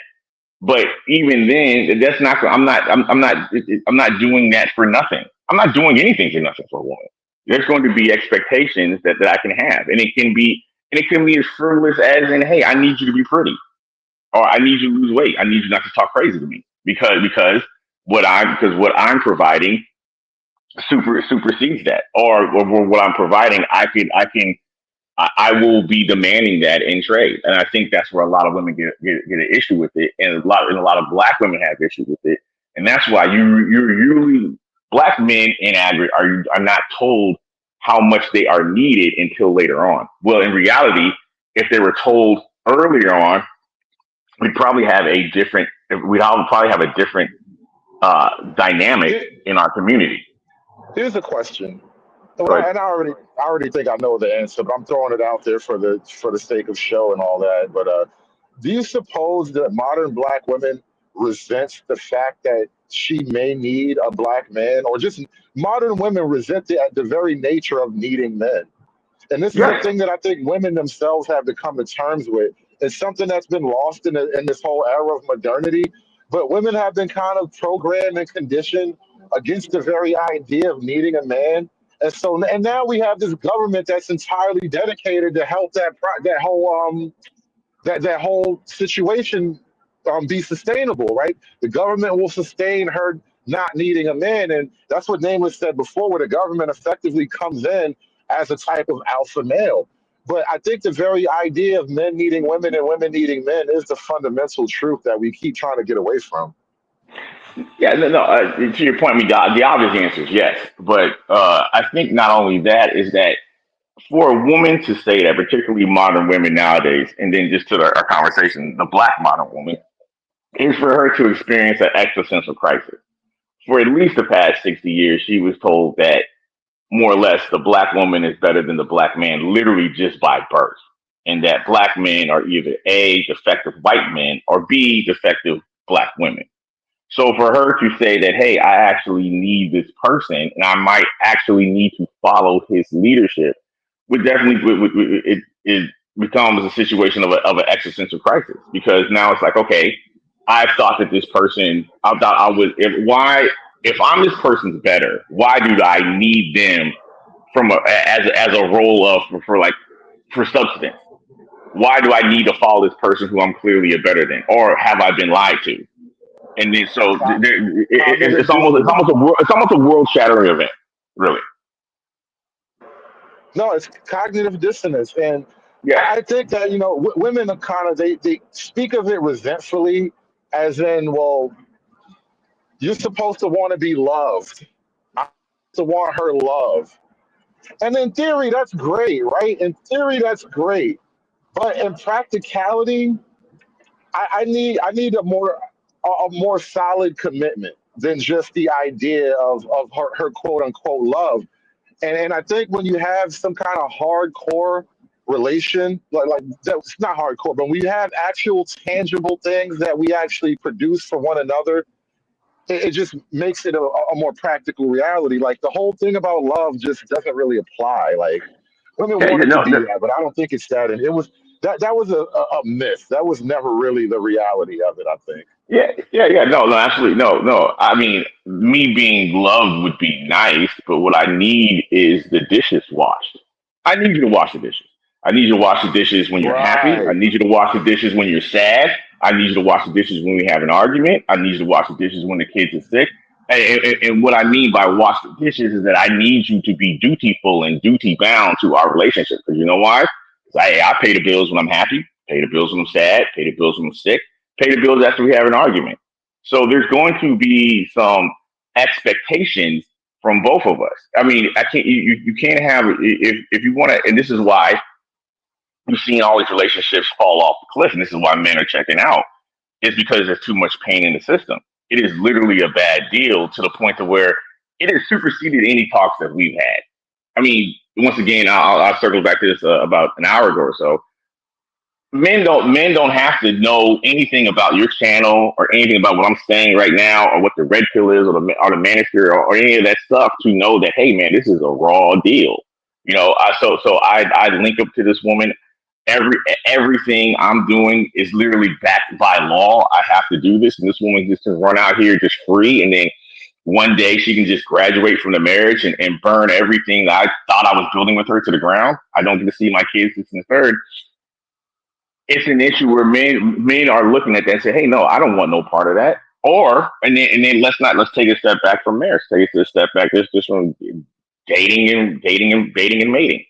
but even then, that's not. I'm not doing that for nothing. I'm not doing anything for nothing for a woman. There's going to be expectations that I can have, and it can be as frivolous as in, hey, I need you to be pretty, or I need you to lose weight. I need you not to talk crazy to me because what I'm providing supersedes that, or what I'm providing, I will be demanding that in trade, and I think that's where a lot of women get an issue with it, and a lot of black women have issues with it, and that's why you're usually black men in aggregate are not told how much they are needed until later on. Well, in reality, if they were told earlier on, we'd probably have a different dynamic Here, in our community. here's a question. Well, But and I already think I know the answer, but I'm throwing it out there for the sake of show and all that. But do you suppose that modern black women resents the fact that she may need a black man, or just modern women resent the very nature of needing men? And this is a yes, thing that I think women themselves have to come to terms with. It's something that's been lost in this whole era of modernity. But women have been kind of programmed and conditioned against the very idea of needing a man. And now we have this government that's entirely dedicated to help that whole situation be sustainable, right? The government will sustain her not needing a man, and that's what Nameless said before, where the government effectively comes in as a type of alpha male. But I think the very idea of men needing women and women needing men is the fundamental truth that we keep trying to get away from. yeah, no. To your point, I mean, the obvious answer is yes, but I think not only that is that for a woman to say that, particularly modern women nowadays, and then just to our conversation, the black modern woman, is for her to experience an existential crisis. For at least the past 60 years, she was told that more or less the black woman is better than the black man, literally just by birth. And that black men are either A, defective white men, or B, defective black women. So for her to say that, hey, I actually need this person and I might actually need to follow his leadership would definitely it becomes a situation of an existential crisis, because now it's like, okay, I thought that this person, I thought I was, if I'm this person's better, why do I need them as a role of for substance? Why do I need to follow this person who I'm clearly a better than, or have I been lied to? And then so it's Cognitive almost dissonance. it's almost a world shattering event, really. No, it's cognitive dissonance, and Yeah, I think that women are kind of they speak of it resentfully, as in, well, you're supposed to want to be loved. I to want her love. And in theory, that's great, right? In theory, that's great. But in practicality, I need a more solid commitment than just the idea of her quote unquote love. And I think when you have some kind of hardcore relation, like that's not hardcore, but we have actual tangible things that we actually produce for one another, it just makes it a more practical reality. Like the whole thing about love just doesn't really apply. Like women yeah, want it to no, be no, that, but I don't think it's that. And it was that was a myth. That was never really the reality of it, I think. yeah, no, absolutely, no. I mean, me being loved would be nice, but what I need is the dishes washed. I need you to wash the dishes. I need you to wash the dishes when you're happy. I Right. need you to wash the dishes when you're sad. I need you to wash the dishes when we have an argument. I need you to wash the dishes when the kids are sick. And what I mean by wash the dishes is that I need you to be dutiful and duty bound to our relationship. Because you know why? 'Cause I pay the bills when I'm happy, pay the bills when I'm sad, pay the bills when I'm sick, pay the bills after we have an argument. So there's going to be some expectations from both of us. I mean, I can't. You can't have if you want to. And this is why you've seen all these relationships fall off the cliff, and this is why men are checking out. It's because there's too much pain in the system. It is literally a bad deal to the point to where it has superseded any talks that we've had. I mean, once again, I'll circle back to this about an hour ago or so. Men don't have to know anything about your channel or anything about what I'm saying right now or what the red pill is or the manosphere or any of that stuff to know that, hey man, this is a raw deal. You know, I link up to this woman. Everything I'm doing is literally backed by law. I have to do this, and this woman just can run out here just free, and then one day she can just graduate from the marriage and burn everything that I thought I was building with her to the ground. I don't get to see my kids, this and the third. It's an issue where men are looking at that and say, "Hey, no, I don't want no part of that." Or and then let's take a step back from marriage. Take a step back just from dating and mating.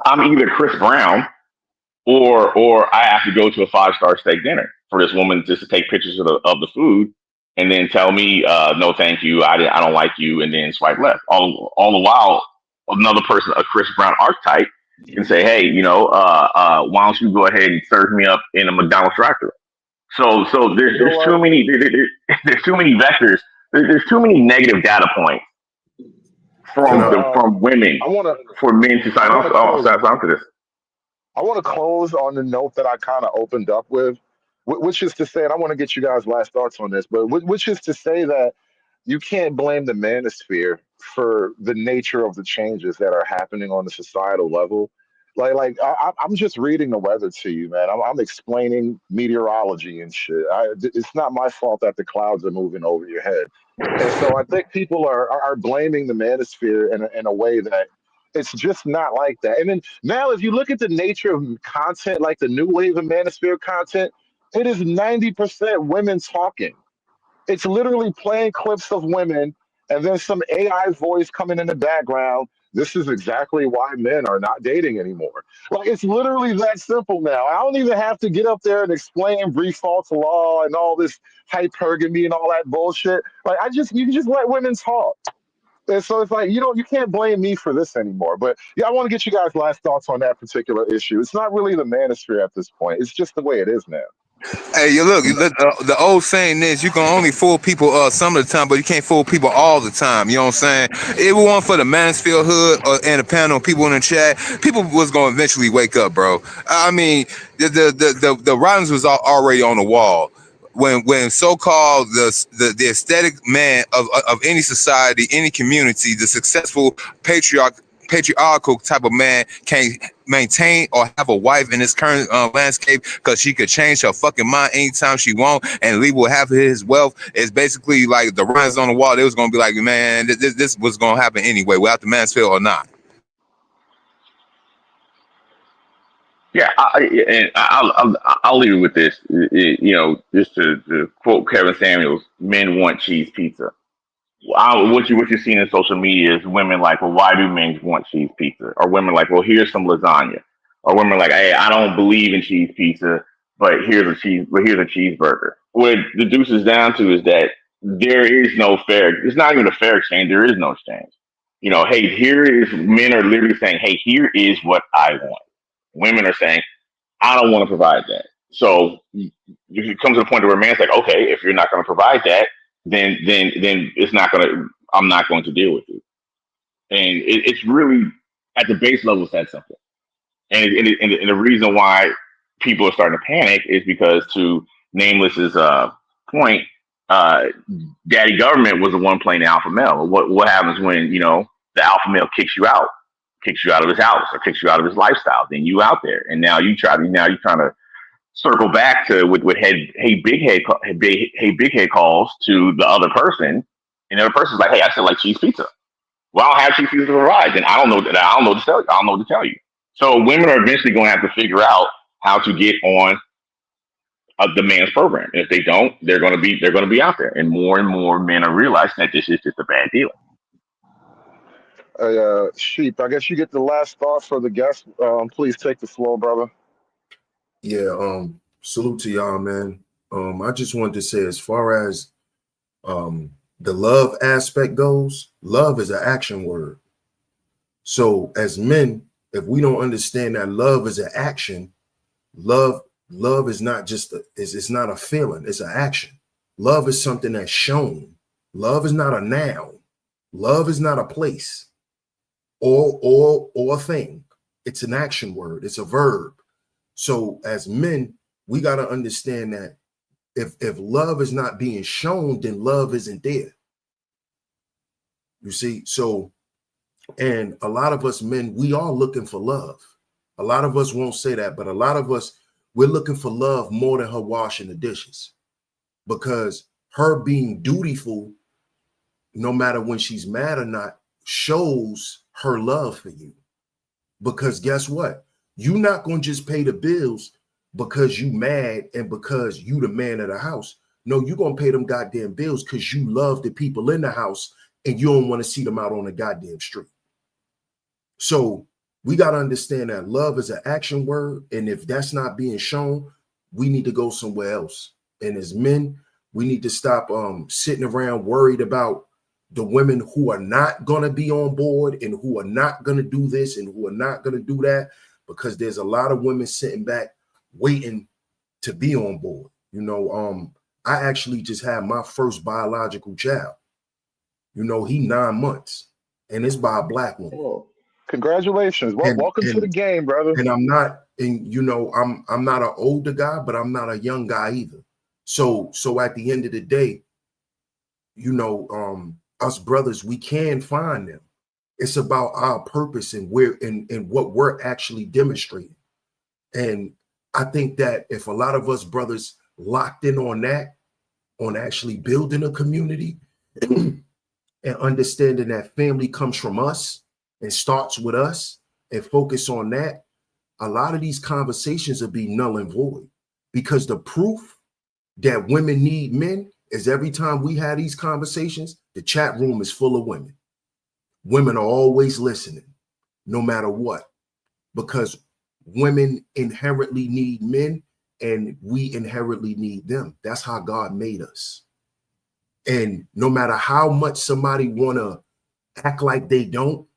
I'm either Chris Brown or I have to go to a 5-star steak dinner for this woman just to take pictures of the food and then tell me no, thank you, I don't like you, and then swipe left. All the while, another person, a Chris Brown archetype, can say, hey, why don't you go ahead and serve me up in a McDonald's drive-thru? So You know there's too what? many there's too many vectors. There's too many negative data points Can I? from women I want to for men to I want to close. sign on to this. I want to close on the note that I kind of opened up with, which is to say, and I want to get you guys' last thoughts on this, but which is to say that you can't blame the manosphere for the nature of the changes that are happening on the societal level. I'm just reading the weather to you, man. I'm explaining meteorology and shit. It's not my fault that the clouds are moving over your head. And so I think people are blaming the manosphere in a way that it's just not like that. And then now, if you look at the nature of content, like the new wave of manosphere content, it is 90% women talking. It's literally playing clips of women and then some AI voice coming in the background. This is exactly why men are not dating anymore. Like, it's literally that simple now. I don't even have to get up there and explain brief false law and all this hypergamy and all that bullshit. Like, you can just let women talk. And so it's like, you can't blame me for this anymore. But yeah, I want to get you guys' last thoughts on that particular issue. It's not really the manosphere at this point. It's just the way it is now. Hey, the old saying is you can only fool people some of the time, but you can't fool people all the time. You know what I'm saying? If it wasn't for the Mansfield Hood and the panel people in the chat, people was going to eventually wake up, bro. I mean, the writings was already on the wall. When so-called the aesthetic man of any society, any community, the successful patriarchal type of man can't maintain or have a wife in this current landscape because she could change her fucking mind anytime she want and leave with half of his wealth. It's basically like the runs on the wall. They was gonna be like, man, this was gonna happen anyway, without the Mansfield or not. Yeah, I'll leave it with this. Just to quote Kevin Samuels, men want cheese pizza. What you're seeing in social media is women like, well, why do men want cheese pizza? Or women like, well, here's some lasagna. Or women like, hey, I don't believe in cheese pizza, but here's a cheeseburger. What it deduces down to is that there is no fair. It's not even a fair exchange. There is no exchange. Hey, here is men are literally saying, hey, here is what I want. Women are saying, I don't want to provide that. So it comes to the point where a man's like, okay, if you're not going to provide that, then it's not going to. I'm not going to deal with you. And it's really at the base level it's that simple. And the reason why people are starting to panic is because, to Nameless's point, Daddy Government was the one playing the alpha male. What happens when the alpha male kicks you out of his house or kicks you out of his lifestyle? Then you out there, and now you're trying to circle back to with big head calls to the other person, and the other person's like, hey, I still like cheese pizza. Well, I don't have cheese pizza to provide. Then I don't know what to tell you. I don't know what to tell you. So women are eventually going to have to figure out how to get on the man's program. And if they don't, they're going to be out there. And more men are realizing that this is just a bad deal. Sheep, I guess you get the last thought for the guest. Please take the floor, brother. Yeah, salute to y'all, man. I just wanted to say, as far as the love aspect goes, love is an action word. So as men, if we don't understand that love is an action, love is not just it's not a feeling, it's an action. Love is something that's shown. Love is not a noun. Love is not a place or a thing. It's an action word. It's a verb. So as men, we got to understand that if love is not being shown, then love isn't there. You see, so, and a lot of us men, we are looking for love. A lot of us won't say that, but a lot of us, we're looking for love more than her washing the dishes, because her being dutiful, no matter when she's mad or not, shows her love for you. Because guess what? You're not going to just pay the bills because you mad and because you the man of the house. No, you're going to pay them goddamn bills because you love the people in the house and you don't want to see them out on the goddamn street. So we got to understand that love is an action word. And if that's not being shown, we need to go somewhere else. And as men, we need to stop sitting around worried about the women who are not going to be on board and who are not going to do this and who are not going to do that, because there's a lot of women sitting back waiting to be on board. You know, I actually just had my first biological child. You know, he 9 months, and it's by a black woman. Oh, congratulations. Welcome to the game, brother. And I'm not, and you know, I'm not an older guy, but I'm not a young guy either. So at the end of the day, you know, us brothers, we can find them. It's about our purpose and where and what we're actually demonstrating. And I think that if a lot of us brothers locked in on that, on actually building a community and understanding that family comes from us and starts with us, and focus on that, a lot of these conversations will be null and void, because the proof that women need men is every time we have these conversations, the chat room is full of women. Women are always listening, no matter what, because women inherently need men and we inherently need them. That's how God made us. And no matter how much somebody want to act like they don't,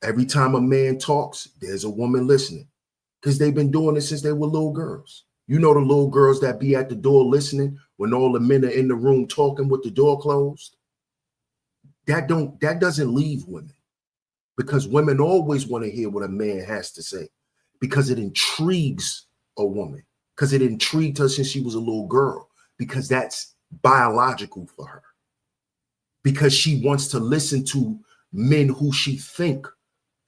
every time a man talks, there's a woman listening, because they've been doing it since they were little girls. You know, the little girls that be at the door listening when all the men are in the room talking with the door closed. That doesn't leave women, because women always want to hear what a man has to say, because it intrigues a woman, because it intrigued her since she was a little girl, because that's biological for her, because she wants to listen to men who she think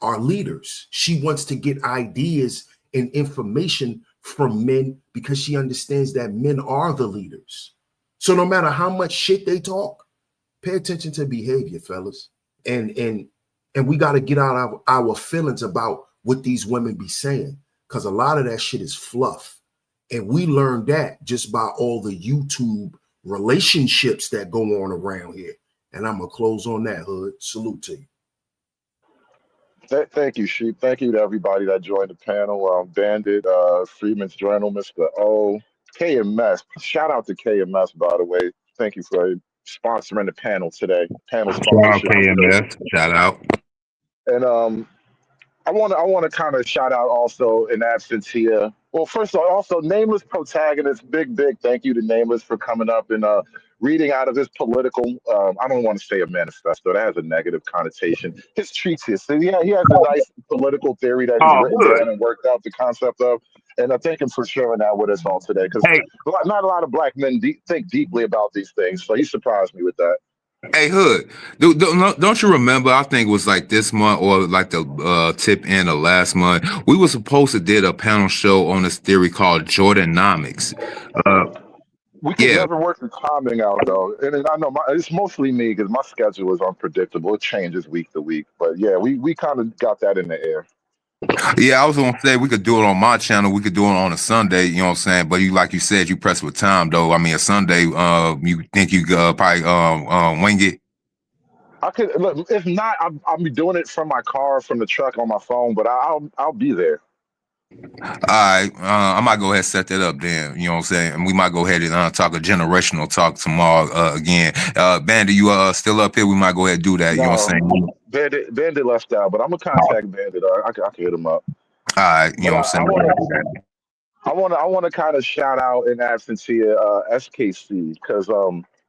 are leaders. She wants to get ideas and information from men because she understands that men are the leaders. So no matter how much shit they talk, pay attention to behavior, fellas. And we got to get out of our feelings about what these women be saying, because a lot of that shit is fluff. And we learned that just by all the YouTube relationships that go on around here. And I'm going to close on that, Hood. Salute to you. Thank you, Sheep. Thank you to everybody that joined the panel. Bandit, Freeman's Journal, Mr. O, KMS. Shout out to KMS, by the way. Thank you for sponsoring the panel today. Panel Shout out sponsorship. KMS. Shout out. And I want to kind of shout out also in absence here. Well, first of all, also Nameless protagonist, big thank you to Nameless for coming up and reading out of his political. I don't want to say a manifesto; that has a negative connotation. His treatise. So he has a nice political theory that he's Oh, written good. down and worked out the concept of. And I thank him for sharing that with us all today, because Hey, not a lot of black men think deeply about these things. So he surprised me with that. hey, Hood, don't you remember? I think it was like this month or like the tip end of last month. We were supposed to did a panel show on this theory called Jordanomics. We could Yeah. never work the timing out though, and I know it's mostly me because my schedule is unpredictable. It changes week to week, but yeah, we kind of got that in the air. Yeah, I was gonna say we could do it on my channel. We could do it on a Sunday. You know what I'm saying? But you, like you said, you press with time though. I mean, a Sunday. You think you could probably wing it? I could look. If not, I'll be doing it from my car, from the truck, on my phone. But I'll be there. All right, I might go ahead and set that up then. You know what I'm saying? And we might go ahead and talk a generational talk tomorrow again. Bandit, you still up here? We might go ahead and do that. You know what I'm No, saying? Bandit left out, but I'm gonna contact Bandit. I can hit him up. All right, you But know what I'm saying? I want to kind of shout out in absentia SKC because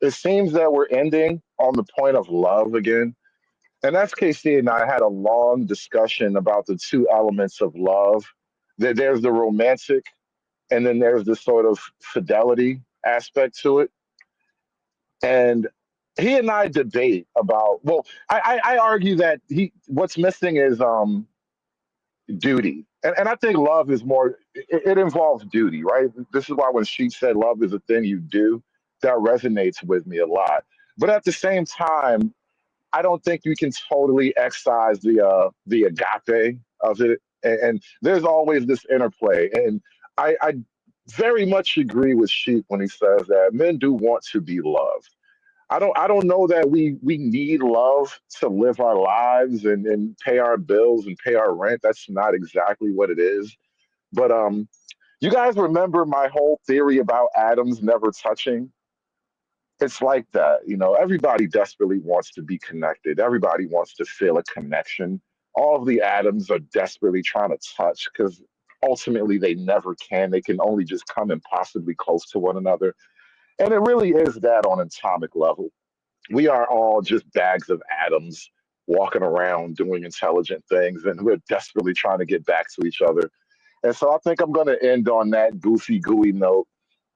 it seems that we're ending on the point of love again. And SKC and I had a long discussion about the two elements of love. There's the romantic, and then there's the sort of fidelity aspect to it. And he and I debate about. Well, I argue that he what's missing is duty. And I think love is more, it involves duty, right? This is why when she said love is a thing you do, that resonates with me a lot. But at the same time, I don't think you can totally excise the agape of it. And there's always this interplay. And I very much agree with Sheep when he says that men do want to be loved. I don't know that we need love to live our lives and pay our bills and pay our rent. That's not exactly what it is. But you guys remember my whole theory about atoms never touching? It's like that. You know, everybody desperately wants to be connected. Everybody wants to feel a connection. All of the atoms are desperately trying to touch because ultimately they never can. They can only just come impossibly close to one another. And it really is that on an atomic level. We are all just bags of atoms walking around doing intelligent things, and we're desperately trying to get back to each other. And so I think I'm going to end on that goofy, gooey note.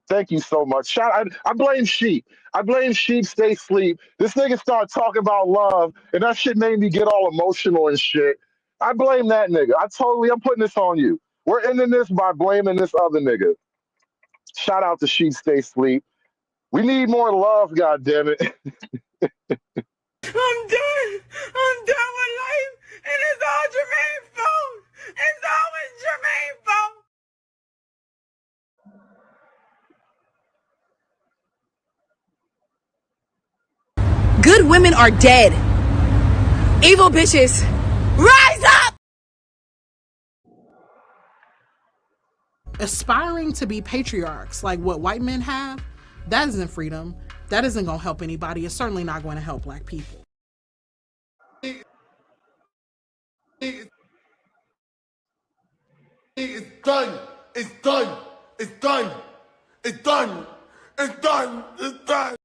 Thank you so much. I blame Sheep. I blame Sheep, stay sleep. This nigga started talking about love, and that shit made me get all emotional and shit. I blame that nigga. I'm putting this on you. We're ending this by blaming this other nigga. Shout out to Sheep, stay sleep. We need more love, goddammit. I'm done. I'm done with life, and it's all Jermaine's fault. It's always Jermaine's fault. Good women are dead. Evil bitches, rise up! Aspiring to be patriarchs like what white men have, that isn't freedom. That isn't going to help anybody. It's certainly not going to help black people. It's done. It's done. It's done. It's done. It's done. It's done.